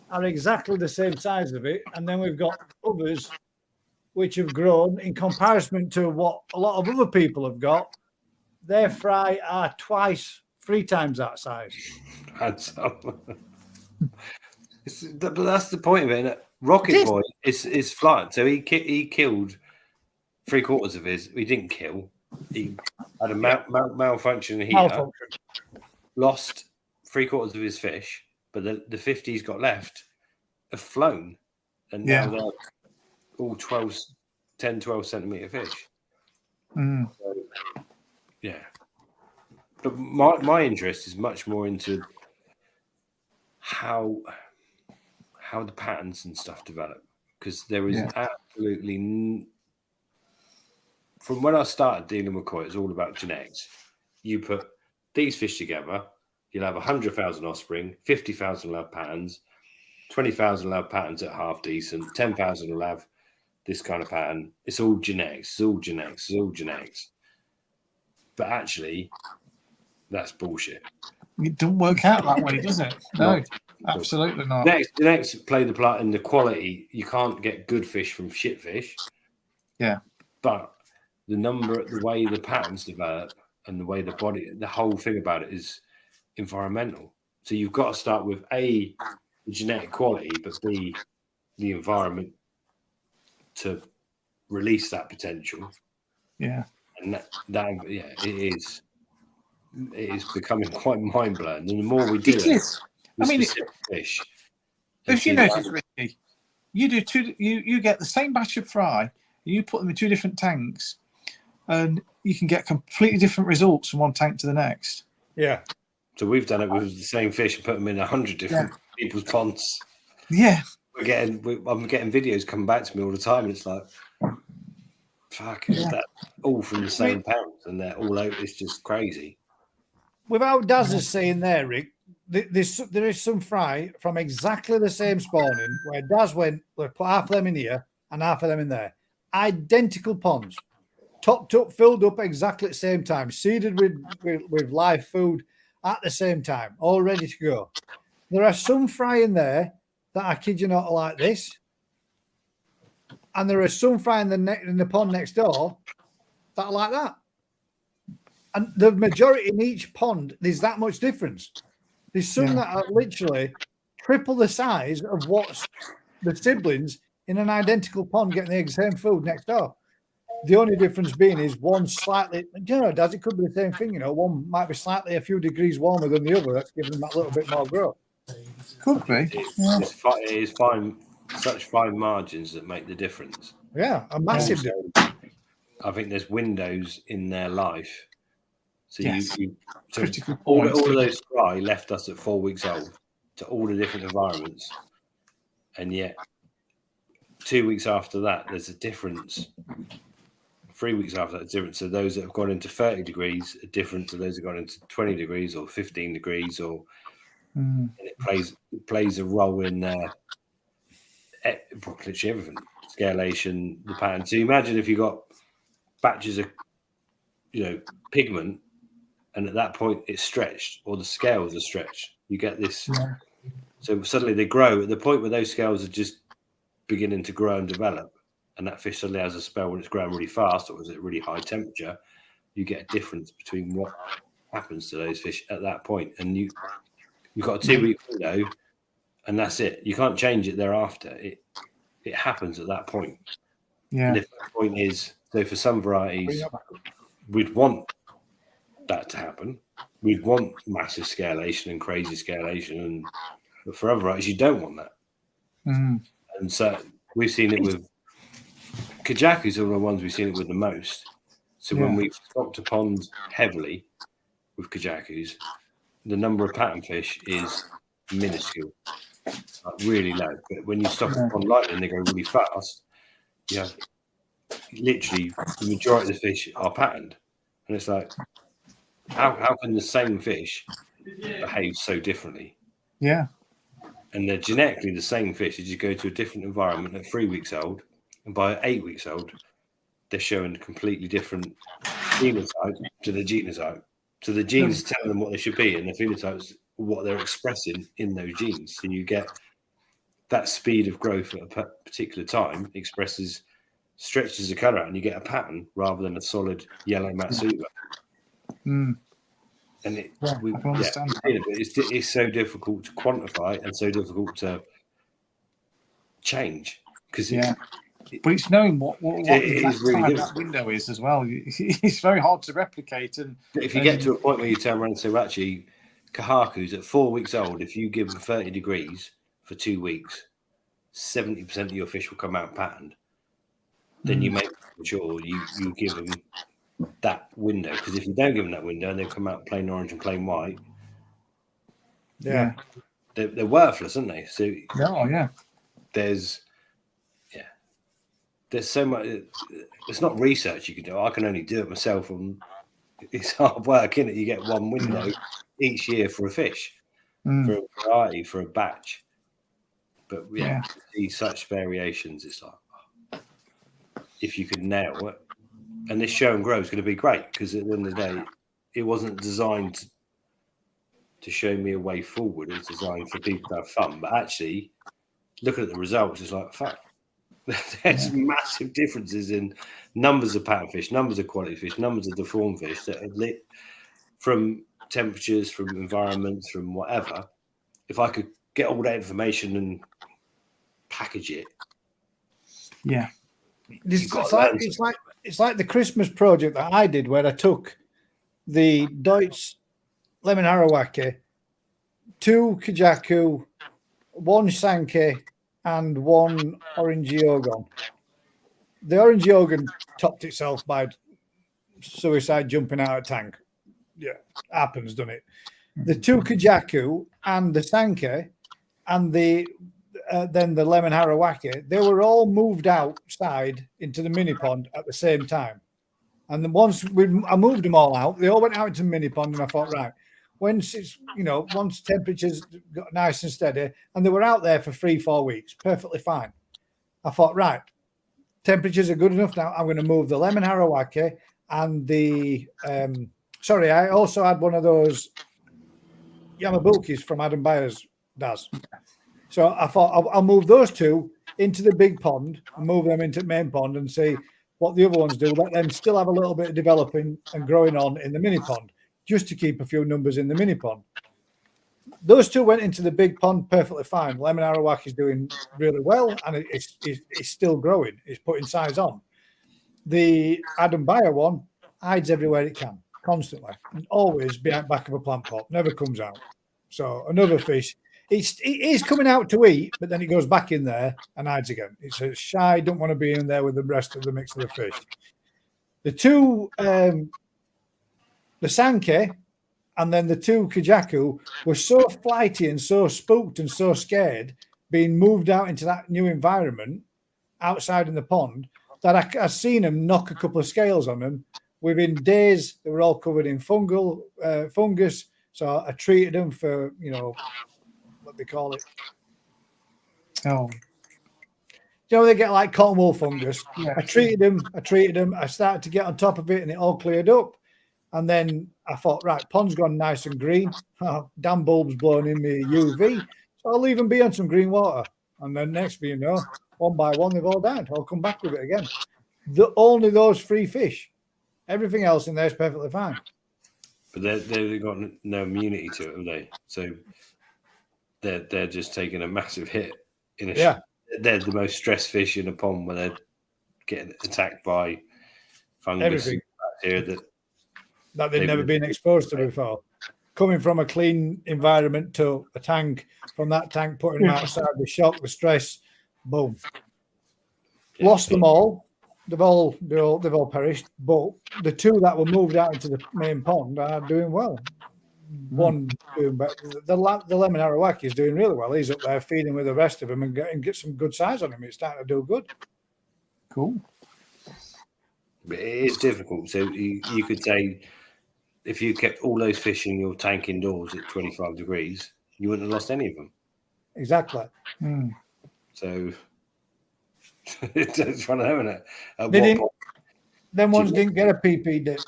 are exactly the same size of it. And then we've got others which have grown in comparison to what a lot of other people have got. Their fry are 3 times that size. But that's the point of it. Isn't it? Rocket Boy is flying. So he killed 3/4 of his. He didn't kill. He had a malfunction in heater. Lost 3/4 of his fish, but the 50 he's got left have flown, and now they're all 10, 12 centimeter fish. So, yeah. But my interest is much more into how the patterns and stuff develop, because there is absolutely from when I started dealing with koi, it's all about genetics. You put these fish together, you'll have 100,000 offspring, 50,000 love patterns, 20,000 will have patterns that are half decent. 10,000 will have this kind of pattern. It's all genetics. But actually, that's bullshit. It doesn't work out that way, does it? No, absolutely not. Genetics play the part in the quality. You can't get good fish from shit fish. Yeah. But the way the patterns develop and the way the whole thing about it is environmental. So you've got to start with A, the genetic quality, but B, the environment to release that potential. Yeah. And it is becoming quite mind blowing. And the more we do it, I mean, fish. If you notice, Ricky, you get the same batch of fry, you put them in 2 different tanks, and you can get completely different results from one tank to the next. Yeah. So we've done it with the same fish and put them in 100 different people's ponds. Yeah. I'm getting videos coming back to me all the time, and it's like, fuck, that all from the same parents, and they're all out. It's just crazy. Without Daz is saying there, Rick, there is some fry from exactly the same spawning where Daz went, we put half of them in here and half of them in there. Identical ponds, topped up, filled up exactly at the same time, seeded with live food at the same time, all ready to go. There are some fry in there that I kid you not are like this, and there are some fry in the pond next door that are like that. And the majority in each pond, there's that much difference. There's some that are literally triple the size of what's the siblings in an identical pond getting the same food next door. The only difference being is one slightly, it could be the same thing, one might be slightly a few degrees warmer than the other. That's giving them that little bit more growth. Could be. It is fine, such fine margins that make the difference. Yeah, a massive difference. I think there's windows in their life. So all of those fry left us at 4 weeks old to all the different environments, and yet 2 weeks after that, there's a difference. 3 weeks after that, different. So those that have gone into 30 degrees are different to those that have gone into 20 degrees or 15 degrees, and it plays a role in literally everything, scalation, the pattern. So imagine if you got batches of pigment, and at that point it's stretched, or the scales are stretched. You get this. Yeah. So suddenly they grow at the point where those scales are just beginning to grow and develop, and that fish suddenly has a spell when it's growing really fast or is at really high temperature. You get a difference between what happens to those fish at that point, and you've got a 2 week window, and that's it. You can't change it thereafter. It happens at that point. Yeah. And if that point is, so for some varieties, we'd want that to happen. We'd want massive scalation and crazy scalation, but for other varieties, you don't want that. And so we've seen it with Kajakus, are the ones we've seen it with the most. So when we've stocked a pond heavily with Kajakus, the number of pattern fish is minuscule, like really low. But when you stock a pond lightly and they go really fast, you have literally the majority of the fish are patterned, and it's like, how can the same fish behave so differently? Yeah. And they're genetically the same fish. As you go to a different environment at 3 weeks old, and by 8 weeks old, they're showing a completely different phenotype to the genotype. So the genes tell them what they should be, and the phenotypes what they're expressing in those genes. So you get that speed of growth at a particular time stretches the colour out, and you get a pattern rather than a solid yellow Matsuba. And it's so difficult to quantify and so difficult to change because but it's knowing what that window is as well. It's very hard to replicate. And if you get to a point where you turn around and say, well, actually, Kahaku's at 4 weeks old, if you give them 30 degrees for 2 weeks, 70% of your fish will come out patterned. Then you make sure you give them that window, because if you don't give them that window and they come out plain orange and plain white, they're worthless, aren't they? So there's so much. It's not research you can do. I can only do it myself, and it's hard work, isn't it? You get one window each year for a fish, for a variety, for a batch, But yeah, to see such variations, it's like, if you could nail it, and this show and grow is going to be great, because at the end of the day, it wasn't designed to show me a way forward. It was designed for people to have fun. But actually, looking at the results, it's like, fuck, there's massive differences in numbers of pattern fish, numbers of quality fish, numbers of deformed fish that are lit from temperatures, from environments, from whatever. If I could get all that information and package it, it's like the Christmas project that I did, where I took the Deutsch lemon harawaki, 2 kajaku, 1 sanke, and 1 orange yogon. The orange yogon topped itself by suicide jumping out of tank. Yeah, happens, doesn't it? The 2 kajaku and the sanke and then the lemon harawaki, they were all moved outside into the mini pond at the same time. And then once I moved them all out, they all went out into the mini pond, and I thought, right, once temperatures got nice and steady, and they were out there for 3-4 weeks, perfectly fine. I thought, right, temperatures are good enough now. I'm going to move the lemon harawaki and the I also had one of those Yamabukis from Adam Byers does. So I thought I'll move those 2 into the big pond and move them into the main pond and see what the other ones do. Let them still have a little bit of developing and growing on in the mini pond, just to keep a few numbers in the mini pond. Those 2 went into the big pond perfectly fine. Lemon Arawak is doing really well, and it's still growing. It's putting size on. The Adam Bayer one hides everywhere it can, constantly, and always behind back of a plant pot, never comes out. So another fish. It is coming out to eat, but then it goes back in there and hides again. It's a shy, don't want to be in there with the rest of the mix of the fish. The 2, the sanke and then the 2 kajaku were so flighty and so spooked and so scared being moved out into that new environment outside in the pond that I seen them knock a couple of scales on them. Within days, they were all covered in fungus. So I treated them for, what they call it. Oh, they get like cotton wool fungus. Yeah. I treated them. I started to get on top of it, and it all cleared up. And then I thought, right, pond's gone nice and green. Damn bulbs blowing in me UV. So I'll leave them be on some green water. And then next thing you know, one by one, they've all died. I'll come back with it again. Only those 3 fish. Everything else in there is perfectly fine. But they've got no immunity to it, have they? So they're just taking a massive hit. They're the most stressed fish in a pond when they're getting attacked by fungus and bacteria that they've never been exposed to before. Coming from a clean environment to a tank, from that tank putting them outside, the shock, the stress, boom. Lost them all. They've all perished. But the 2 that were moved out into the main pond are doing well. One doing better. The lemon arawaki is doing really well. He's up there feeding with the rest of them and get some good size on him. It's starting to do good. Cool. But it is difficult. So you could say, if you kept all those fish in your tank indoors at 25 degrees, you wouldn't have lost any of them. Exactly. So it's fun, isn't it? Them ones didn't get a PP dip.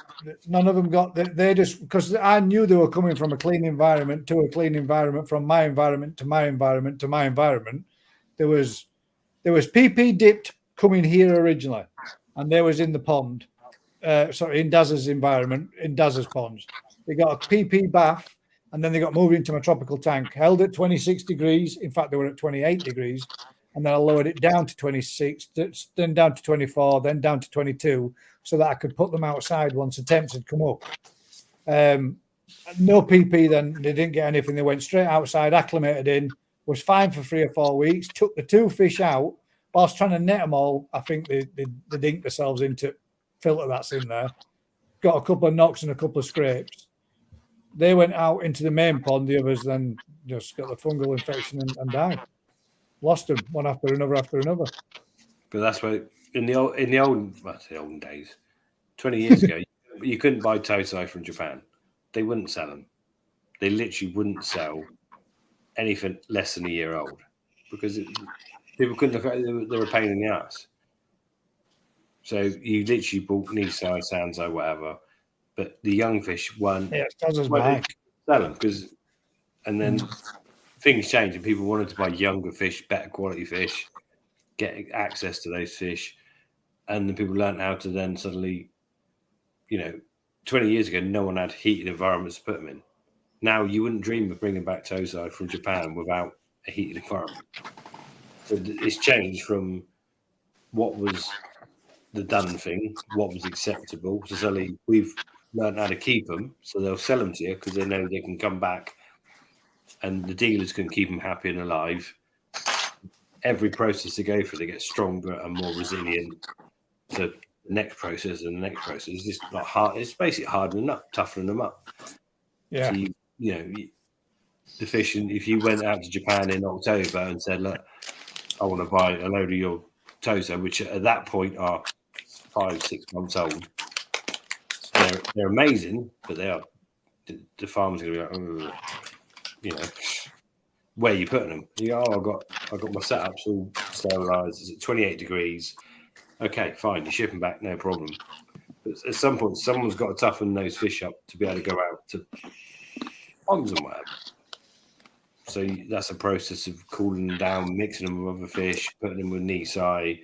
None of them got. They just, because I knew they were coming from a clean environment to a clean environment, from my environment to my environment to my environment. There was PP dipped coming here originally, and they was in the pond. In Daz's environment, in Daz's ponds. They got a PP bath, and then they got moved into my tropical tank, held at 26 degrees. In fact, they were at 28 degrees. And then I lowered it down to 26, then down to 24, then down to 22, so that I could put them outside once the temps had come up. No PP then. They didn't get anything. They went straight outside, acclimated in, was fine for 3 or 4 weeks, took the 2 fish out. Whilst trying to net them all, I think they dinked themselves into filter that's in there. Got a couple of knocks and a couple of scrapes. They went out into the main pond. The others then just got the fungal infection and died. Lost them one after another. But that's why in the olden days, 20 years ago, you couldn't buy Tosai from Japan. They wouldn't sell them. They literally wouldn't sell anything less than a year old. because people couldn't look at it, they were a pain in the ass. So you literally bought knee-size, Sanzo, whatever, but the young fish weren't. Yeah, it does us back. Sell them and then things changed, and people wanted to buy younger fish, better quality fish, get access to those fish, and then people learned how to then suddenly, 20 years ago, no one had heated environments to put them in. Now you wouldn't dream of bringing back Tosai from Japan without a heated environment. So it's changed from what was the done thing, what was acceptable. So suddenly we've learned how to keep them, so they'll sell them to you because they know they can come back, and the dealers can keep them happy and alive. Every process they go through, they get stronger and more resilient to the next process and the next process. It's just like hard. It's basically hardening them up, toughening them up. Yeah. So the fish, and if you went out to Japan in October and said, look, I want to buy a load of your Tosa, which at that point are 5-6 months old, they're amazing, but they are, the farmer's going to be like, where are you putting them? You go, I've got my setups all sterilised. It's at 28 degrees. Okay, fine, you ship them back, no problem. But at some point, someone's got to toughen those fish up to be able to go out to ponds and whatever. So that's a process of cooling them down, mixing them with other fish, putting them with Nisai.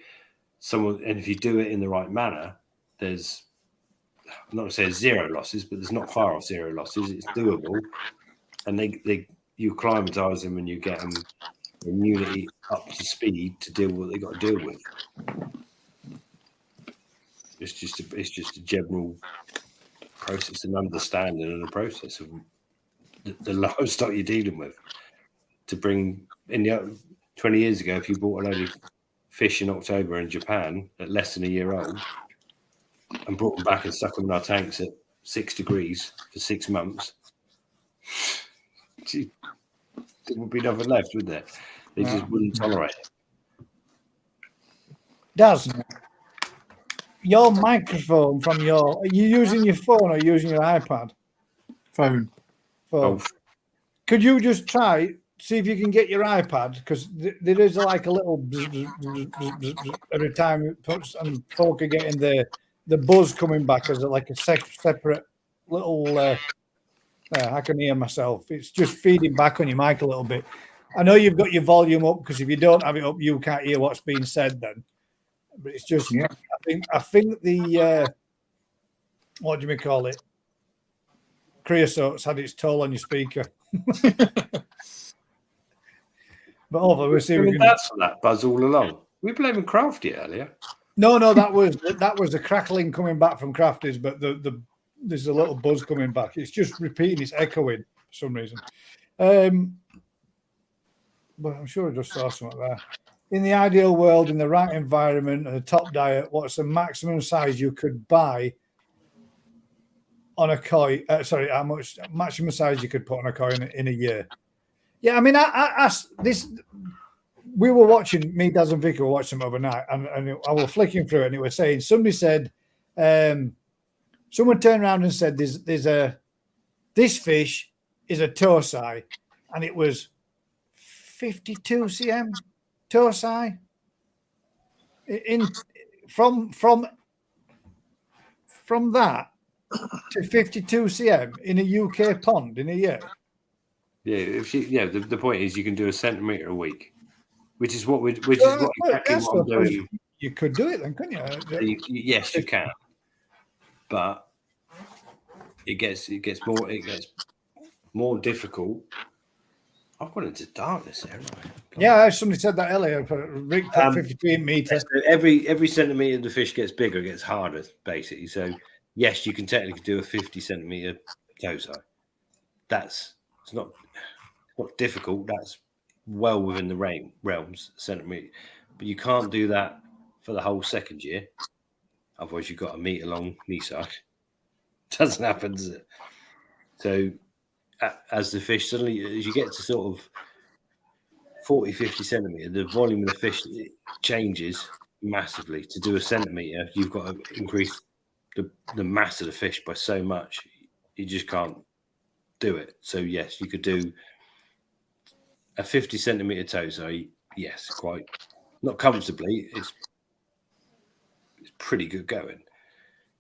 And if you do it in the right manner, there's, I'm not going to say zero losses, but there's not far off zero losses. It's doable. And you acclimatise them and you get them immunity up to speed to deal with what they got to deal with. It's just a general process and understanding and a process of the livestock you're dealing with. To bring in 20 years ago, if you bought a load of fish in October in Japan at less than a year old and brought them back and stuck them in our tanks at 6 degrees for 6 months, there would be nothing left, would there? They just wouldn't tolerate it. Does your microphone from are you using your phone or using your iPad? Phone. Oh. Could you just try, see if you can get your iPad, because there is like a little every time it puts, and folk are getting the buzz coming back as like a separate little I can hear myself. It's just feeding back on your mic a little bit. I know you've got your volume up, because if you don't have it up, you can't hear what's being said then. But it's just, I think the what do we call it? Creosote's had its toll on your speaker. But hopefully we'll see. That's for that buzz all along. We blaming Crafty earlier. No, that was the crackling coming back from Crafties, but there's a little buzz coming back. It's just repeating, it's echoing for some reason. But I'm sure I just saw something there. In the ideal world, in the right environment and the top diet, what's the maximum size you could buy on a koi? How much maximum size you could put on a koi in a year? Yeah, I mean, I asked this. We were watching, me, Daz, and Vicky were watching them overnight, and I was flicking through it, and it was saying, somebody said, someone turned around and said, this fish is a Tosai, and it was 52 cm Tosai. From that to 52 cm in a UK pond in a year. Yeah, the point is you can do a centimetre a week, which is what I'm doing. You could do it then, couldn't you? Yes, you can, but it gets more difficult. I've gone into darkness there. Yeah, somebody said that earlier. Rick put 53 meters. So every centimetre the fish gets bigger, it gets harder, basically. So yes, you can technically do a 50 centimetre Tosai. It's not difficult. That's well within the realms, centimetre. But you can't do that for the whole second year. Otherwise, you've got a metre long Nisai. Doesn't happen, does it? So as the fish suddenly, as you get to sort of 40, 50 centimetre, the volume of the fish changes massively. To do a centimetre, you've got to increase the mass of the fish by so much. You just can't do it. So yes, you could do a 50 centimetre Tosai yes, quite not comfortably. It's pretty good going.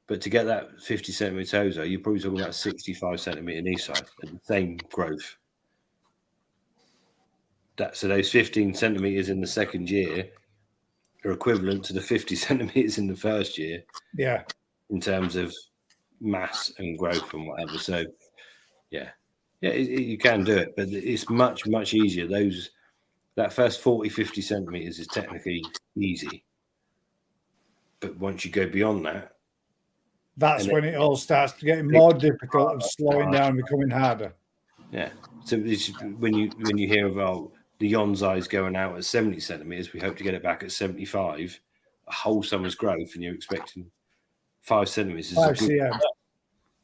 But to get that 50 centimetre tozo, you're probably talking about 65 centimetre knee size at the same growth. So those 15 centimetres in the second year are equivalent to the 50 centimetres in the first year. Yeah. In terms of mass and growth and whatever. So, you can do it, but it's much, much easier. That first 40, 50 centimetres is technically easy. But once you go beyond that, that's when it all starts to get more difficult and slowing down, becoming harder. Yeah. So when you hear about the yonzais going out at 70 centimetres, we hope to get it back at 75, a whole summer's growth, and you're expecting 5 centimetres. 5 cm.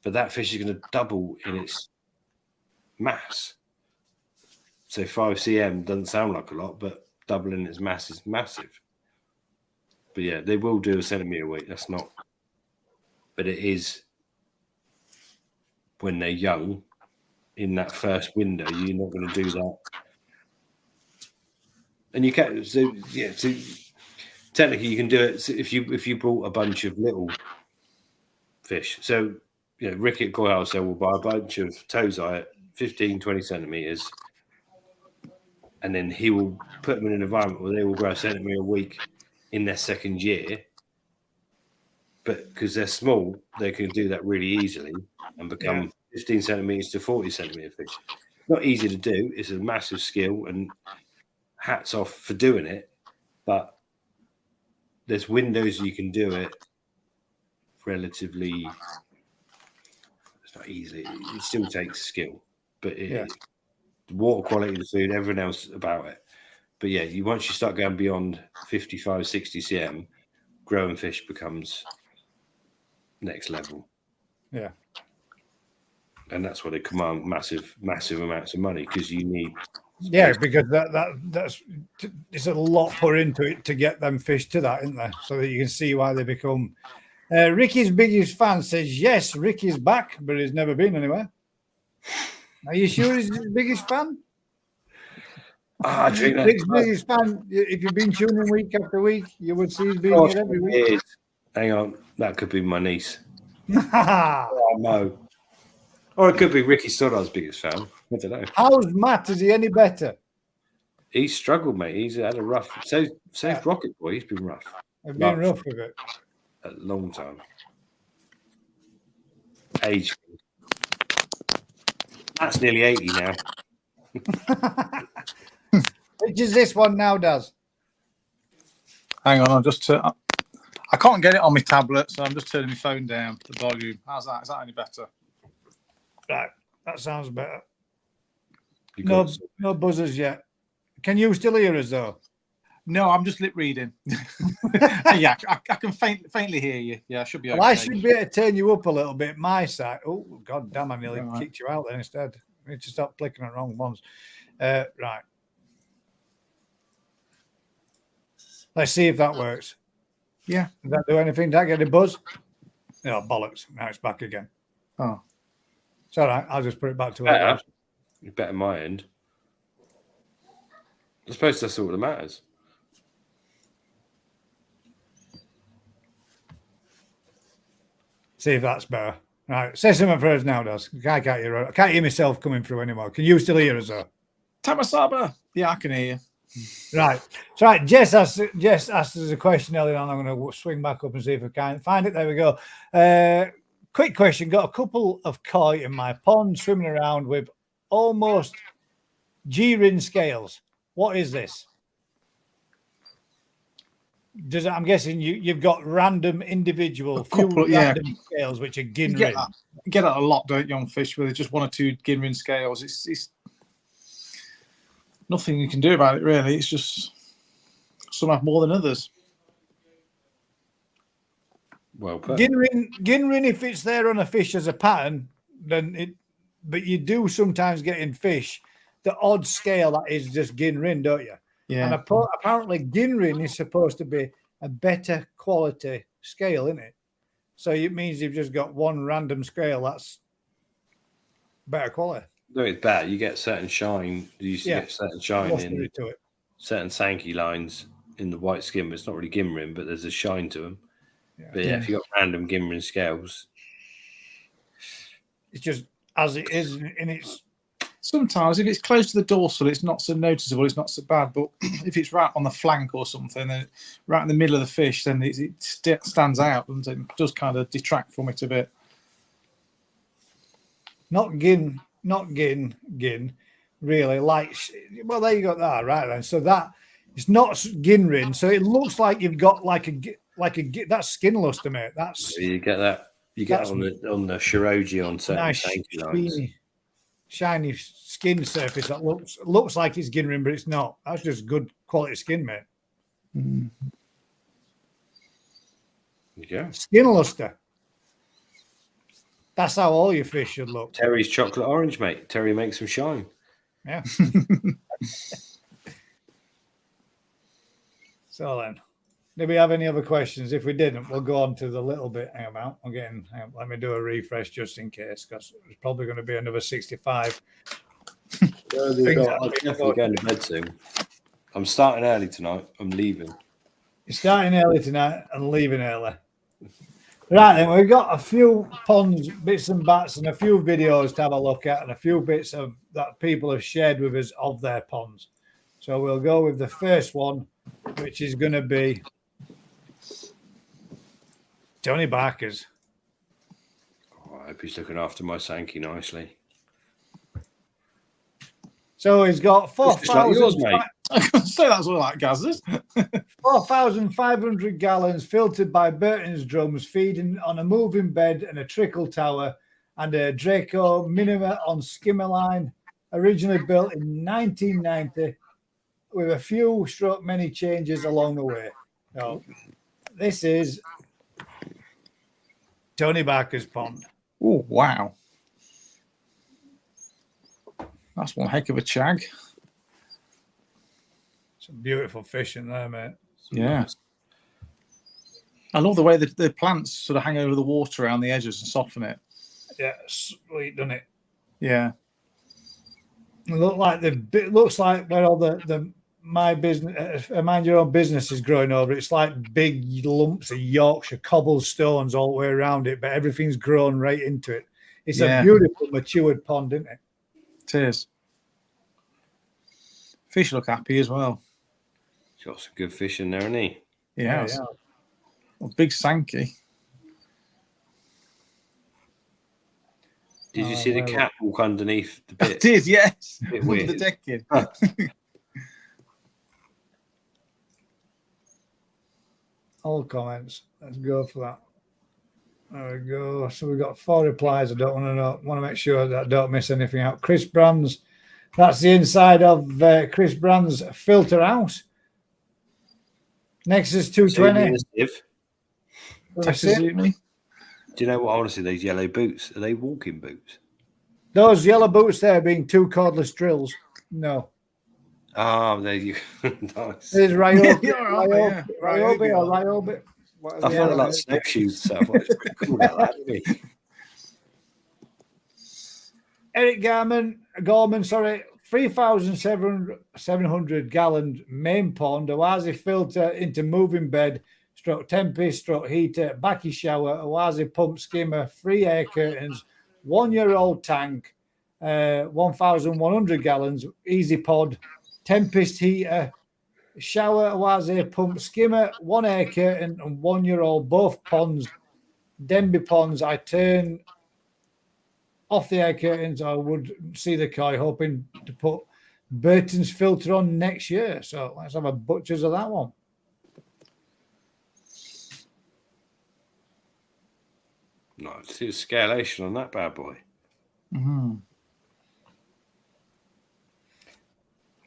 But that fish is going to double in its mass. So 5 cm doesn't sound like a lot, but doubling its mass is massive. But yeah, they will do a centimetre weight. That's not. But it is when they're young, in that first window, you're not going to do that. And you can. So technically, you can do it if you brought a bunch of little fish. So Ricky at Koi House will buy a bunch of tozai at 15, 20 centimetres, and then he will put them in an environment where they will grow a centimetre a week in their second year. But because they're small, they can do that really easily and become 15 centimetres to 40 centimetre fish. Not easy to do. It's a massive skill, and hats off for doing it. But there's windows you can do it relatively. It's not easy. It still takes skill, but the water quality of the food, everything else about it. But once you start going beyond 55, 60 cm, growing fish becomes next level. Yeah. And that's why they command massive amounts of money, because you need. Yeah, because that's it's a lot put into it to get them fish to that, isn't there? So that you can see why they become. Ricky's biggest fan says yes, Ricky's back, but he's never been anywhere. Are you sure he's his biggest fan? I drink that. Rick's biggest fan. If you've been tuning week after week, you would see he's been here every week. Hang on, that could be my niece. Oh no. Or it could be Ricky Stoddard's biggest fan. I don't know. How's Matt? Is he any better? He's struggled, mate. He's had a rough. So Rocket Boy, he's been rough. I've been rough with it. A long time. Age. That's nearly 80 now. Which is this one now, Daz? Hang on, I can't get it on my tablet, so I'm just turning my phone down the volume. How's that? Is that any better? Right, that sounds better. No buzzers yet. Can you still hear us though? No, I'm just lip reading. I can faintly hear you. Yeah, I should be okay. Well, I should be able to turn you up a little bit. My side. Oh, God damn, I nearly kicked you out there instead. I need to stop clicking on the wrong ones. Right. Let's see if that works. Yeah. Does that do anything? Did I get a buzz? No, bollocks. Now it's back again. Oh. It's all right. I'll just put it back to where it better my end. I suppose that's all that matters. See if that's better. Right. Say something for us now, Daz. I can't hear myself coming through anymore. Can you still hear us though? Tamasaba. Yeah, I can hear you. Right. So, right. Jess asked us a question earlier on. I'm going to swing back up and see if I can find it. There we go. Quick question. Got a couple of koi in my pond swimming around with almost G-rin scales. What is this? I'm guessing you've got random individual random scales which are Ginrin. You get that a lot, don't you, on fish where there's just one or two Ginrin scales. It's nothing you can do about it, really. It's just some have more than others. Well put. Ginrin, if it's there on a fish as a pattern, but you do sometimes get in fish the odd scale that is just Ginrin, don't you? Yeah. And apparently Ginrin is supposed to be a better quality scale, isn't it? So it means you've just got one random scale that's better quality. No, it's bad. You get certain shine. You get certain shine in to it. certain Sankey lines in the white skin. It's not really Ginrin, but there's a shine to them. Yeah. But yeah, if you've got random Ginrin scales, it's just as it is in its. Sometimes, if it's close to the dorsal, it's not so noticeable. It's not so bad. But if it's right on the flank or something, then right in the middle of the fish, then it stands out and it does kind of detract from it a bit. Not gin, really. Like, well, there you got that right then. So that it's not Ginrin. So it looks like you've got like a that's skin luster, mate. That's you get that. You get on the Shiroji on certain nice, Sankey lines. Shiny skin surface that looks like it's Ginrin, but it's not. That's just good quality skin, mate. Mm. Yeah. Skin luster. That's how all your fish should look. Terry's chocolate orange, mate. Terry makes them shine. Yeah. So then, did we have any other questions? If we didn't, we'll go on to the little bit. Hang on, let me do a refresh just in case, because it's probably going to be another 65. I'm definitely going to bed soon. I'm starting early tonight. I'm leaving. You're starting early tonight and leaving early. Right then, we've got a few ponds, bits and bats, and a few videos to have a look at, and a few bits of that people have shared with us of their ponds. So we'll go with the first one, which is going to be Tony Barker's. Oh, I hope he's looking after my Sankey nicely. So he's got 4,000. I can say that's all that gases. 4,500 gallons filtered by Burton's drums, feeding on a moving bed and a trickle tower, and a Draco Minima on skimmer line, originally built in 1990, with a few many changes along the way. So this is Tony Barker's pond. Oh, wow. That's one heck of a chag. Some beautiful fish in there, mate. Yeah. I love the way the plants sort of hang over the water around the edges and soften it. Yeah, sweet, doesn't it? Yeah. It looks like where all the my business, mind your own business is growing over. It's like big lumps of Yorkshire cobblestones all the way around it, but everything's grown right into it. It's a beautiful matured pond, isn't it? It is. Fish look happy as well. He's got some good fish in there, hasn't he? Yeah. Well, big Sankey. Did you see the cat walk underneath the bit? I did, yes. Bit Under weird. the decking. All comments. Let's go for that. There we go. So we've got 4 replies. I want to make sure that I don't miss anything out. Chris Brand's. That's the inside of Chris Brand's filter house. Nexus 220. Do you know what I want to see? Those yellow boots. Are they walking boots? Those yellow boots there being 2 cordless drills. No. Oh, there you nice. There's Ryobi. I felt like snowshoes. So it's pretty cool like that, isn't it? Eric Gorman, 3,700 gallon main pond, Oasis filter into moving bed, stroke tempest, stroke heater, backy shower, Oasis pump skimmer, 3 air curtains, 1-year-old tank, 1,100 gallons, easy pod, tempest heater, shower, Oasis pump skimmer, 1 air curtain, and 1-year-old, both ponds, Denby ponds. I turn off the air curtains. I would see the koi, hoping to put Burton's filter on next year. So let's have a butcher's of that one. Nice. See the scalation on that bad boy. Mm-hmm.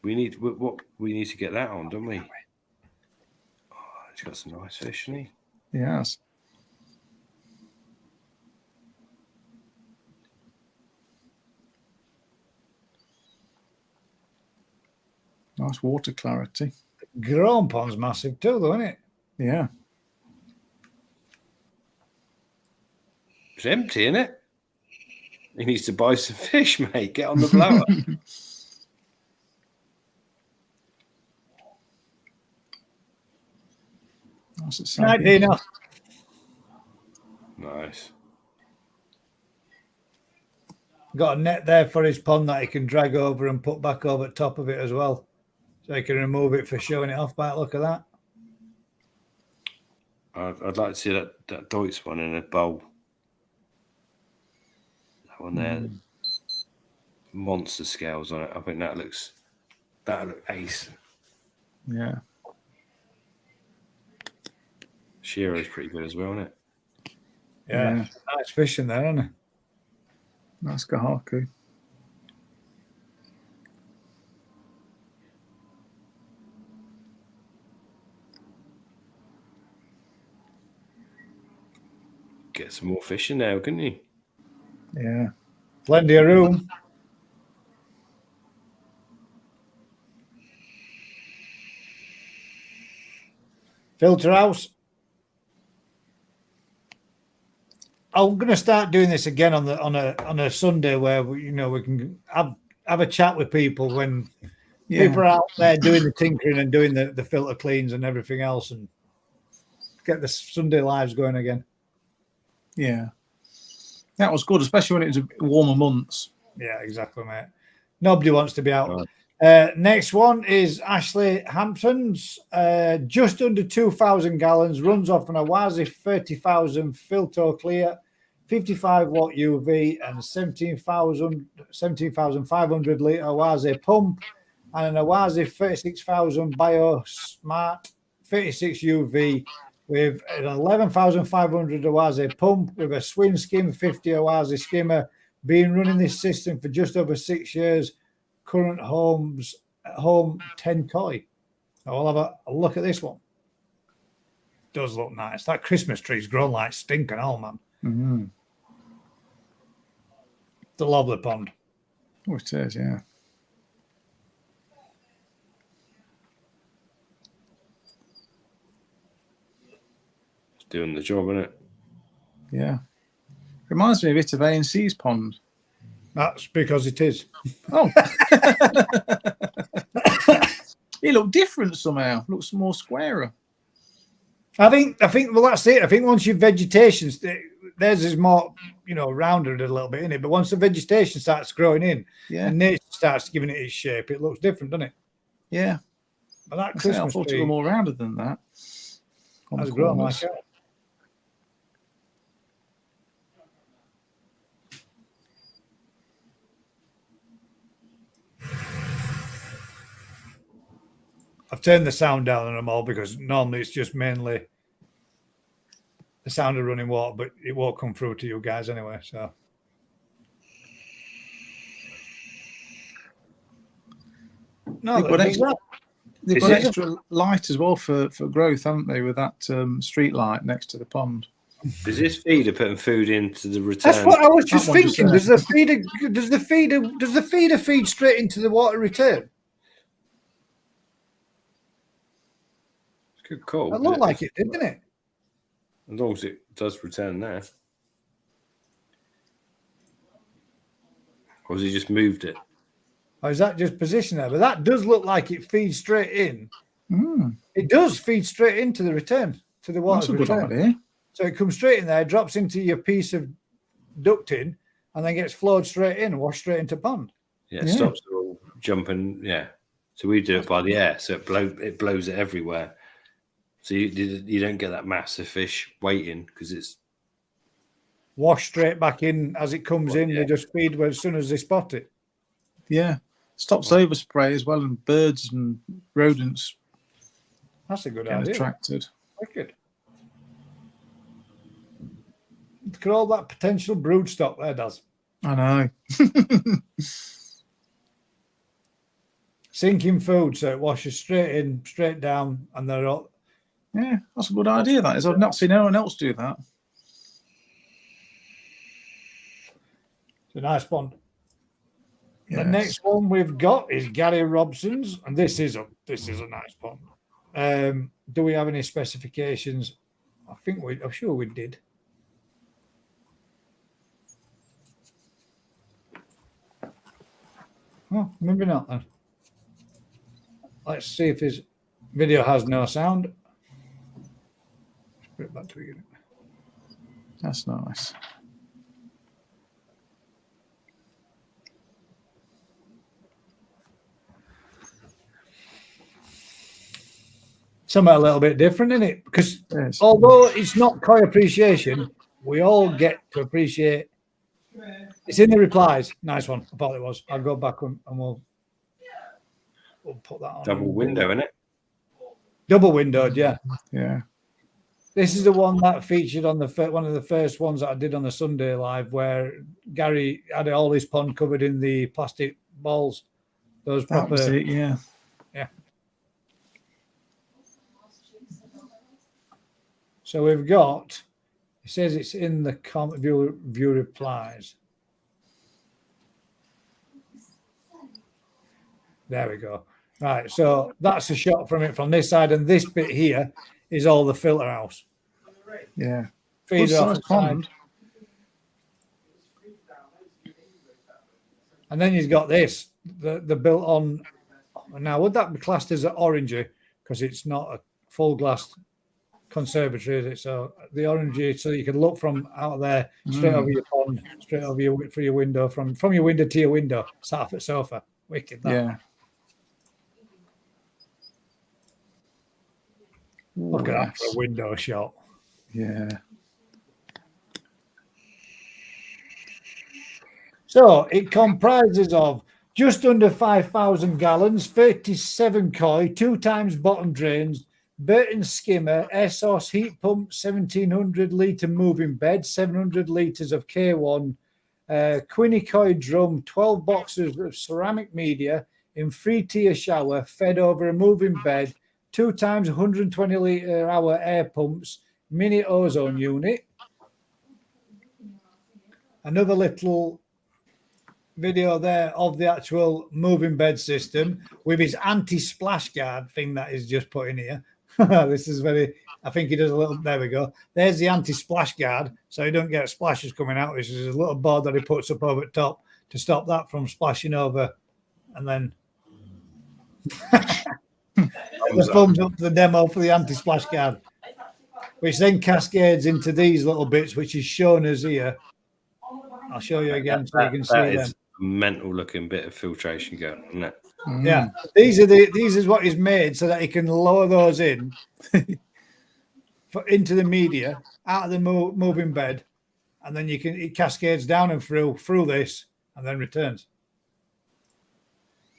We need to get that on, don't we? Oh, he's got some nice fish, hasn't he? Yes. Nice water clarity. Grown pond's massive too, though, isn't it? Yeah. It's empty, isn't it? He needs to buy some fish, mate. Get on the blower. That's it, Night, Dina. Nice. Got a net there for his pond that he can drag over and put back over the top of it as well. So he can remove it for showing it off by the look of that. I'd like to see that Deutsch one in a bowl. That one there. Monster scales on it. I think that'll look ace. Yeah. Shearer's pretty good as well, isn't it? Yeah. Nice fishing there, isn't it? That's Kahaku. Get some more fish in there, couldn't you? Yeah. Plenty of room. Filter house. I'm going to start doing this again on a Sunday where we can have a chat with people when people are out there doing the tinkering and doing the filter cleans and everything else, and get the Sunday lives going again. Yeah, that was good, especially when it was warmer months. Yeah, exactly, mate. Nobody wants to be out. Right. Next one is Ashley Hampton's, just under 2,000 gallons, runs off an Awazi 30,000 filter clear, 55 watt UV, and 17,500 litre Awazi pump, and an Awazi 36,000 Bio Smart 36 UV with an 11,500 Awazi pump with a swing skim 50 Awazi skimmer. Been running this system for just over 6 years. Current home 10 koi. I'll have a look at this one. Does look nice. That Christmas tree's grown like stink and all, man. Mm-hmm. It's a lovely pond. Oh, it is, yeah. It's doing the job, isn't it? Yeah. Reminds me a bit of A&C's pond. That's because it is. Oh. It looked different somehow. Looks more squarer. I think well, that's it. I think once your vegetation, theirs is more, rounded a little bit in it. But once the vegetation starts growing in, and nature starts giving it its shape, it looks different, doesn't it? Yeah. But that I Christmas thought tree it was more rounded than that. has grown like that. I've turned the sound down on them all because normally it's just mainly the sound of running water, but it won't come through to you guys anyway. So no, they've got extra light as well for growth, haven't they? With that street light next to the pond. Is this feeder putting food into the return? That's what I was just thinking. Does the feeder feed straight into the water return? Good call. It looked like it did, didn't it? As long as it does return there. Or has he just moved it? Or is that just positioned there? But that does look like it feeds straight in. Mm. It does feed straight into the return, to the water. That's a good idea. So it comes straight in there, drops into your piece of ducting, and then gets flowed straight in, washed straight into pond. Yeah, it stops it all jumping. Yeah. So we do it by the air. So it blows it everywhere. So you don't get that massive fish waiting because it's washed straight back in as it comes in. They just feed as soon as they spot it. Yeah. Stops overspray as well, and birds and rodents. That's a good idea. Attracted. Wicked. Look at all that potential brood stock there, does. I know. Sinking food, so it washes straight in, straight down, and they're all. Yeah, that's a good idea. That is. I've not seen anyone else do that. It's a nice pond. Yes. The next one we've got is Gary Robson's, and this is a nice pond. Do we have any specifications? I'm sure we did. Oh, maybe not then. Let's see if his video has no sound. Put it back to you. That's nice. Something a little bit different, isn't it? Because Yes. although it's not Koi appreciation, we all get to appreciate. It's in the replies. Nice one. I thought it was. I'll go back and we'll put that on. Double window, isn't it? Double windowed, yeah. Yeah. This is the one that featured on the one of the first ones that I did on the Sunday live, where Gary had all his pond covered in the plastic balls. Those proper. That was it, yeah. Yeah. So we've got. It says it's in the comment view replies. There we go. Right, so that's a shot from it from this side, and this bit here is all the filter house. Yeah. Feeder off the pond. side. And then you've got this, the built on. Now, would that be classed as an orangey? Because it's not a full glass conservatory, is it? So the orangey, so you can look from out there straight over your pond, straight over through your window, from your window to your window, sat off at sofa. Wicked, that. Yeah. Look at that for a window shot. Yeah. So it comprises of just under 5,000 gallons, 37 koi, 2 times bottom drains, Burton skimmer, air-source heat pump, 1,700 litre moving bed, 700 litres of K1, Quinny Koi drum, 12 boxes of ceramic media in 3-tier shower, fed over a moving bed, 2 times 120 litre hour air pumps, mini ozone unit. Another little video there of the actual moving bed system with his anti-splash guard thing that is just put in here. This is very, I think he does a little, there we go. There's the anti-splash guard, so you don't get splashes coming out. This is a little board that he puts up over the top to stop that from splashing over. And then the thumbs up to the demo for the anti-splash guard, which then cascades into these little bits, which is shown as here. I'll show you again so you can see them. That is a mental looking bit of filtration going on, isn't it? Yeah, these is what is made so that he can lower those in into the media out of the moving bed, and then it cascades down and through this and then returns,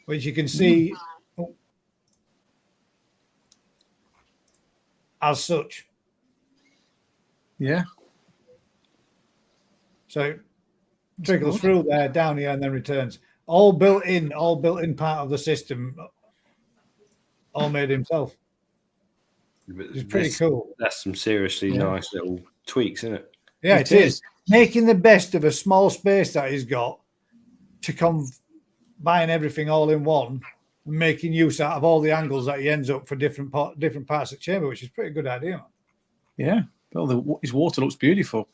which you can see as such. Yeah. So it trickles through there, down here, and then returns. All built in part of the system, all made himself. It's pretty cool. That's some seriously nice little tweaks, isn't it? Yeah, it is. Making the best of a small space that he's got to combine everything all in one, and making use out of all the angles that he ends up for different parts of the chamber, which is a pretty good idea. Yeah. Well, his water looks beautiful.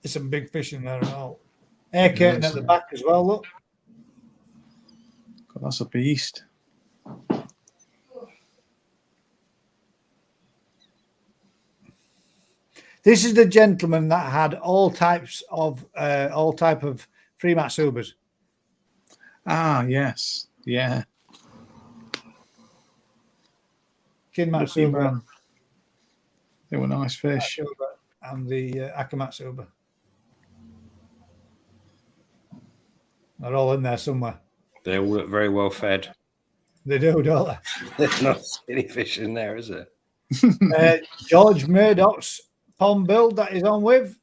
There's some big fish in there and all. Air curtain at the back as well, look. God, that's a beast. This is the gentleman that had all type of free matsubas. Ah, yes. Yeah. Kin matsuba. They were nice fish. And the akamatsuba. They're all in there somewhere. They all look very well fed. They do, don't they? There's not skinny fish in there, is there? George Murdoch's pond build that he's on with.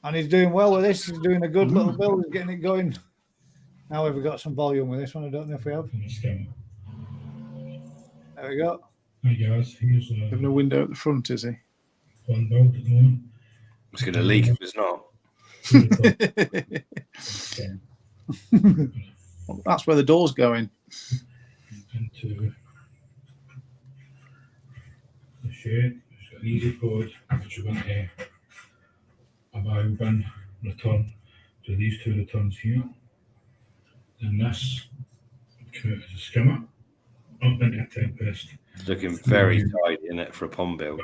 And he's doing well with this. He's doing a good little build. He's getting it going. Now we've got some volume with this one. I don't know if we have. There we go. Hi guys, here's There's no window at the front, is he? one build at the moment. It's going to leak if it's not. Well, that's where the door's going. Into the shade, it's got an easy code, which we're going to allow bin return to these 2 returns here. Then this would come out as a skimmer, up into a tempest. It's looking very tidy in it for a pond build.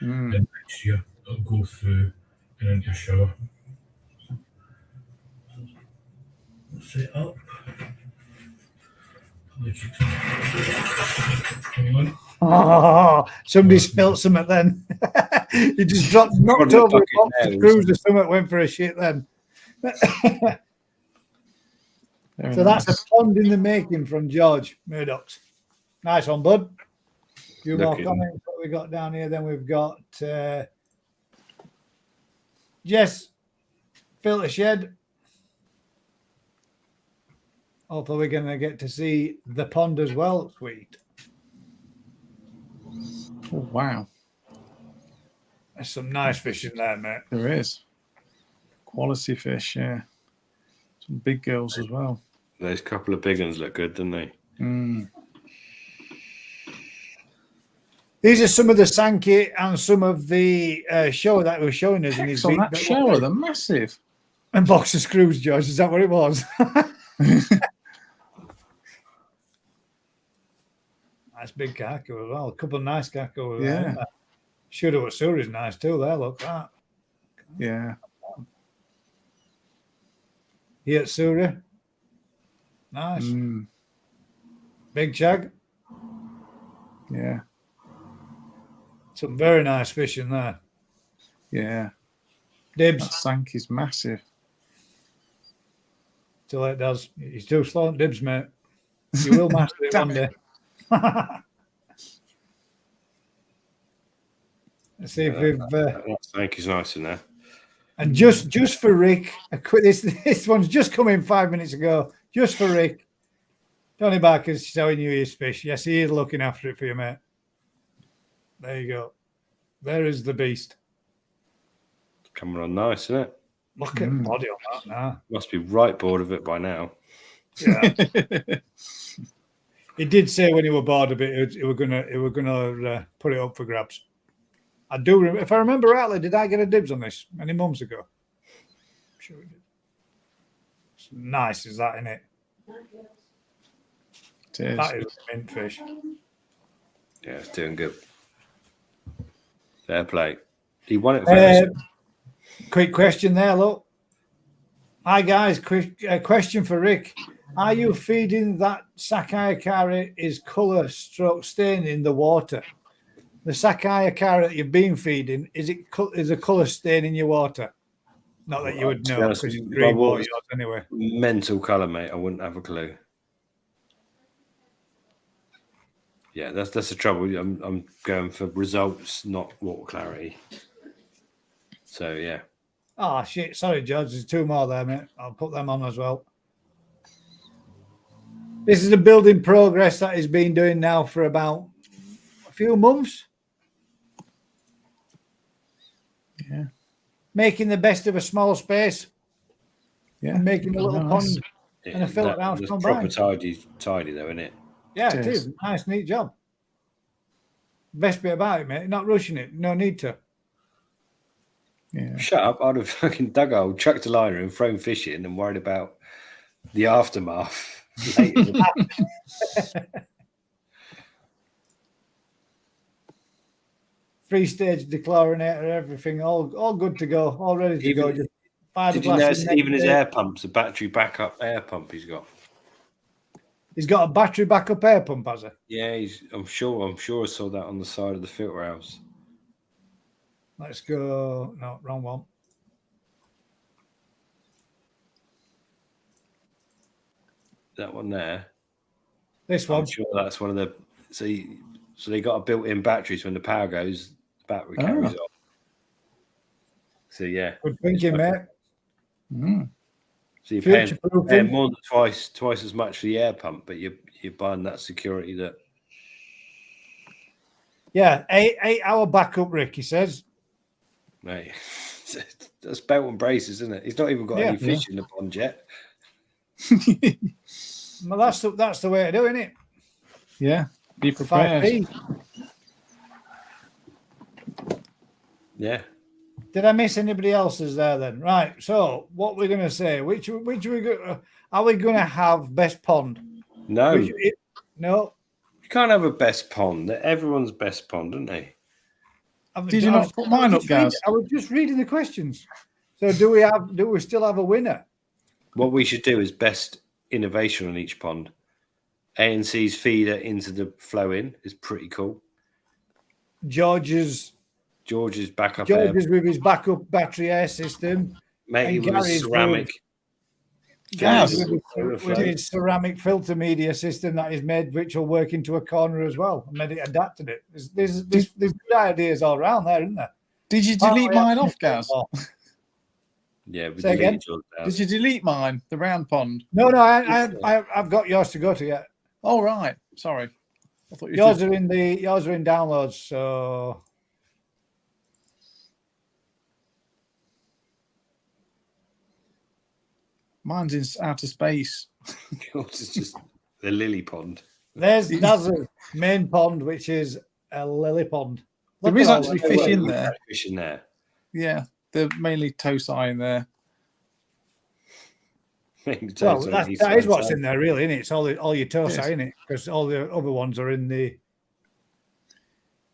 Mm. Then next year it'll go through and into a shower. Set up. Oh, somebody spilt something then. You just knocked over a box of screws or something, went for a shit then. So that's a pond in the making from George Murdoch's. Nice one, bud. A few more comments. What we got down here? Then we've got Jess Filter Shed. Hopefully we're going to get to see the pond as well. Sweet. Oh, wow. There's some nice fish in there, mate. There is. Quality fish, yeah. Some big girls as well. Those couple of big ones look good, don't they? Mm. These are some of the Sankey and some of the show that was showing us in his On that shower, they're massive. And box of screws, George. Is that what it was? Nice big Kahaku as well. A couple of nice Kahaku. Yeah. Shuro Suri is nice too. There, look at that. Yeah. Here at Suri. Nice. Mm. Big Chag. Yeah. Some very nice fish in there. Yeah. Dibs. That Sankey's massive. Till it does. He's too slow on dibs, mate. You will master it one day. Let's see if we've. Sankey's nice in there. And just for Rick, this one's just come in 5 minutes ago. Just for Rick, Johnny Barker's showing you his fish. Yes, he is looking after it for you, mate. There you go. There is the beast. Coming on nice, isn't it? Look at the body on that now. Must be right bored of it by now. Yeah. He did say when he were bored of it, he were gonna put it up for grabs. I do. If I remember rightly, did I get a dibs on this many months ago? I'm sure we did. It's nice, is that in it? It is. That is a mint fish. Yeah, it's doing good. Fair play. He won it first. Quick question there, look. Hi guys, quick question for Rick. Are you feeding that Sakai carrot is colour stroke stain in the water? The Sakai carrot that you've been feeding, is a colour stain in your water? Not that you would know, because it's green water yours anyway. Mental colour, mate. I wouldn't have a clue. Yeah, that's the trouble. I'm going for results, not water clarity. So yeah. Oh shit! Sorry, George. There's two more there, mate. I'll put them on as well. This is a build in progress that he's been doing now for about a few months. Yeah. Making the best of a small space. Yeah. And making a little pond and a filter house proper combined. tidy though, isn't it? Yeah, it is. Nice, neat job. Best bit about it, mate. Not rushing it. No need to. Yeah. Shut up. I'd have fucking dug a hole, chucked a liner and thrown fish in and worried about the aftermath later. Three-stage dechlorinator, everything, all good to go, all ready to go. Just did you notice even his air pump's a battery backup air pump he's got? He's got a battery backup air pump, has he? Yeah, I'm sure I saw that on the side of the filter house. Let's go. No, wrong one. That one there. This one. I'm sure that's one of the. So they got a built-in battery, so when the power goes, the battery carries on. So yeah. Good thinking, mate. Mm. So you're paying more than twice as much for the air pump, but you're buying that security that. Yeah, 8 hour backup, Rick, he says. Mate, that's belt and braces, isn't it? He's not even got any fish in the pond yet. Well, that's the way to do it, isn't it? Yeah, be prepared. 5p. Yeah. Did I miss anybody else's there then? Right. So what we're going to say? Which we go? Are we going to have best pond? No. No. You can't have a best pond. They're everyone's best pond, aren't they? Did you not put mine up, Gaz? I was just reading the questions. So do we still have a winner? What we should do is best innovation on each pond. ANC's feeder into the flow in is pretty cool. George's backup with his backup battery air system. Mate, with his ceramic. With his ceramic filter media system that is made, which will work into a corner as well. And made it adapted it. There's good ideas all around there, isn't there? Did you delete mine off, Gaz? Yeah, we deleted yours. Did you delete mine, the round pond? No, I've got yours to go to yet. Oh right, sorry. I thought yours are in downloads. So mine's in outer space. Yours is just the lily pond. There's a main pond, which is a lily pond. There is actually fish in there. Fish in there. Yeah, they're mainly tosi in there. Well, that is what's in there, really, isn't it? It's all your tosi, isn't it? Because all the other ones are in the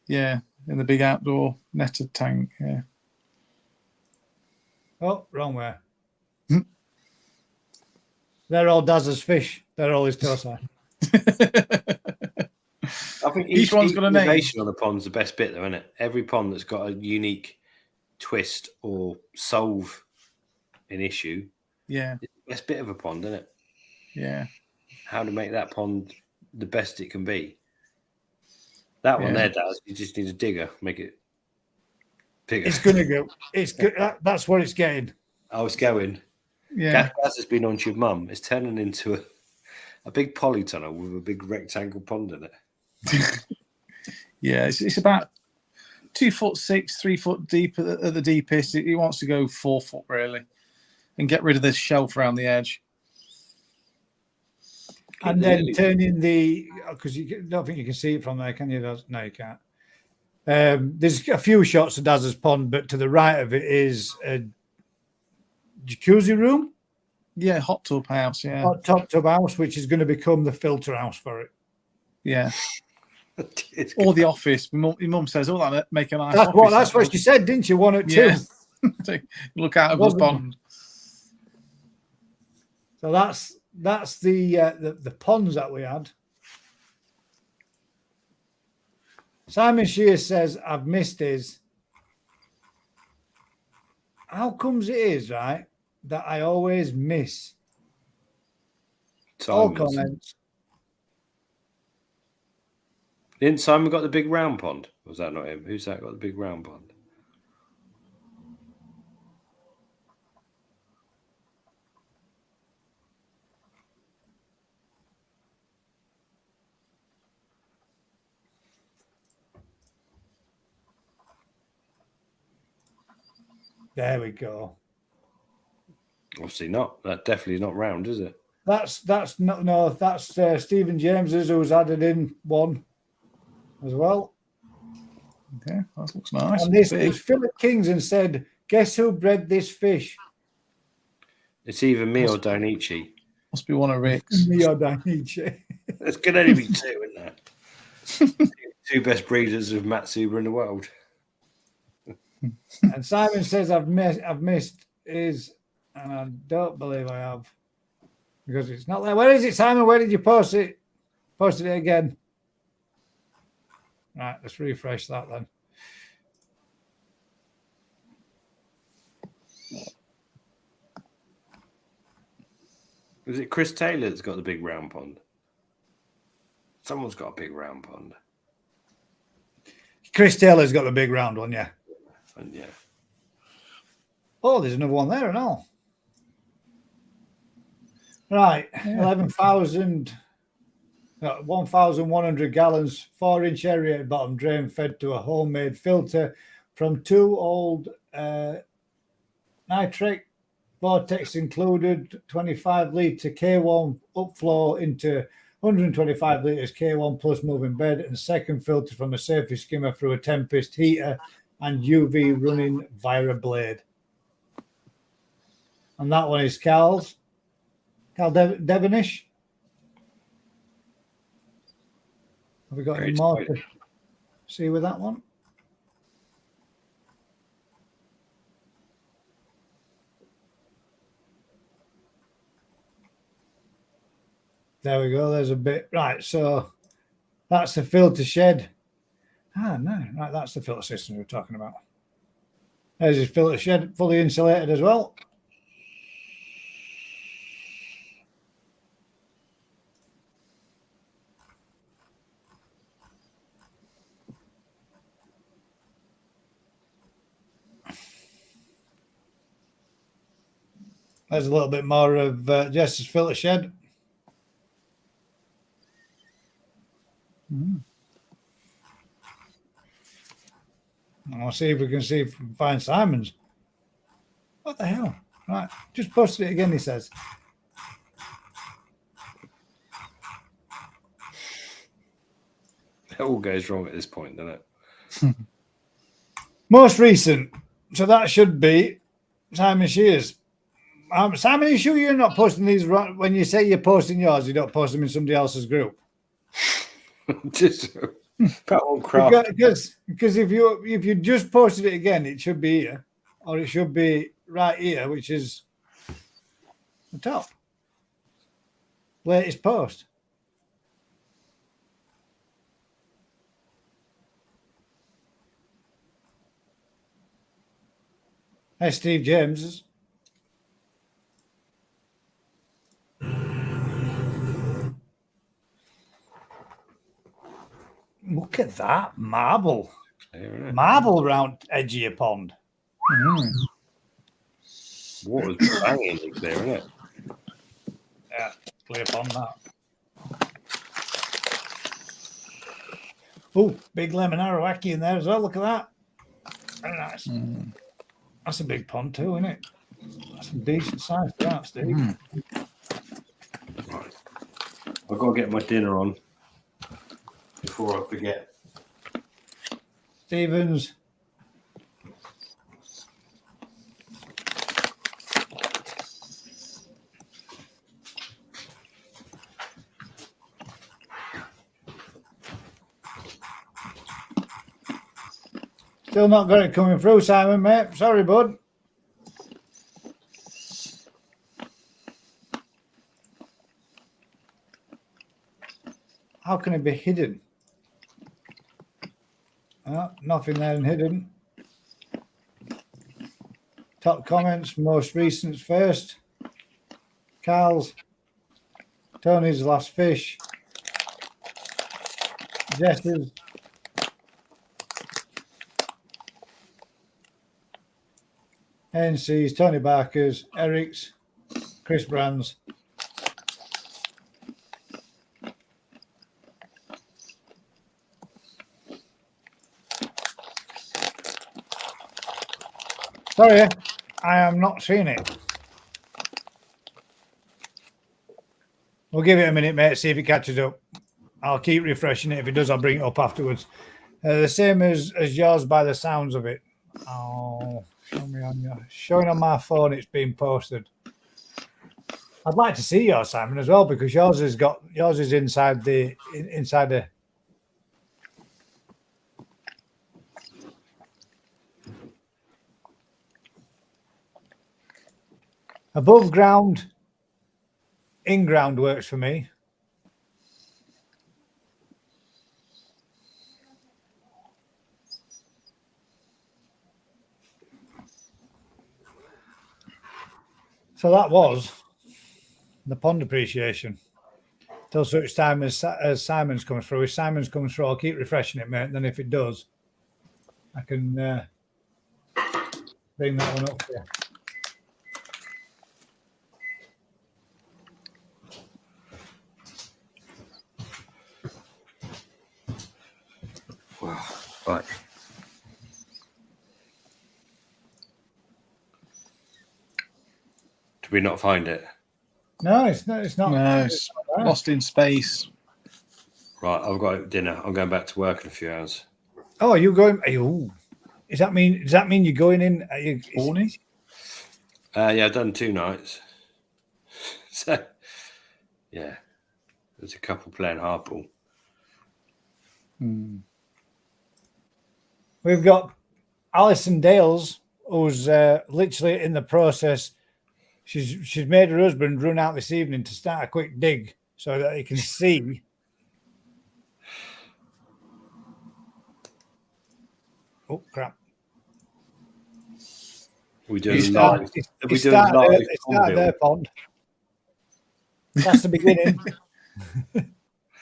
in the big outdoor netted tank. Yeah. Oh, wrong way. They're all Daz's fish. They're all his tosi. I think each one's got a name. Innovation on the pond's the best bit, though, isn't it? Every pond that's got a unique twist or solve an issue. Yeah. It's the best bit of a pond, isn't it? Yeah. How to make that pond the best it can be. That one there does. You just need a digger, make it bigger. It's going to go. It's good. That's what it's getting. Oh, it's going. Yeah. Gaz has been on to your mum. It's turning into a big polytunnel with a big rectangle pond in it. Yeah, it's about 2'6", 3 foot deep at the deepest. He wants to go 4 foot really, and get rid of this shelf around the edge. And then turning because you don't think you can see it from there, can you? No, you can't. There's a few shots of Daz's pond, but to the right of it is a jacuzzi room. Yeah, hot tub house. Yeah, hot tub house, which is going to become the filter house for it. Yeah. Or the office. Your mum says, "Oh, that make a nice." That's what she said, didn't she? 1 or 2. Yeah. Look out of the pond. So that's the ponds that we had. Simon Shear says, "I've missed his." How comes it is right that I always miss all comments? Didn't Simon got the big round pond? Or was that not him? Who's that got the big round pond? There we go. Obviously not. That definitely not round, is it? That's not That's Stephen James's, who's added in one as well. Okay, that looks nice. And this is Philip Kings and said, "Guess who bred this fish?" It's either me or Dainichi. Must be one of Rick's. Me or Dainichi. There's going to only be 2, isn't there? 2 best breeders of Matsuba in the world. And Simon says, I've missed his, and I don't believe I have, because it's not there. Where is it, Simon? Where did you post it? Posted it again. Right, let's refresh that then. Is it Chris Taylor that's got the big round pond? Someone's got a big round pond. Chris Taylor's got the big round one, yeah. And yeah. Oh, there's another one there and all. Right, 1,100 gallons, 4-inch aerated bottom drain fed to a homemade filter from 2 old nitrate vortex included 25-litre K1 upflow into 125 litres K1 plus moving bed, and second filter from a safety skimmer through a Tempest heater and UV running via a blade. And that one is Carl's. Devonish. Have we got any more to see with that one? There we go. There's a bit. Right, so that's the filter shed. Ah, no. Right, that's the filter system we're talking about. There's his filter shed, fully insulated as well. There's a little bit more of Jess's filter shed. I'll see if we can find Simon's. What the hell? Right, just posted it again, he says. It all goes wrong at this point, doesn't it? Most recent. So that should be Simon Shears. Simon, are you sure you're not posting these? When you say you're posting yours, you don't post them in somebody else's group? Just that one crap. Because if you just posted it again, it should be here, or it should be right here, which is the top latest post. Hey, Steve James. Look at that marble. Marble round edge of your pond. Water's banging there, isn't it? Yeah, clear pond that. Oh, big lemon arawaki in there as well. Look at that. Very nice. That's a big pond too, isn't it? That's a decent size for that, Steve. Right. I've got to get my dinner on before I forget. Stevens. Still not got it coming through, Simon, mate. Sorry, bud. How can it be hidden? Oh, nothing there and hidden. Top comments, most recent first. Carl's, Tony's last fish. Jess's. NC's, Tony Barker's, Eric's, Chris Brand's. Sorry, I am not seeing it. We'll give it a minute, mate, see if it catches up. I'll keep refreshing it. If it does, I'll bring it up afterwards. The same as yours by the sounds of it. Oh, show me on your, showing on my phone it's been posted. I'd like to see yours, Simon, as well, because yours is inside the above ground, in ground works for me. So that was the pond appreciation. Till such time as Simon's comes through. If Simon's comes through, I'll keep refreshing it, mate. And then if it does, I can bring that one up for you. Wow. Right. Did we not find it? No, it's not. No, it's lost in space. Right, I've got dinner. I'm going back to work in a few hours. Oh, are you going? Does that mean you're going in? Horny? Yeah, I've done 2 nights. So Yeah, there's a couple playing hardball. We've got Alison Dales, who's literally in the process. She's made her husband run out this evening to start a quick dig so that he can see. Oh crap! We doing He live. started their pond. That's the beginning.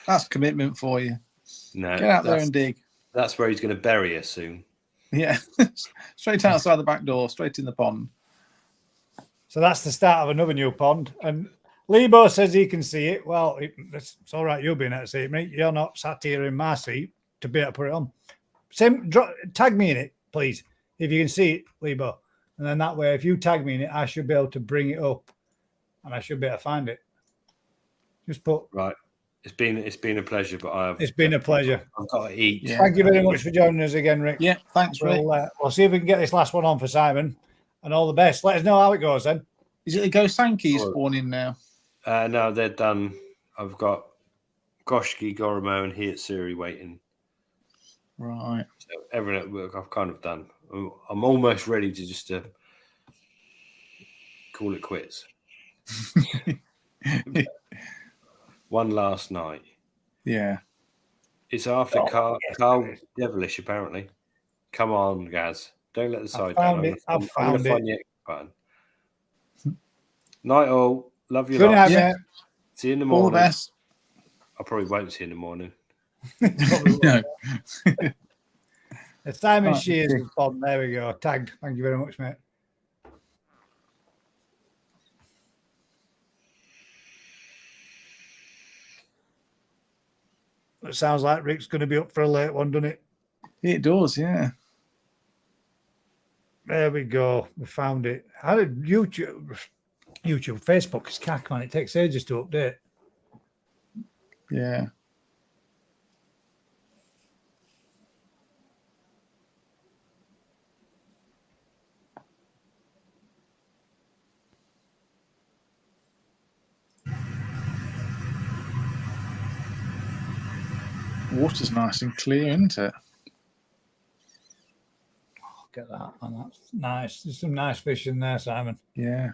That's commitment for you. No, Get out there and dig. That's where he's going to bury us soon. Yeah, straight outside the back door, straight in the pond. So that's the start of another new pond. And Lebo says he can see it. Well, it's all right. You'll be in that seat, mate. You're not sat here in my seat to be able to put it on. Tag me in it, please, if you can see it, Lebo. And then that way, if you tag me in it, I should be able to bring it up, and I should be able to find it. Just put right. It's been a pleasure, but it's been a pleasure. I've got to eat. Yeah. Thank you very much for joining us again, Rick. Yeah, thanks, Rick. We'll see if we can get this last one on for Simon, and all the best. Let us know how it goes then. Is it the Gosanki spawning now? No, they're done. I've got Goshki, Goromo, and Hiyatsuri waiting. Right. So everything I've kind of done. I'm almost ready to just call it quits. One last night. Yeah. It's after Carl Devilish, apparently. Come on, Gaz. Don't let the side down. I've found it. The exit button. Night all. Love you. Good night, Yeah. mate. See you in the morning. All the best. I probably won't see you in the morning. No. It's Simon Right, Shears' okay. pond. There we go. Tagged. Thank you very much, mate. It sounds like Rick's going to be up for a late one, doesn't it? It does, yeah. There we go. We found it. How did YouTube, Facebook is cack, man. It takes ages to update. Yeah. Water's nice and clear, isn't it? Look at that, man. That's nice. There's some nice fish in there, Simon. Yeah.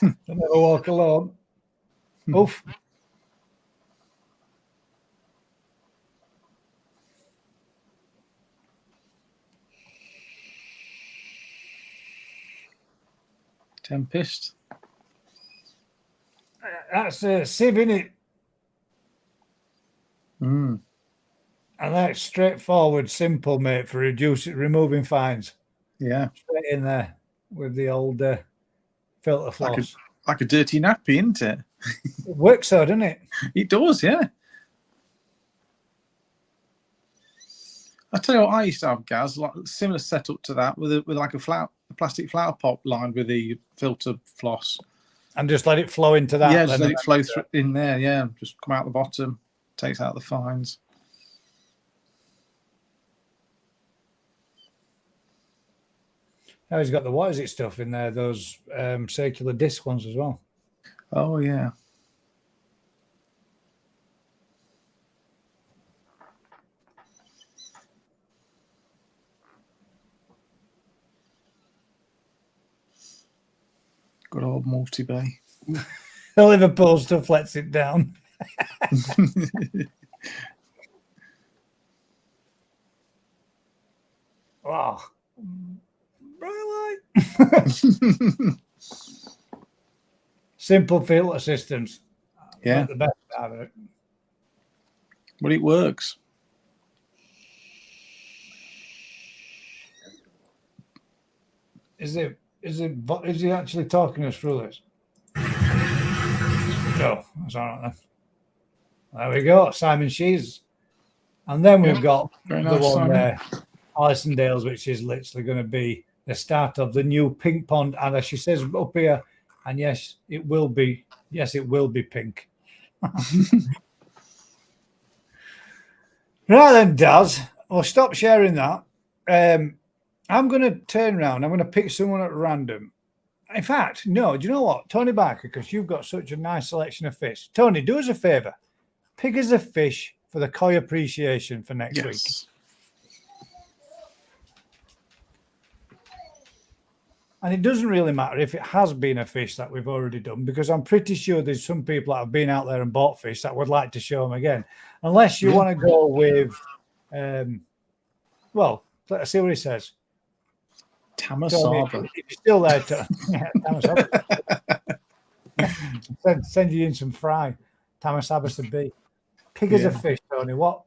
I'll never walk alone. Oof. Tempest. That's a sieve, isn't it? Mm. And that's straightforward, simple, mate, for removing fines. Yeah. Straight in there with the old filter floss. Like a dirty nappy, isn't it? It works so, doesn't it? It does, yeah. I tell you what, I used to have, Gaz, like similar setup to that, with like a plastic flower pot lined with the filter floss, And just let it flow into that. Yeah, just let it flow through in there. Yeah, just come out the bottom, takes out the fines. Now he's got the what is it stuff in there? Those circular disc ones as well. Oh yeah. Good old multi-bay. The Liverpool stuff lets it down. Wow. Really? Simple filter systems. Yeah. The best out of it. Well, it works. Is he actually talking us through this? No, that's all right then. There we go, Simon Shears. And then we've got Very the nice, one Simon. there, Alison Dales, which is literally going to be the start of the new pink pond. And as she says up here, and yes, it will be. Yes, it will be pink. Right then, Daz. Well, stop sharing that. I'm going to turn around. I'm going to pick someone at random. In fact, no, do you know what? Tony Barker, because you've got such a nice selection of fish. Tony, do us a favour. Pick us a fish for the Koi appreciation for next week. And it doesn't really matter if it has been a fish that we've already done, because I'm pretty sure there's some people that have been out there and bought fish that would like to show them again. Unless you want to go with, well, let's see what he says. Tamasaba. If you're still there, Tamasaba. send you in some fry. Tamasaba to be. Pick us a fish, Tony. What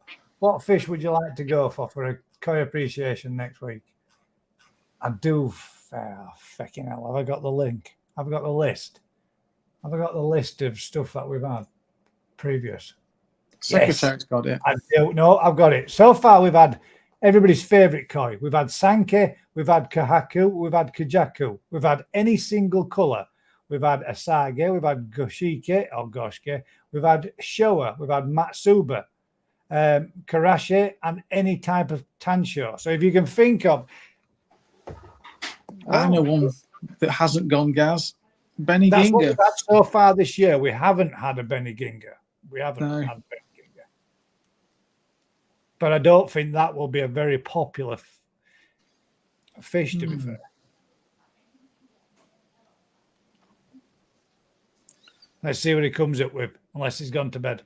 fish would you like to go for a Koi appreciation next week? I do. Fucking hell, have I got the link? I've got the list. Have I got the list of stuff that we've had previous? Secretary's got it. I don't know. I've got it. So far, we've had everybody's favourite Koi. We've had Sanke, we've had Kahaku, we've had Kajaku, we've had any single colour. We've had Asage, we've had Goshike or Goshke, we've had Showa, we've had Matsuba, Karashe, and any type of Tansho. So if you can think of, I know one that hasn't gone, Gaz. Benny that's Ginga. what we've had so far this year. We haven't had a Benny Ginga. We haven't had Benny Ginga. But I don't think that will be a very popular fish, to be fair. Let's see what he comes up with, unless he's gone to bed.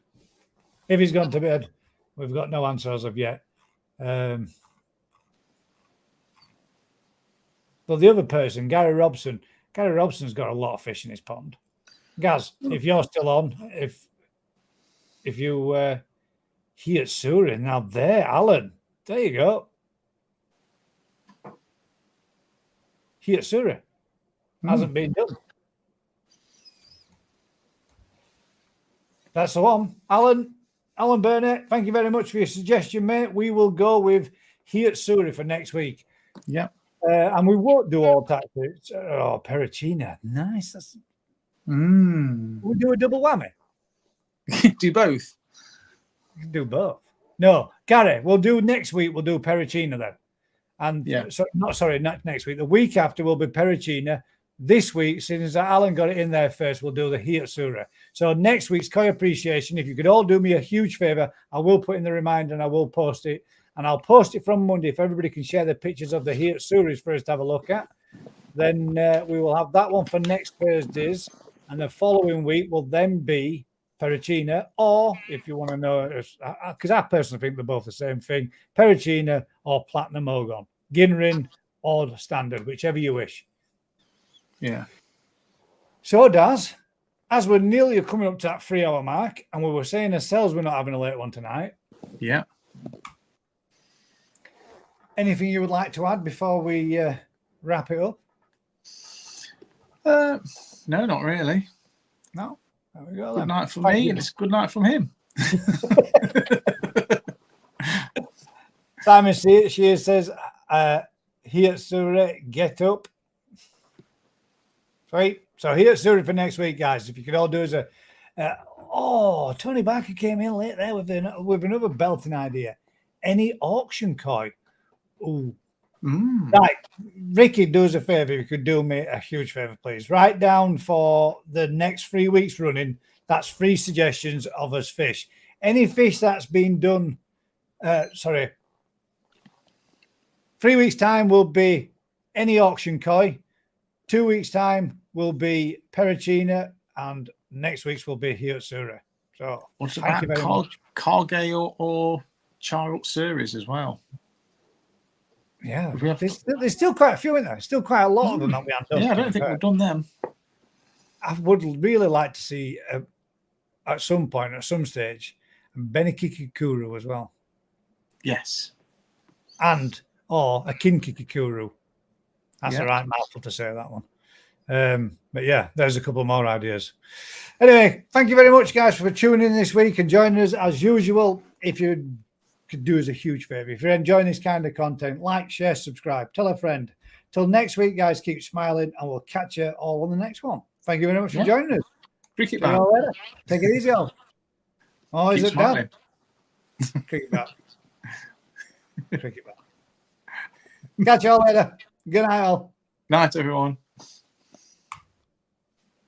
If he's gone to bed, we've got no answer as of yet. But the other person, Gary Robson's got a lot of fish in his pond. Gaz, if you're still on, if you here, Suri, now there, Alan, there you go. Here, Suri, hasn't been done. That's the one. Alan Burnett, thank you very much for your suggestion, mate. We will go with Hiyatsuri for next week. Yeah. And we won't do all tactics. Oh, Pericina. Nice. That's... We'll do a double whammy. Do both. Do both. No, Gary, we'll do next week. We'll do Pericina then. And not next week. The week after will be Pericina. This week, since Alan got it in there first, we'll do the Hiyatsura. So next week's Koi appreciation, if you could all do me a huge favor, I will put in the reminder and I will post it. And I'll post it from Monday if everybody can share the pictures of the Hiyatsuras for us to have a look at. Then we will have that one for next Thursdays. And the following week will then be Pericina, or if you want to know, because I personally think they're both the same thing, Pericina or Platinum Ogon, Ginrin or Standard, whichever you wish. Yeah. So, Daz, as we're nearly coming up to that 3 hour mark, and we were saying ourselves we're not having a late one tonight. Yeah. Anything you would like to add before we wrap it up? No, not really. No. There we go. Good night from me, and it's good night from him. Simon she says, Hiyatsura, get up. Sweet. So Hiyatsura for next week, guys. If you could all do as a... Tony Barker came in late there with another belting idea. Any auction Koi. Ooh. Right. Ricky, do us a favour. If you could do me a huge favour, please. Write down for the next 3 weeks running. That's 3 suggestions of us fish. Any fish that's been done... 3 weeks' time will be any auction Koi. 2 weeks' time will be Pericina, and next week's will be Hiyatsura. So what about Cargay or Charles series as well? Yeah, there's still quite a few in there. Still quite a lot of them that we haven't done. Yeah, I don't think we've done them. I would really like to see at some point, at some stage, Benikikikuru as well. Yes. Or a Kinkikikuru. That's the right mouthful to say that one. But yeah, there's a couple more ideas. Anyway, thank you very much, guys, for tuning in this week and joining us as usual. If you could do us a huge favor, if you're enjoying this kind of content, like, share, subscribe, tell a friend. Till next week, guys, keep smiling, and we'll catch you all on the next one. Thank you very much for joining us. Cricket bat. Take it easy, all. Oh, Keep is it smiling. done? Cricket bat. Cricket ball. Catch you all later. Good night, all. Night, everyone.